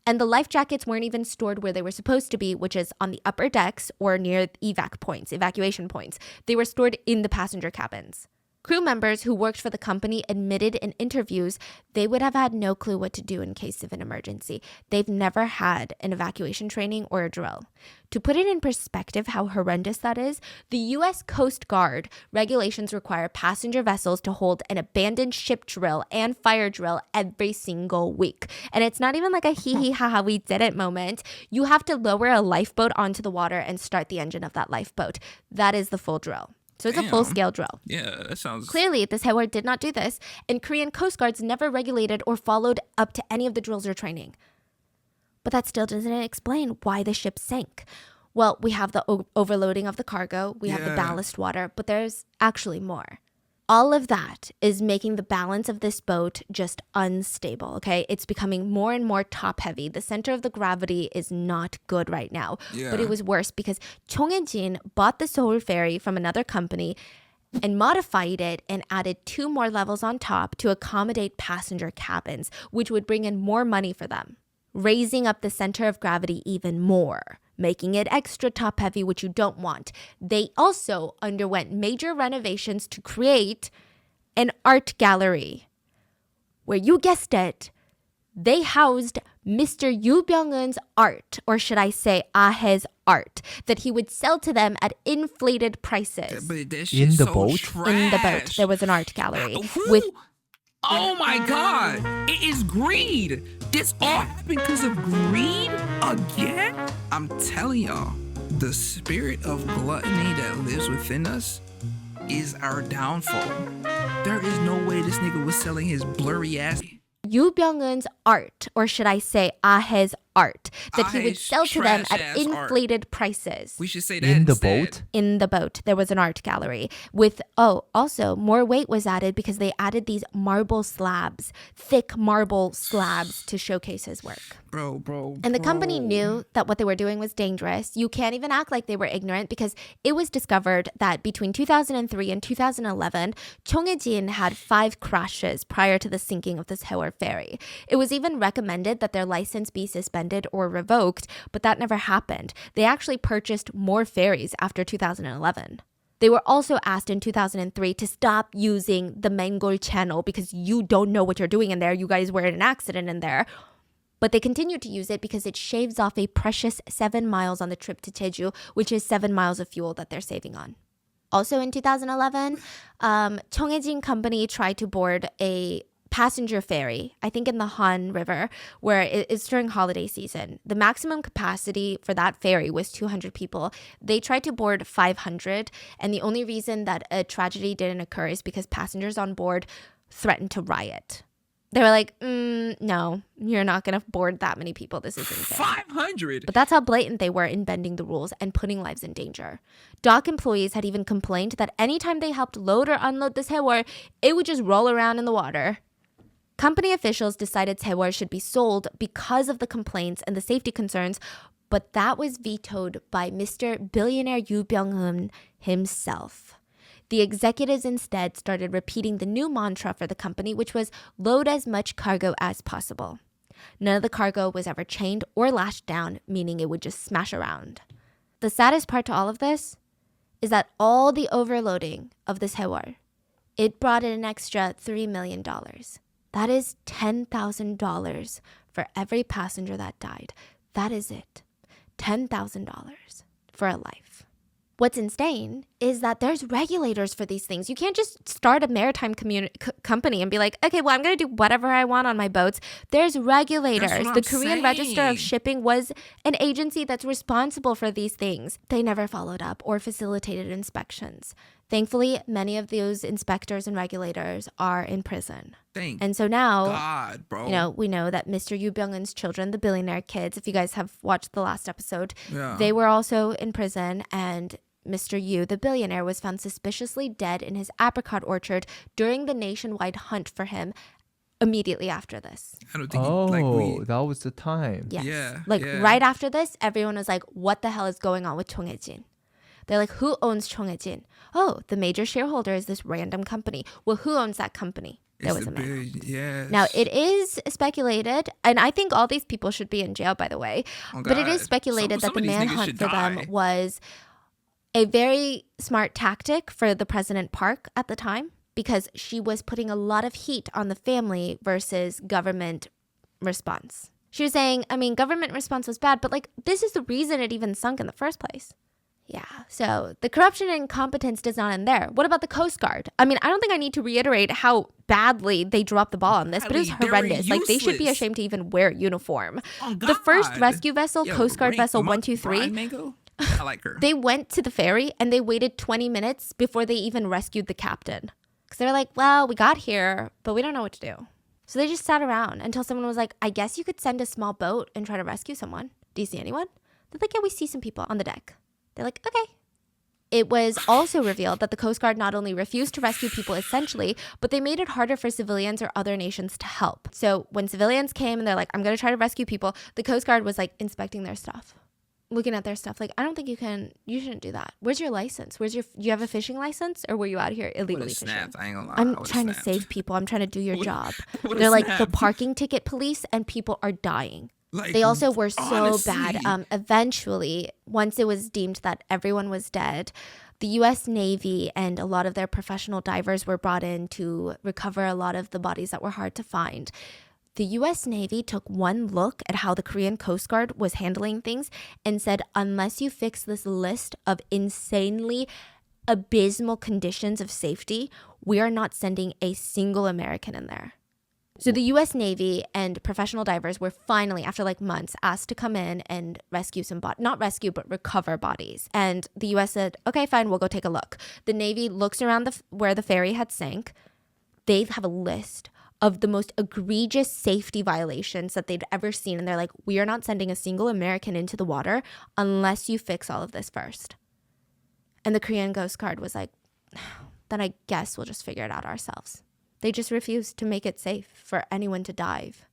And the life jackets weren't even stored where they were supposed to be, which is on the upper decks or near evacuation points. They were stored in the passenger cabins. Crew members who worked for the company admitted in interviews they would have had no clue what to do in case of an emergency. They've never had an evacuation training or a drill. To put it in perspective how horrendous that is, the U.S. Coast Guard regulations require passenger vessels to hold an abandoned ship drill and fire drill every single week. And it's not even like a hee ha ha we did it moment. You have to lower a lifeboat onto the water and start the engine of that lifeboat. That is the full drill. So it's a full-scale drill. Yeah, that sounds... Clearly, the Sewol did not do this, and Korean Coast Guards never regulated or followed up to any of the drills or training. But that still doesn't explain why the ship sank. Well, we have the overloading of the cargo, we have the ballast water, but there's actually more. All of that is making the balance of this boat just unstable, okay? It's becoming more and more top-heavy. The center of the gravity is not good right now. Yeah. But it was worse because Chongjin bought the Sewol Ferry from another company and modified it and added 2 more levels on top to accommodate passenger cabins, which would bring in more money for them, raising up the center of gravity even more, making it extra top heavy, which you don't want. They also underwent major renovations to create an art gallery where, you guessed it, they housed Mr. Yu Byung-eun's art, or should I say Ahe's art, that he would sell to them at inflated prices. But that In the so boat? trash. In the boat, there was an art gallery with... Oh my God! It is greed! This all happened because of greed? Again? I'm telling y'all, the spirit of gluttony that lives within us is our downfall. There is no way this nigga was selling his blurry ass... Yu Byung-eun's art, or should I say Ahe's art that he would sell to them at trash-ass inflated prices. We should say that In the instead. boat? In the boat, there was an art gallery with, also more weight was added because they added these marble slabs, thick marble slabs to showcase his work. Bro. And the company knew that what they were doing was dangerous. You can't even act like they were ignorant because it was discovered that between 2003 and 2011, Cheonghae-jin had 5 crashes prior to the sinking of the Sewol ferry. It was even recommended that their license be suspended or revoked, but that never happened. They actually purchased more ferries after 2011. They were also asked in 2003 to stop using the Mangol channel because you don't know what you're doing in there. You guys were in an accident in there. But they continued to use it because it shaves off a precious 7 miles on the trip to Jeju, which is 7 miles of fuel that they're saving on. Also in 2011, Cheonghae-jin Company tried to board a passenger ferry, I think in the Han River, where it's during holiday season. The maximum capacity for that ferry was 200 people. They tried to board 500, and the only reason that a tragedy didn't occur is because passengers on board threatened to riot. They were like, no, you're not going to board that many people. This is insane. 500? But that's how blatant they were in bending the rules and putting lives in danger. Dock employees had even complained that anytime they helped load or unload the Sewol, it would just roll around in the water. Company officials decided Sewol should be sold because of the complaints and the safety concerns, but that was vetoed by Mr. Billionaire Yoo Byung-hun himself. The executives instead started repeating the new mantra for the company, which was load as much cargo as possible. None of the cargo was ever chained or lashed down, meaning it would just smash around. The saddest part to all of this is that all the overloading of the Sewol, it brought in an extra $3 million. That is $10,000 for every passenger that died. That is it. $10,000 for a life. What's insane is that there's regulators for these things. You can't just start a maritime company and be like, okay, well, I'm going to do whatever I want on my boats. There's regulators. The Korean Register of Shipping was an agency that's responsible for these things. They never followed up or facilitated inspections. Thankfully, many of those inspectors and regulators are in prison. And so now, God, bro. you know, we know that Mr. Yoo Byung-un's children, the billionaire kids, if you guys have watched the last episode, they were also in prison, and Mr. Yoo, the billionaire, was found suspiciously dead in his apricot orchard during the nationwide hunt for him immediately after this. I don't think that was the time. Yes. Right after this, everyone was like, what the hell is going on with Cheonghae-jin? They're like, who owns Cheonghae-jin? Oh, the major shareholder is this random company. Well, who owns that company? There was a man. Yes. Now, it is speculated, and I think all these people should be in jail, by the way, but it is speculated that the manhunt for them was a very smart tactic for the President Park at the time, because she was putting a lot of heat on the family versus government response. She was saying, I mean, government response was bad, but like, this is the reason it even sunk in the first place. Yeah, so the corruption and incompetence does not end there. What about the Coast Guard? I mean, I don't think I need to reiterate how badly they dropped the ball on this, but it was horrendous. Like, they should be ashamed to even wear a uniform. The first rescue vessel, Coast Guard Vessel 123, I like her. They went to the ferry and they waited 20 minutes before they even rescued the captain. Because they're like, well, we got here, but we don't know what to do. So they just sat around until someone was like, I guess you could send a small boat and try to rescue someone. Do you see anyone? They're like, yeah, we see some people on the deck. They're like, okay. It was also revealed that the Coast Guard not only refused to rescue people essentially, but they made it harder for civilians or other nations to help. So when civilians came and they're like, I'm going to try to rescue people, the Coast Guard was like inspecting their stuff, looking at their stuff. Like, I don't think you shouldn't do that. Where's your license? Do you have a fishing license, or were you out here illegally fishing? I ain't gonna lie. I'm trying to save people. I'm trying to do your job. They're like the parking ticket police, and people are dying. Like, they also were so bad. Eventually, once it was deemed that everyone was dead, the U.S. Navy and a lot of their professional divers were brought in to recover a lot of the bodies that were hard to find. The U.S. Navy took one look at how the Korean Coast Guard was handling things and said, unless you fix this list of insanely abysmal conditions of safety, we are not sending a single American in there. So the U.S. Navy and professional divers were finally, after like months, asked to come in and rescue some not rescue, but recover bodies. And the U.S. said, okay, fine, we'll go take a look. The Navy looks around where the ferry had sank. They have a list of the most egregious safety violations that they'd ever seen. And they're like, we are not sending a single American into the water unless you fix all of this first. And the Korean Coast Guard was like, then I guess we'll just figure it out ourselves. They just refused to make it safe for anyone to dive.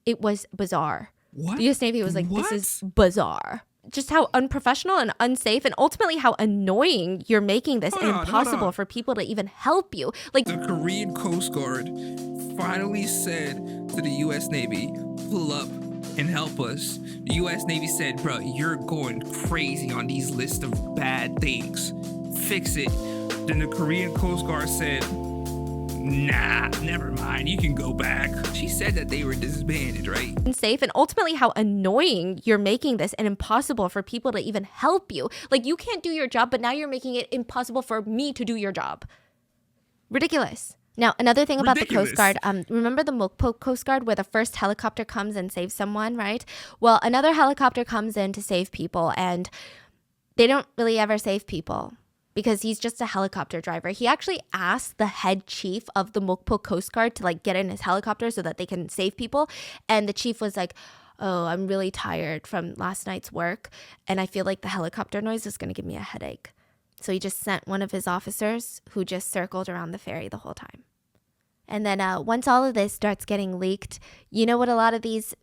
It was bizarre. What? The US Navy was like, this is bizarre. Just how unprofessional and unsafe, and ultimately how annoying you're making this and impossible for people to even help you. Like, the Korean Coast Guard finally said to the US Navy, pull up and help us. The US Navy said, bro, you're going crazy on these lists of bad things. Fix it. Then the Korean Coast Guard said, nah, never mind, you can go back. She said that they were disbanded, right? Unsafe, and ultimately how annoying you're making this and impossible for people to even help you. Like, you can't do your job, but now you're making it impossible for me to do your job. Ridiculous. Now, another thing about the Coast Guard, remember the Mokpo Coast Guard where the first helicopter comes and saves someone, right? Well, another helicopter comes in to save people, and they don't really ever save people, because he's just a helicopter driver. He actually asked the head chief of the Mokpo Coast Guard to like get in his helicopter so that they can save people. And the chief was like, oh, I'm really tired from last night's work, and I feel like the helicopter noise is going to give me a headache. So he just sent one of his officers who just circled around the ferry the whole time. And then once all of this starts getting leaked, you know what a lot of these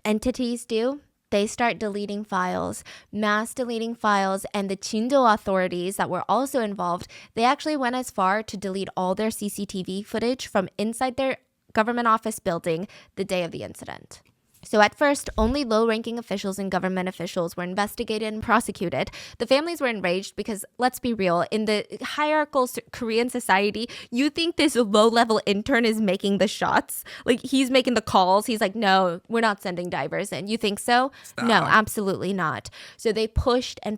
entities do? They start deleting files, mass deleting files, and the Chindo authorities that were also involved, they actually went as far to delete all their CCTV footage from inside their government office building the day of the incident. So at first, only low-ranking officials and government officials were investigated and prosecuted. The families were enraged because, let's be real, in the hierarchical Korean society, you think this low-level intern is making the shots? Like, he's making the calls. He's like, no, we're not sending divers in. You think so? Stop. No, absolutely not. So they pushed, and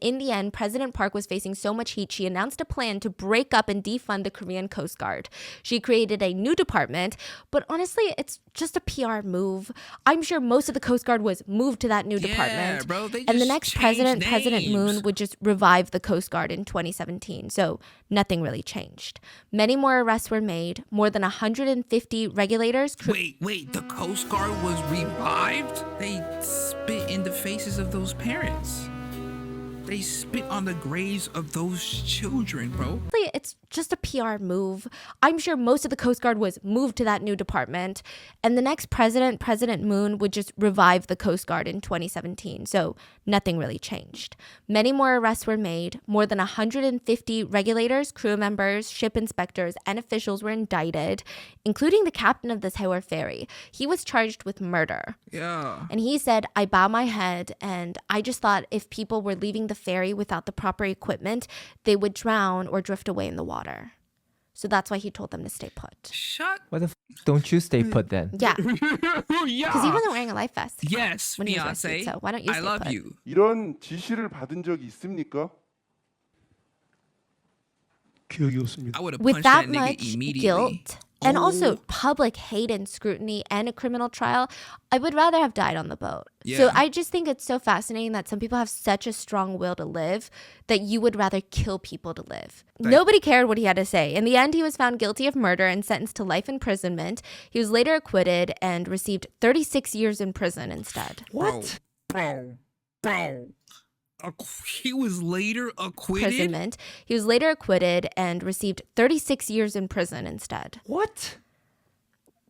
in the end, President Park was facing so much heat, she announced a plan to break up and defund the Korean Coast Guard. She created a new department, but honestly, it's just a PR move. I'm sure most of the Coast Guard was moved to that new department. Bro, and the next president, President Moon, would just revive the Coast Guard in 2017. So nothing really changed. Many more arrests were made. More than 150 regulators. Wait, the Coast Guard was revived? They spit in the faces of those parents. They spit on the graves of those children, bro. It's just a PR move. I'm sure most of the Coast Guard was moved to that new department. And the next president, President Moon, would just revive the Coast Guard in 2017. So nothing really changed. Many more arrests were made. More than 150 regulators, crew members, ship inspectors, and officials were indicted, including the captain of the Sewol ferry. He was charged with murder. Yeah. And he said, I bow my head, and I just thought if people were leaving the ferry without the proper equipment, they would drown or drift away in the water. So that's why he told them to stay put. Why the don't you stay put then? Yeah. Because he wasn't wearing a life vest. Yes, when he was fiance. rescued, so why don't you I stay love put? you. 이런 지시를 받은 적이 있습니까? 기억이 없습니다. I would have With punched that that nigga much immediately. guilt and also public hate and scrutiny and a criminal trial, I would rather have died on the boat. So Yeah. I just think it's so fascinating that some people have such a strong will to live that you would rather kill people to live. Nobody cared what he had to say. In the end, he was found guilty of murder and sentenced to life imprisonment. He was later acquitted and received 36 years in prison instead. What? Bro. He was later acquitted? Imprisonment. He was later acquitted and received 36 years in prison instead. What?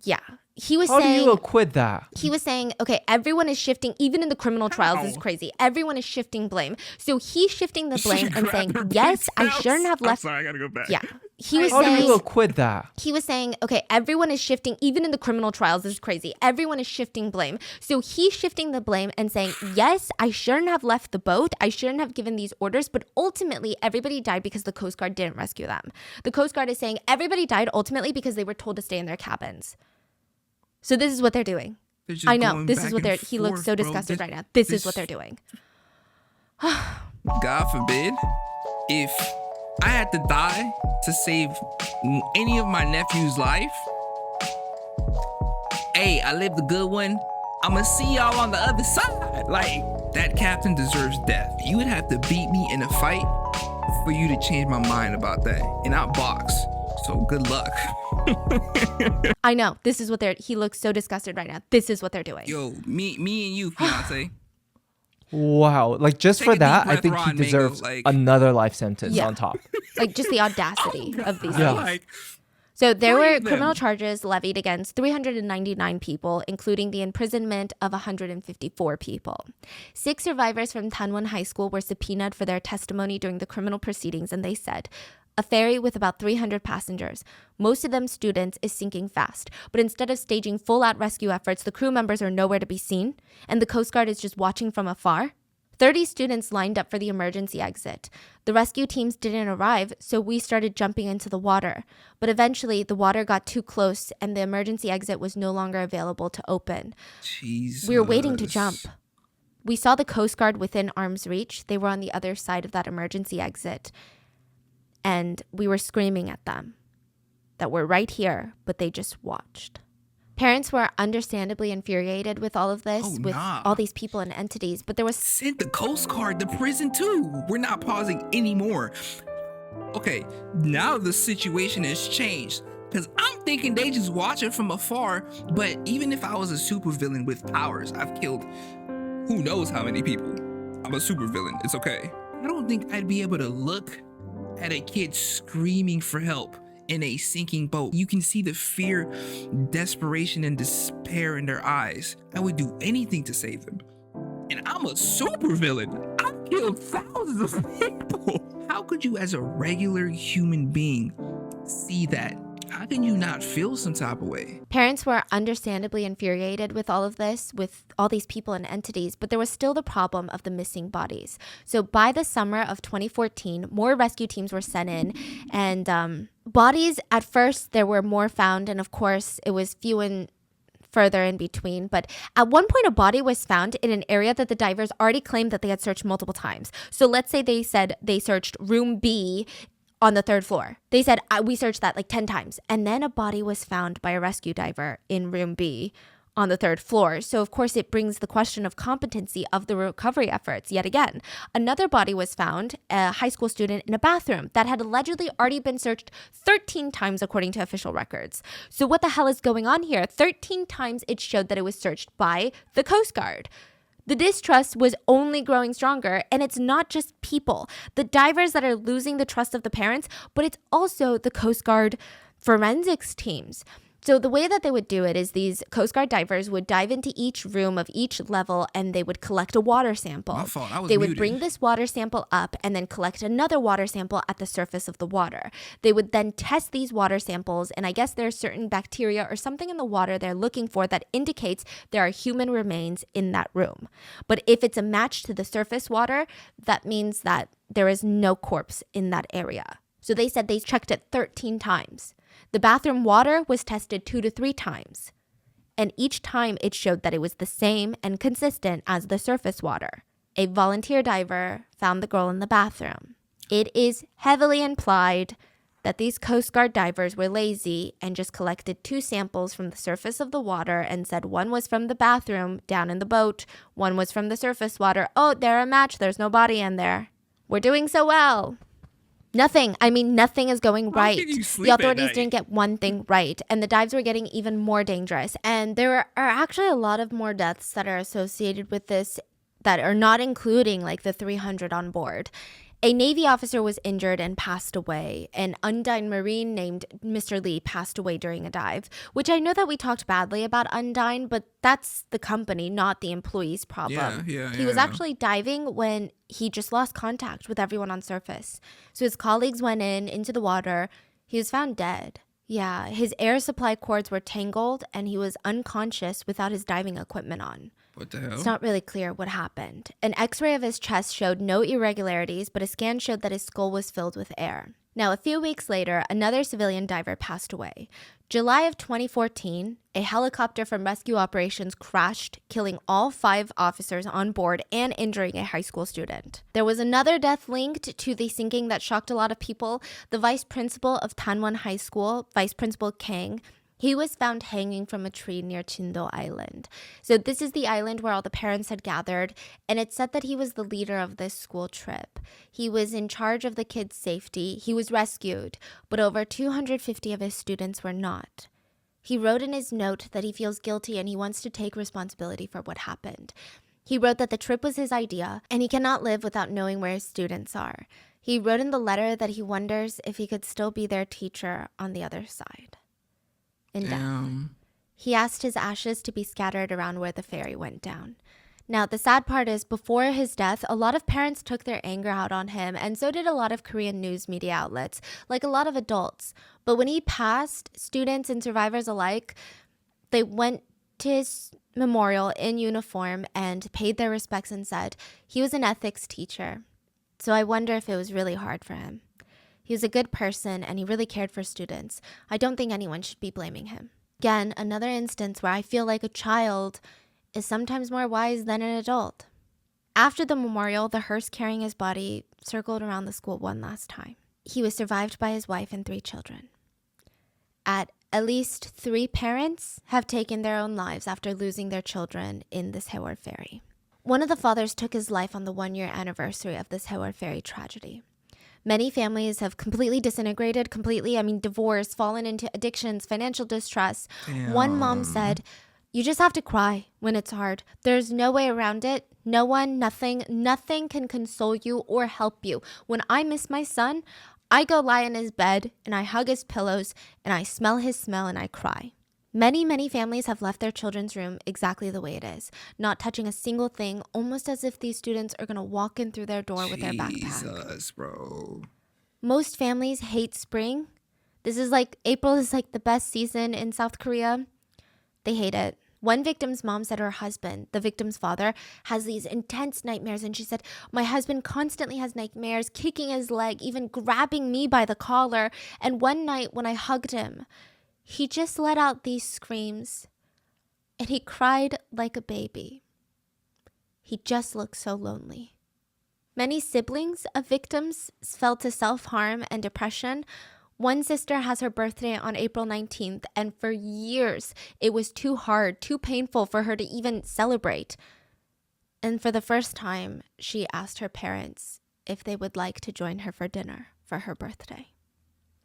Yeah. He was How saying, do you acquit that? He was saying, okay, everyone is shifting, even in the criminal trials, this is crazy. Everyone is shifting blame. So he's shifting the blame and saying, yes, I shouldn't have left. I'm sorry, I gotta go back. Yeah. He was How saying, do you acquit that? He was saying, okay, everyone is shifting, even in the criminal trials, this is crazy. Everyone is shifting blame. So he's shifting the blame and saying, yes, I shouldn't have left the boat. I shouldn't have given these orders. But ultimately, everybody died because the Coast Guard didn't rescue them. The Coast Guard is saying everybody died ultimately because they were told to stay in their cabins. So this is what they're doing. I know. This is what they're... He looks so disgusted right now. This is what they're doing. God forbid, if I had to die to save any of my nephew's life, hey, I lived a good one. I'ma see y'all on the other side. Like, that captain deserves death. You would have to beat me in a fight for you to change my mind about that. And I'll box. So good luck. I know. This is what he looks so disgusted right now. This is what they're doing. Yo, me and you, fiance. Wow. Like, just Take for a deep that, I breath, think he Ron Mango, deserves like- another life sentence Yeah. on top. Like, just the audacity of these Yeah. things. Like, So there Free were them. criminal charges levied against 399 people, including the imprisonment of 154 people. 6 survivors from Tanwon High School were subpoenaed for their testimony during the criminal proceedings, and they said, a ferry with about 300 passengers, most of them students, is sinking fast. But instead of staging full-out rescue efforts, the crew members are nowhere to be seen, and the Coast Guard is just watching from afar. 30 students lined up for the emergency exit. The rescue teams didn't arrive, so we started jumping into the water. But eventually, the water got too close, and the emergency exit was no longer available to open. Jesus. We were waiting to jump. We saw the Coast Guard within arm's reach. They were on the other side of that emergency exit. And we were screaming at them that we're right here, but they just watched. Parents were understandably infuriated with all of this, with all these people and entities, but there was... Sent the Coast Guard to prison too. We're not pausing anymore. Okay, now the situation has changed. Because I'm thinking they just watch it from afar, but even if I was a supervillain with powers, I've killed who knows how many people. I'm a supervillain, it's okay. I don't think I'd be able to look at a kid screaming for help in a sinking boat. You can see the fear, desperation, and despair in their eyes. I would do anything to save them. And I'm a supervillain. I've killed thousands of people. How could you, as a regular human being, see that? How can you not feel some type of way? Parents were understandably infuriated with all of this, with all these people and entities, but there was still the problem of the missing bodies. So by the summer of 2014, more rescue teams were sent in, and bodies, at first, there were more found, and of course, it was few and further in between. But at one point, a body was found in an area that the divers already claimed that they had searched multiple times. So let's say they said they searched room B on the 3rd floor. They said, we searched that like 10 times. And then a body was found by a rescue diver in room B on the 3rd floor. So of course it brings the question of competency of the recovery efforts yet again. Another body was found, a high school student in a bathroom that had allegedly already been searched 13 times according to official records. So what the hell is going on here? 13 times it showed that it was searched by the Coast Guard. The distrust was only growing stronger, and it's not just people, the divers that are losing the trust of the parents, but it's also the Coast Guard forensics teams. So the way that they would do it is these Coast Guard divers would dive into each room of each level and they would collect a water sample. My fault, I was They muted. would bring this water sample up and then collect another water sample at the surface of the water. They would then test these water samples, and I guess there's certain bacteria or something in the water they're looking for that indicates there are human remains in that room. But if it's a match to the surface water, that means that there is no corpse in that area. So they said they checked it 13 times. The bathroom water was tested 2 to 3 times, and each time it showed that it was the same and consistent as the surface water. A volunteer diver found the girl in the bathroom. It is heavily implied that these Coast Guard divers were lazy and just collected 2 samples from the surface of the water and said one was from the bathroom down in the boat, one was from the surface water. Oh, they're a match. There's no body in there. We're doing so well. Nothing is going right. The authorities didn't get one thing right, and the dives were getting even more dangerous. And there are actually a lot of more deaths that are associated with this that are not including like the 300 on board. A Navy officer was injured and passed away. An Undyne Marine named Mr. Lee passed away during a dive, which I know that we talked badly about Undyne, but that's the company, not the employee's problem. He was actually diving when he just lost contact with everyone on surface. So his colleagues went into the water. He was found dead. Yeah, his air supply cords were tangled and he was unconscious without his diving equipment on. What the hell? It's not really clear what happened. An x-ray of his chest showed no irregularities, but a scan showed that his skull was filled with air. Now, a few weeks later, another civilian diver passed away. July of 2014, a helicopter from rescue operations crashed, killing all 5 officers on board and injuring a high school student. There was another death linked to the sinking that shocked a lot of people. The vice principal of Tanwon High School, Vice Principal Kang, He was found hanging from a tree near Chindo Island. So this is the island where all the parents had gathered, and it's said that he was the leader of this school trip. He was in charge of the kids' safety. He was rescued, but over 250 of his students were not. He wrote in his note that he feels guilty and he wants to take responsibility for what happened. He wrote that the trip was his idea, and he cannot live without knowing where his students are. He wrote in the letter that he wonders if he could still be their teacher on the other side. In death. He asked his ashes to be scattered around where the ferry went down. Now, the sad part is, before his death, a lot of parents took their anger out on him, and so did a lot of Korean news media outlets, like a lot of adults. But when he passed, students and survivors alike, they went to his memorial in uniform and paid their respects and said he was an ethics teacher. So I wonder if it was really hard for him. He was a good person and he really cared for students. I don't think anyone should be blaming him. Again, another instance where I feel like a child is sometimes more wise than an adult. After the memorial, the hearse carrying his body circled around the school one last time. He was survived by his wife and 3 children. At least 3 parents have taken their own lives after losing their children in the Sewol ferry. One of the fathers took his life on the 1-year anniversary of the Sewol ferry tragedy. Many families have completely disintegrated, divorced, fallen into addictions, financial distress. Damn. One mom said, "You just have to cry when it's hard. There's no way around it. No one, nothing can console you or help you. When I miss my son, I go lie in his bed and I hug his pillows and I smell his smell and I cry." Many families have left their children's room exactly the way it is, not touching a single thing, almost as if these students are going to walk in through their door with their backpack. Jesus, bro. Most families hate spring. April is like the best season in South Korea. They hate it. One victim's mom said her husband, the victim's father, has these intense nightmares. And she said, "My husband constantly has nightmares, kicking his leg, even grabbing me by the collar. And one night when I hugged him, he just let out these screams and he cried like a baby. He just looked so lonely." Many siblings of victims fell to self-harm and depression. One sister has her birthday on April 19th, and for years, it was too hard, too painful for her to even celebrate. And for the first time, she asked her parents if they would like to join her for dinner for her birthday.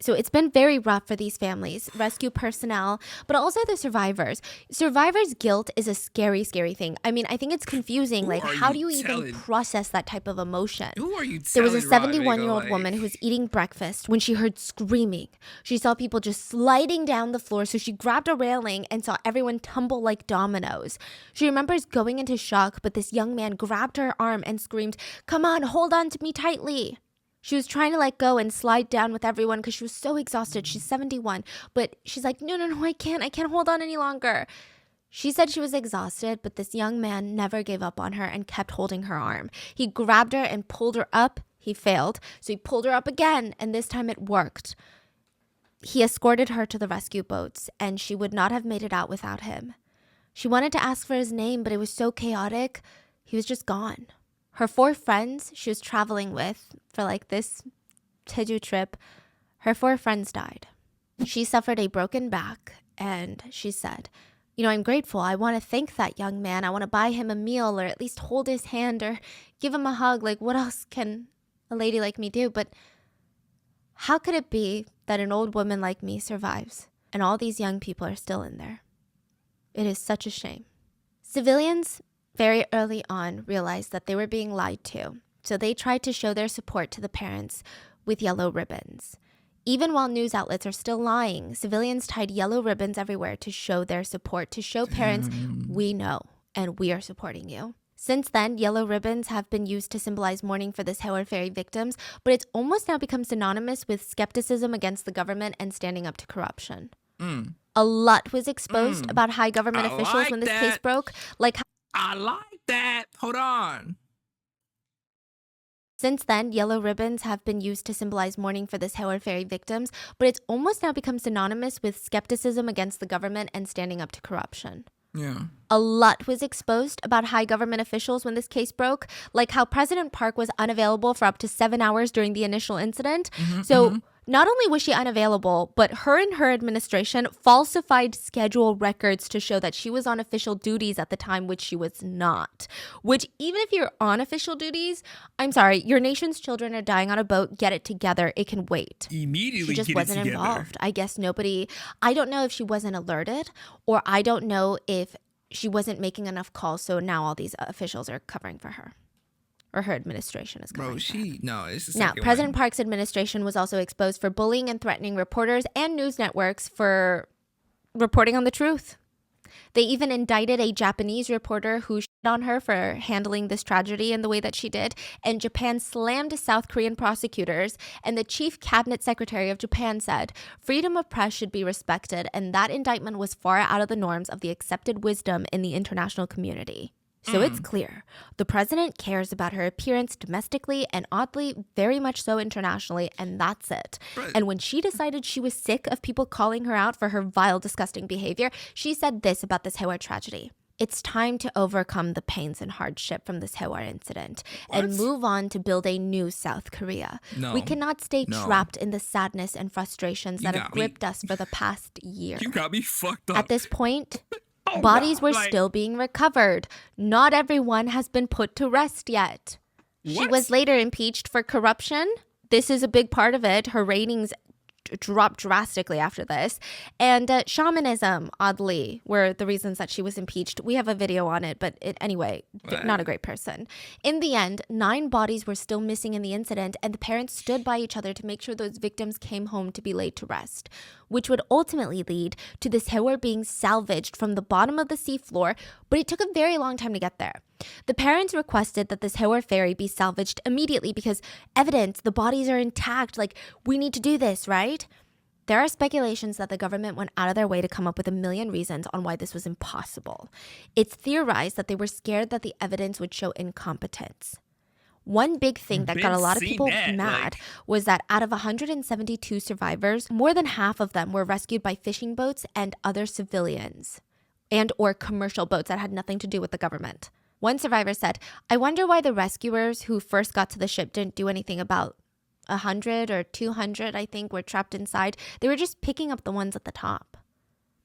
So it's been very rough for these families, rescue personnel, but also the survivors. Survivors' guilt is a scary, scary thing. I think it's confusing. How do you even process that type of emotion? Who are you There was a telling, 71-year-old woman who was eating breakfast when she heard screaming. She saw people just sliding down the floor, so she grabbed a railing and saw everyone tumble like dominoes. She remembers going into shock, but this young man grabbed her arm and screamed, "Come on, hold on to me tightly." She was trying to let go and slide down with everyone because she was so exhausted. She's 71, but she's like, no, I can't hold on any longer. She said she was exhausted, but this young man never gave up on her and kept holding her arm. He grabbed her and pulled her up. He failed, so he pulled her up again, and this time it worked. He escorted her to the rescue boats, and she would not have made it out without him. She wanted to ask for his name, but it was so chaotic, he was just gone. Her 4 friends she was traveling with for this Jeju trip, her 4 friends died. She suffered a broken back, and she said, "I'm grateful. I want to thank that young man. I want to buy him a meal or at least hold his hand or give him a hug. What else can a lady like me do? But how could it be that an old woman like me survives and all these young people are still in there? It is such a shame." Civilians very early on realized that they were being lied to, so they tried to show their support to the parents with yellow ribbons. Even while news outlets are still lying, civilians tied yellow ribbons everywhere to show their support, to show parents, we know and we are supporting you. Since then, yellow ribbons have been used to symbolize mourning for the Sewol ferry victims, but it's almost now become synonymous with skepticism against the government and standing up to corruption. A lot was exposed about high government officials when this case broke, I like that. Hold on. Since then, yellow ribbons have been used to symbolize mourning for the Sewol ferry victims, but it's almost now become synonymous with skepticism against the government and standing up to corruption. Yeah. A lot was exposed about high government officials when this case broke, like how President Park was unavailable for up to 7 hours during the initial incident. Not only was she unavailable, but her and her administration falsified schedule records to show that she was on official duties at the time, which she was not. Which, even if you're on official duties, I'm sorry, your nation's children are dying on a boat, get it together, it can wait. Immediately She just get wasn't it together. involved. I guess I don't know if she wasn't alerted, or I don't know if she wasn't making enough calls, so now all these officials are covering for her. Or her administration is covering for her. It's the Now, second President one. Park's administration was also exposed for bullying and threatening reporters and news networks for reporting on the truth. They even indicted a Japanese reporter who shit on her for handling this tragedy in the way that she did, and Japan slammed South Korean prosecutors, and the chief cabinet secretary of Japan said, freedom of press should be respected, and that indictment was far out of the norms of the accepted wisdom in the international community. So it's clear. The president cares about her appearance domestically and oddly, very much so internationally, and that's it. And when she decided she was sick of people calling her out for her vile, disgusting behavior, she said this about this Sewol tragedy. It's time to overcome the pains and hardship from this Sewol incident and move on to build a new South Korea. No. We cannot stay No. trapped in the sadness and frustrations that have got me. gripped us for the past year. You got me fucked up. At this point, bodies were still being recovered. Not everyone has been put to rest yet. She was later impeached for corruption. This is a big part of it. Her ratings dropped drastically after this. And shamanism, oddly, were the reasons that she was impeached. We have a video on it, but anyway, not a great person. In the end, 9 bodies were still missing in the incident, and the parents stood by each other to make sure those victims came home to be laid to rest, which would ultimately lead to the Sewol being salvaged from the bottom of the seafloor, but it took a very long time to get there. The parents requested that the Sewol ferry be salvaged immediately because evidence, the bodies are intact, like, we need to do this, right? There are speculations that the government went out of their way to come up with a million reasons on why this was impossible. It's theorized that they were scared that the evidence would show incompetence. One big thing that got a lot of people mad was that out of 172 survivors, more than half of them were rescued by fishing boats and other civilians and or commercial boats that had nothing to do with the government. One survivor said, I wonder why the rescuers who first got to the ship didn't do anything about 100 or 200, I think, were trapped inside. They were just picking up the ones at the top.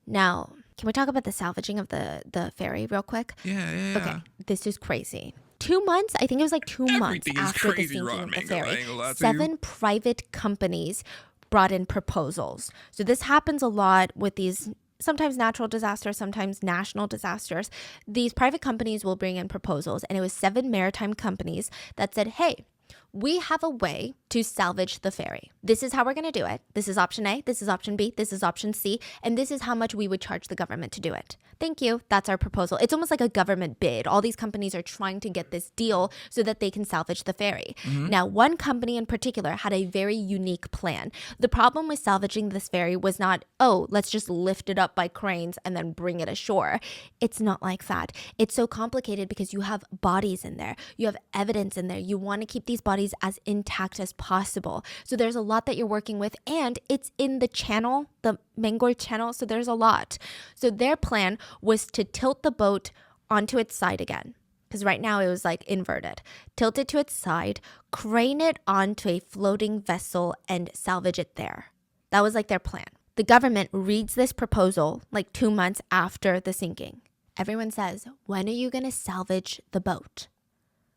Now, can we talk about the salvaging of the ferry real quick? Yeah. Okay, this is crazy. 2 months, I think it was like 2 months Everything is after the crazy, sinking Ron of the Mango, I ferry, ain't gonna lie to 7 private companies brought in proposals. So this happens a lot with these sometimes natural disasters, sometimes national disasters. These private companies will bring in proposals, and it was 7 maritime companies that said, hey, we have a way to salvage the ferry. This is how we're going to do it. This is option A, this is option B, this is option C, and this is how much we would charge the government to do it. Thank you. That's our proposal. It's almost like a government bid. All these companies are trying to get this deal so that they can salvage the ferry. Now, one company in particular had a very unique plan. The problem with salvaging this ferry was not, oh, let's just lift it up by cranes and then bring it ashore. It's not like that. It's so complicated because you have bodies in there. You have evidence in there. You want to keep these bodies as intact as possible. So there's a lot that you're working with, and it's in the channel, the Mangor channel, so there's a lot. So their plan was to tilt the boat onto its side again, because right now it was like inverted. Tilt it to its side, crane it onto a floating vessel, and salvage it there. That was like their plan. The government reads this proposal like 2 months after the sinking. Everyone says, when are you going to salvage the boat?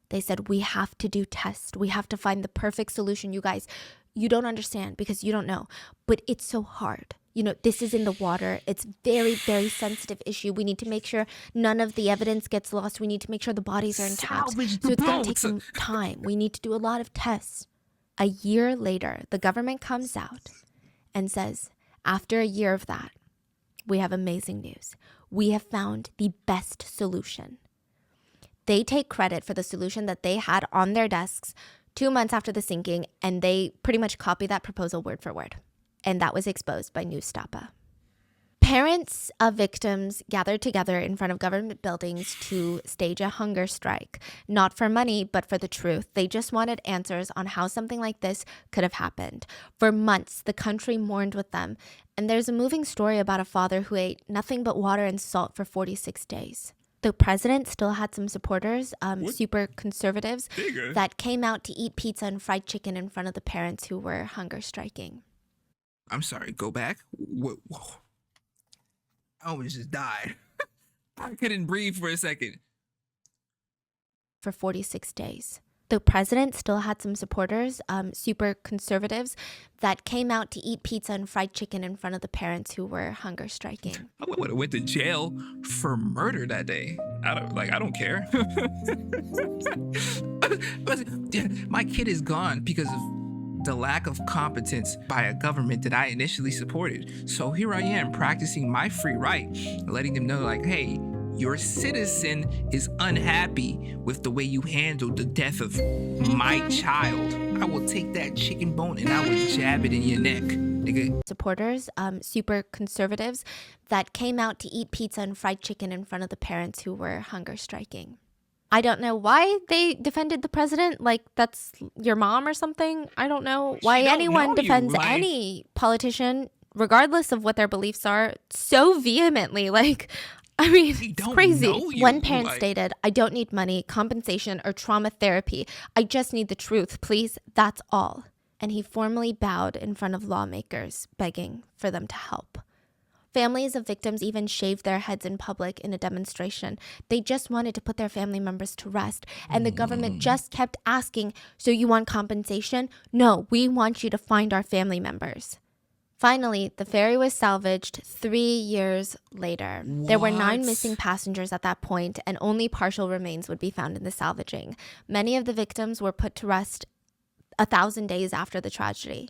They said, we have to do tests. We have to find the perfect solution. You guys, you don't understand because you don't know, but it's so hard. You know, this is in the water. It's very, very sensitive issue. We need to make sure none of the evidence gets lost. We need to make sure the bodies are intact. So it's going to take some time. We need to do a lot of tests. A year later, the government comes out and says, after a year of that, we have amazing news. We have found the best solution. They take credit for the solution that they had on their desks 2 months after the sinking, and they pretty much copy that proposal word for word. And that was exposed by Newstapa. Parents of victims gathered together in front of government buildings to stage a hunger strike, not for money, but for the truth. They just wanted answers on how something like this could have happened. For months, the country mourned with them. And there's a moving story about a father who ate nothing but water and salt for 46 days. The president still had some supporters, super conservatives, that came out to eat pizza and fried chicken in front of the parents who were hunger striking. I'm sorry, go back. Whoa. I almost just died. I couldn't breathe for a second. For 46 days. The president still had some supporters, super conservatives, that came out to eat pizza and fried chicken in front of the parents who were hunger striking. I would have went to jail for murder that day. I don't care. My kid is gone because of the lack of competence by a government that I initially supported. So here I am practicing my free right, letting them know like, hey, your citizen is unhappy with the way you handled the death of my child. I will take that chicken bone and I will jab it in your neck, nigga. Supporters, super conservatives, that came out to eat pizza and fried chicken in front of the parents who were hunger striking. I don't know why they defended the president, like that's your mom or something. I don't know why anyone defends any politician, regardless of what their beliefs are, so vehemently. Like, I mean, it's crazy. One parent stated, I don't need money, compensation, or trauma therapy. I just need the truth, please. That's all. And he formally bowed in front of lawmakers, begging for them to help. Families of victims even shaved their heads in public in a demonstration. They just wanted to put their family members to rest. And the government just kept asking, so you want compensation? No, we want you to find our family members. Finally, the ferry was salvaged 3 years later. There were 9 missing passengers at that point, and only partial remains would be found in the salvaging. Many of the victims were put to rest 1,000 days after the tragedy.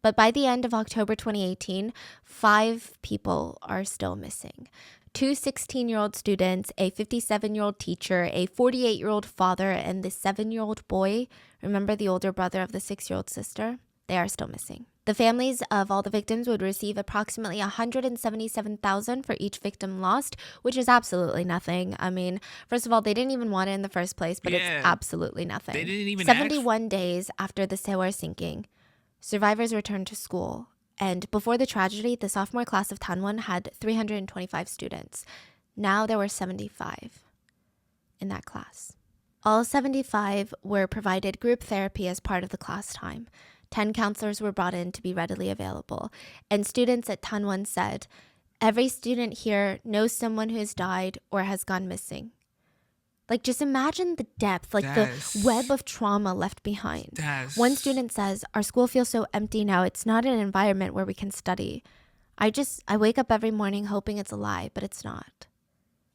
But by the end of October 2018, 5 people are still missing. 2 16-year-old students, a 57-year-old teacher, a 48-year-old father, and the 7-year-old boy, remember the older brother of the 6-year-old sister? They are still missing. The families of all the victims would receive approximately $177,000 for each victim lost, which is absolutely nothing. I mean, first of all, they didn't even want it in the first place, but it's absolutely nothing. They didn't even 71 days after the Sewol sinking, survivors returned to school. And before the tragedy, the sophomore class of Tanwon had 325 students. Now there were 75 in that class. All 75 were provided group therapy as part of the class time. 10 counselors were brought in to be readily available. And students at Tanwon said, every student here knows someone who has died or has gone missing. Like, just imagine the depth, like the web of trauma left behind. One student says, our school feels so empty now. It's not an environment where we can study. I wake up every morning hoping it's a lie, but it's not.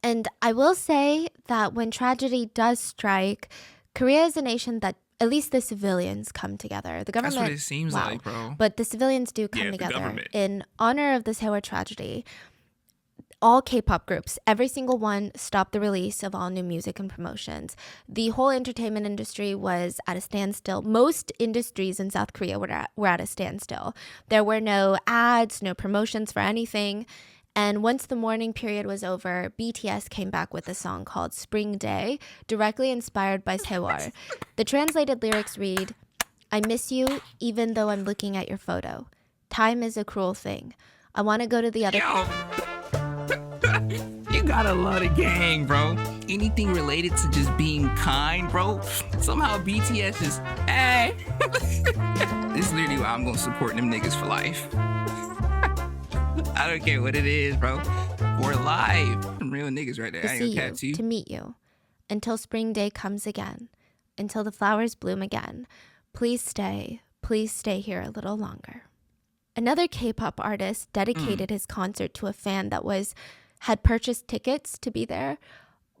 And I will say that when tragedy does strike, Korea is a nation that at least the civilians come together. The government, that's what it seems like, bro. But the civilians do come together in honor of the Sewol tragedy. All K-pop groups, every single one, stopped the release of all new music and promotions. The whole entertainment industry was at a standstill. Most industries in South Korea were at a standstill. There were no ads, no promotions for anything. And once the mourning period was over, BTS came back with a song called Spring Day, directly inspired by Sewol. The translated lyrics read, I miss you even though I'm looking at your photo. Time is a cruel thing. I want to go to the other... You gotta love the gang, bro. Anything related to just being kind, bro. Somehow BTS just, hey. This is literally why I'm gonna support them niggas for life. I don't care what it is, bro. For life. Some real niggas right there. To see you, to meet you. Until spring day comes again. Until the flowers bloom again. Please stay here a little longer. Another K-pop artist dedicated his concert to a fan that had purchased tickets to be there,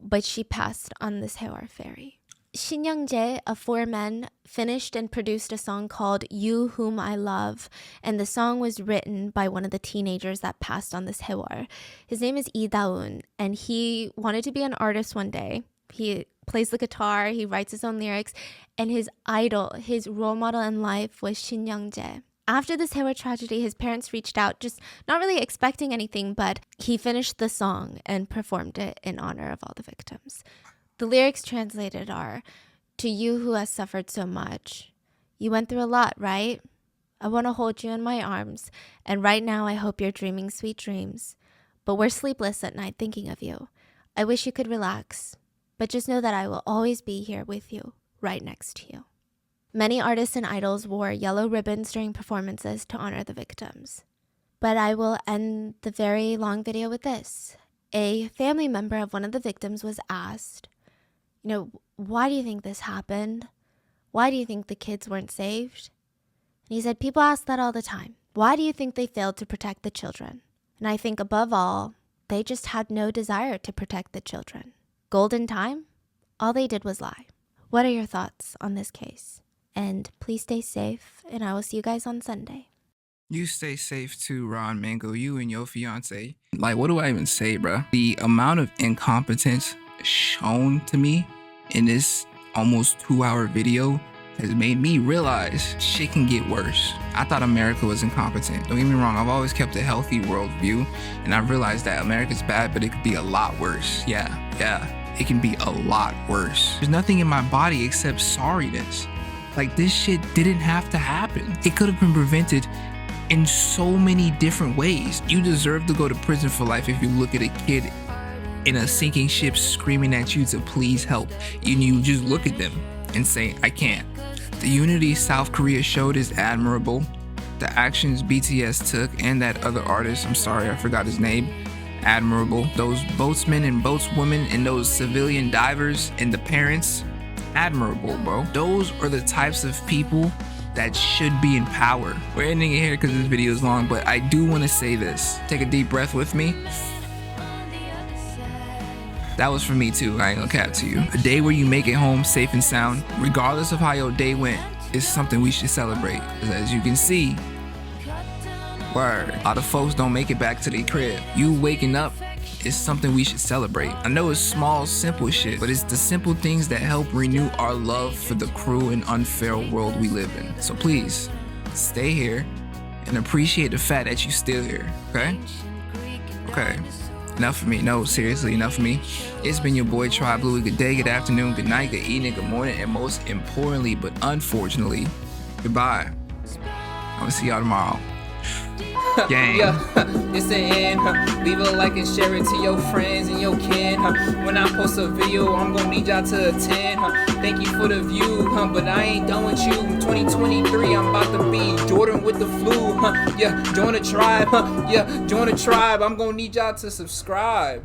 but she passed on the Sewol ferry. Shin Young-jae, of 4 Men, finished and produced a song called You Whom I Love, and the song was written by one of the teenagers that passed on the Sewol. His name is Lee Da-eun, and he wanted to be an artist one day. He plays the guitar, he writes his own lyrics, and his idol, his role model in life was Shin Young-jae. After the Sewol tragedy, his parents reached out, just not really expecting anything, but he finished the song and performed it in honor of all the victims. The lyrics translated are, to you who has suffered so much, you went through a lot, right? I want to hold you in my arms, and right now I hope you're dreaming sweet dreams. But we're sleepless at night thinking of you. I wish you could relax, but just know that I will always be here with you, right next to you. Many artists and idols wore yellow ribbons during performances to honor the victims. But I will end the very long video with this. A family member of one of the victims was asked, why do you think this happened? Why do you think the kids weren't saved? And he said, people ask that all the time. Why do you think they failed to protect the children? And I think above all, they just had no desire to protect the children. Golden time? All they did was lie. What are your thoughts on this case? And please stay safe, and I will see you guys on Sunday. You stay safe too, Ron Mango, you and your fiance. Like, what do I even say, bro? The amount of incompetence shown to me in this almost 2-hour video has made me realize shit can get worse. I thought America was incompetent. Don't get me wrong, I've always kept a healthy worldview, and I've realized that America's bad, but it could be a lot worse. Yeah, it can be a lot worse. There's nothing in my body except sorriness. Like, this shit didn't have to happen. It could have been prevented in so many different ways. You deserve to go to prison for life if you look at a kid in a sinking ship screaming at you to please help. You just look at them and say, I can't. The unity South Korea showed is admirable. The actions BTS took and that other artist, I'm sorry, I forgot his name, admirable. Those boatsmen and boatswomen and those civilian divers and the parents, admirable, bro. Those are the types of people that should be in power. We're ending it here because this video is long, but I do want to say this. Take a deep breath with me. That was for me too, I ain't gonna cap to you. A day where you make it home safe and sound, regardless of how your day went, is something we should celebrate. As you can see, word, a lot of folks don't make it back to their crib. You waking up is something we should celebrate. I know it's small, simple shit, but it's the simple things that help renew our love for the cruel and unfair world we live in. So please, stay here and appreciate the fact that you're still here, okay? Okay. Enough for me. No, seriously, enough for me. It's been your boy Tribe Loui. Good day, good afternoon, good night, good evening, good morning, and most importantly, but unfortunately, goodbye. I'm gonna see y'all tomorrow. Gang. Yeah, it's the end. Leave a like and share it to your friends and your kin. When I post a video, I'm gonna need y'all to attend. Thank you for the view, but I ain't done with you. 2023, I'm about to be Jordan with the flu. Yeah, join the tribe. Yeah, join the tribe. I'm gonna need y'all to subscribe.